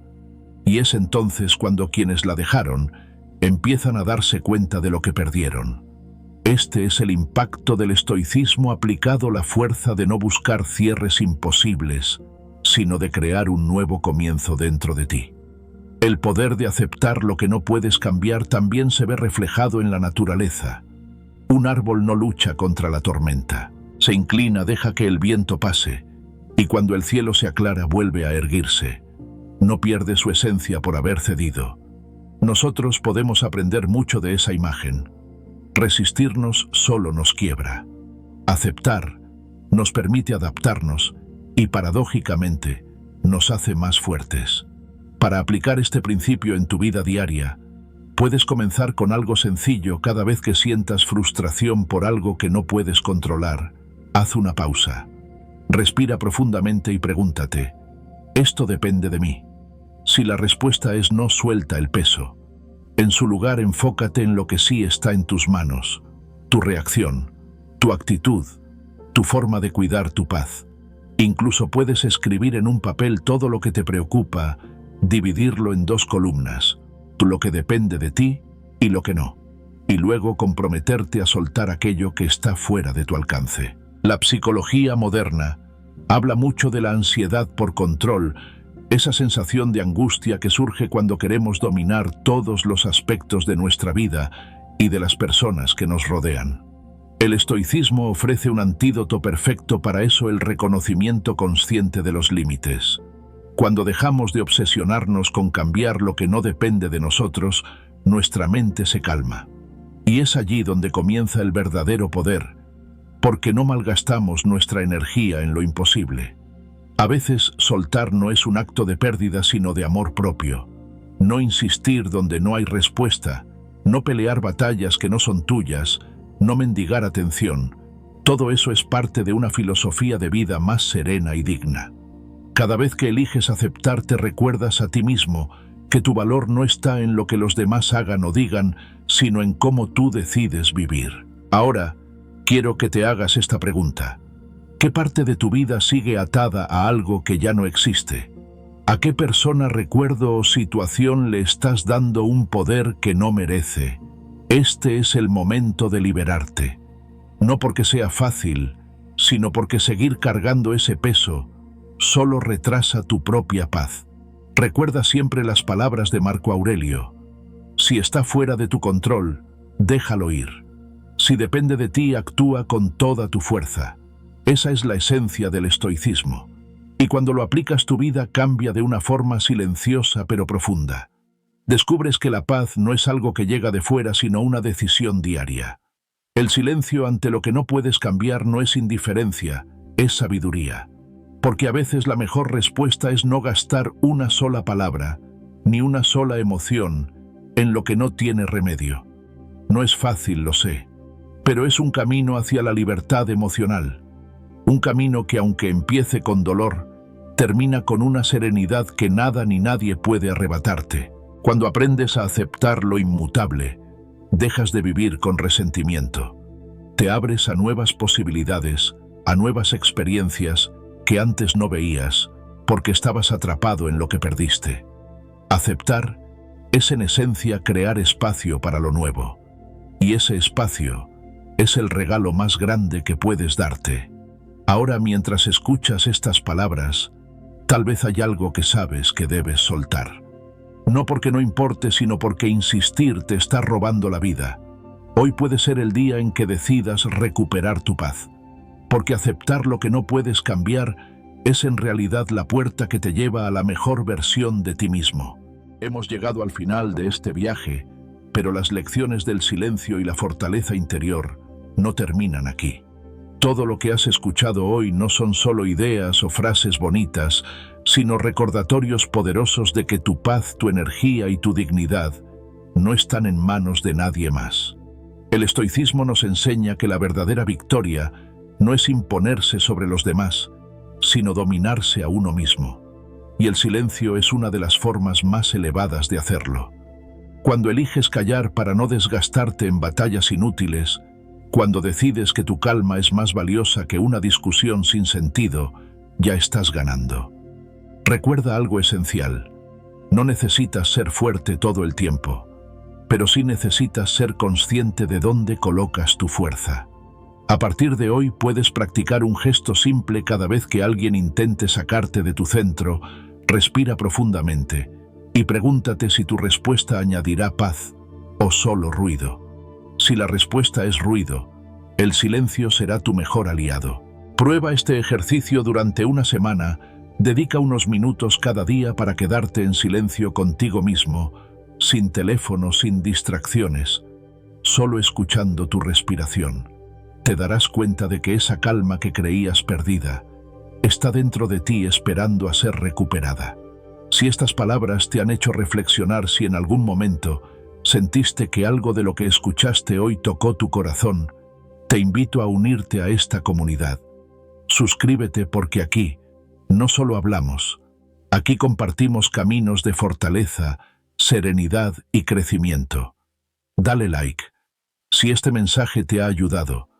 Y es entonces cuando quienes la dejaron empiezan a darse cuenta de lo que perdieron. Este es el impacto del estoicismo aplicado, la fuerza de no buscar cierres imposibles, sino de crear un nuevo comienzo dentro de ti. El poder de aceptar lo que no puedes cambiar también se ve reflejado en la naturaleza. Un árbol no lucha contra la tormenta, se inclina, deja que el viento pase, y cuando el cielo se aclara vuelve a erguirse. No pierde su esencia por haber cedido. Nosotros podemos aprender mucho de esa imagen. Resistirnos solo nos quiebra. Aceptar nos permite adaptarnos y, paradójicamente, nos hace más fuertes. Para aplicar este principio en tu vida diaria, puedes comenzar con algo sencillo. Cada vez que sientas frustración por algo que no puedes controlar, haz una pausa. Respira profundamente y pregúntate, ¿esto depende de mí? Si la respuesta es no, suelta el peso. En su lugar, enfócate en lo que sí está en tus manos, tu reacción, tu actitud, tu forma de cuidar tu paz. Incluso puedes escribir en un papel todo lo que te preocupa, dividirlo en 2 columnas, lo que depende de ti y lo que no, y luego comprometerte a soltar aquello que está fuera de tu alcance. La psicología moderna habla mucho de la ansiedad por control, esa sensación de angustia que surge cuando queremos dominar todos los aspectos de nuestra vida y de las personas que nos rodean. El estoicismo ofrece un antídoto perfecto para eso: el reconocimiento consciente de los límites. Cuando dejamos de obsesionarnos con cambiar lo que no depende de nosotros, nuestra mente se calma. Y es allí donde comienza el verdadero poder, porque no malgastamos nuestra energía en lo imposible. A veces soltar no es un acto de pérdida, sino de amor propio. No insistir donde no hay respuesta, no pelear batallas que no son tuyas, no mendigar atención. Todo eso es parte de una filosofía de vida más serena y digna. Cada vez que eliges aceptar, te recuerdas a ti mismo que tu valor no está en lo que los demás hagan o digan, sino en cómo tú decides vivir. Ahora, quiero que te hagas esta pregunta. ¿Qué parte de tu vida sigue atada a algo que ya no existe? ¿A qué persona, recuerdo o situación le estás dando un poder que no merece? Este es el momento de liberarte. No porque sea fácil, sino porque seguir cargando ese peso solo retrasa tu propia paz. Recuerda siempre las palabras de Marco Aurelio: si está fuera de tu control, déjalo ir. Si depende de ti, actúa con toda tu fuerza. Esa es la esencia del estoicismo. Y cuando lo aplicas, tu vida cambia de una forma silenciosa pero profunda. Descubres que la paz no es algo que llega de fuera, sino una decisión diaria. El silencio ante lo que no puedes cambiar no es indiferencia, es sabiduría. Porque a veces la mejor respuesta es no gastar una sola palabra, ni una sola emoción, en lo que no tiene remedio. No es fácil, lo sé, pero es un camino hacia la libertad emocional. Un camino que, aunque empiece con dolor, termina con una serenidad que nada ni nadie puede arrebatarte. Cuando aprendes a aceptar lo inmutable, dejas de vivir con resentimiento. Te abres a nuevas posibilidades, a nuevas experiencias que antes no veías, porque estabas atrapado en lo que perdiste. Aceptar es en esencia crear espacio para lo nuevo. Y ese espacio es el regalo más grande que puedes darte. Ahora, mientras escuchas estas palabras, tal vez hay algo que sabes que debes soltar. No porque no importe, sino porque insistir te está robando la vida. Hoy puede ser el día en que decidas recuperar tu paz. Porque aceptar lo que no puedes cambiar es en realidad la puerta que te lleva a la mejor versión de ti mismo. Hemos llegado al final de este viaje, pero las lecciones del silencio y la fortaleza interior no terminan aquí. Todo lo que has escuchado hoy no son solo ideas o frases bonitas, sino recordatorios poderosos de que tu paz, tu energía y tu dignidad no están en manos de nadie más. El estoicismo nos enseña que la verdadera victoria no es imponerse sobre los demás, sino dominarse a uno mismo. Y el silencio es una de las formas más elevadas de hacerlo. Cuando eliges callar para no desgastarte en batallas inútiles, cuando decides que tu calma es más valiosa que una discusión sin sentido, ya estás ganando. Recuerda algo esencial. No necesitas ser fuerte todo el tiempo, pero sí necesitas ser consciente de dónde colocas tu fuerza. A partir de hoy puedes practicar un gesto simple cada vez que alguien intente sacarte de tu centro. Respira profundamente y pregúntate si tu respuesta añadirá paz o solo ruido. Si la respuesta es ruido, el silencio será tu mejor aliado. Prueba este ejercicio durante una semana. Dedica unos minutos cada día para quedarte en silencio contigo mismo, sin teléfono, sin distracciones, solo escuchando tu respiración. Te darás cuenta de que esa calma que creías perdida está dentro de ti esperando a ser recuperada. Si estas palabras te han hecho reflexionar, si en algún momento sentiste que algo de lo que escuchaste hoy tocó tu corazón, te invito a unirte a esta comunidad. Suscríbete porque aquí no solo hablamos, aquí compartimos caminos de fortaleza, serenidad y crecimiento. Dale like si este mensaje te ha ayudado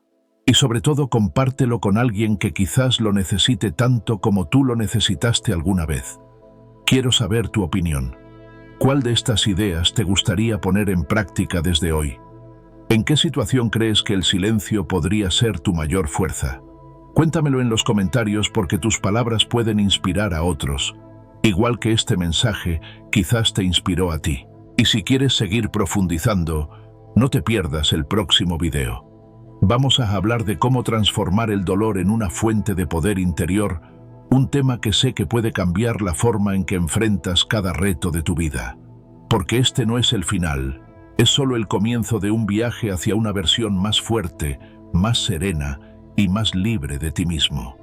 y sobre todo compártelo con alguien que quizás lo necesite tanto como tú lo necesitaste alguna vez. Quiero saber tu opinión. ¿Cuál de estas ideas te gustaría poner en práctica desde hoy? ¿En qué situación crees que el silencio podría ser tu mayor fuerza? Cuéntamelo en los comentarios porque tus palabras pueden inspirar a otros. Igual que este mensaje, quizás te inspiró a ti. Y si quieres seguir profundizando, no te pierdas el próximo video. Vamos a hablar de cómo transformar el dolor en una fuente de poder interior, un tema que sé que puede cambiar la forma en que enfrentas cada reto de tu vida. Porque este no es el final, es solo el comienzo de un viaje hacia una versión más fuerte, más serena y más libre de ti mismo.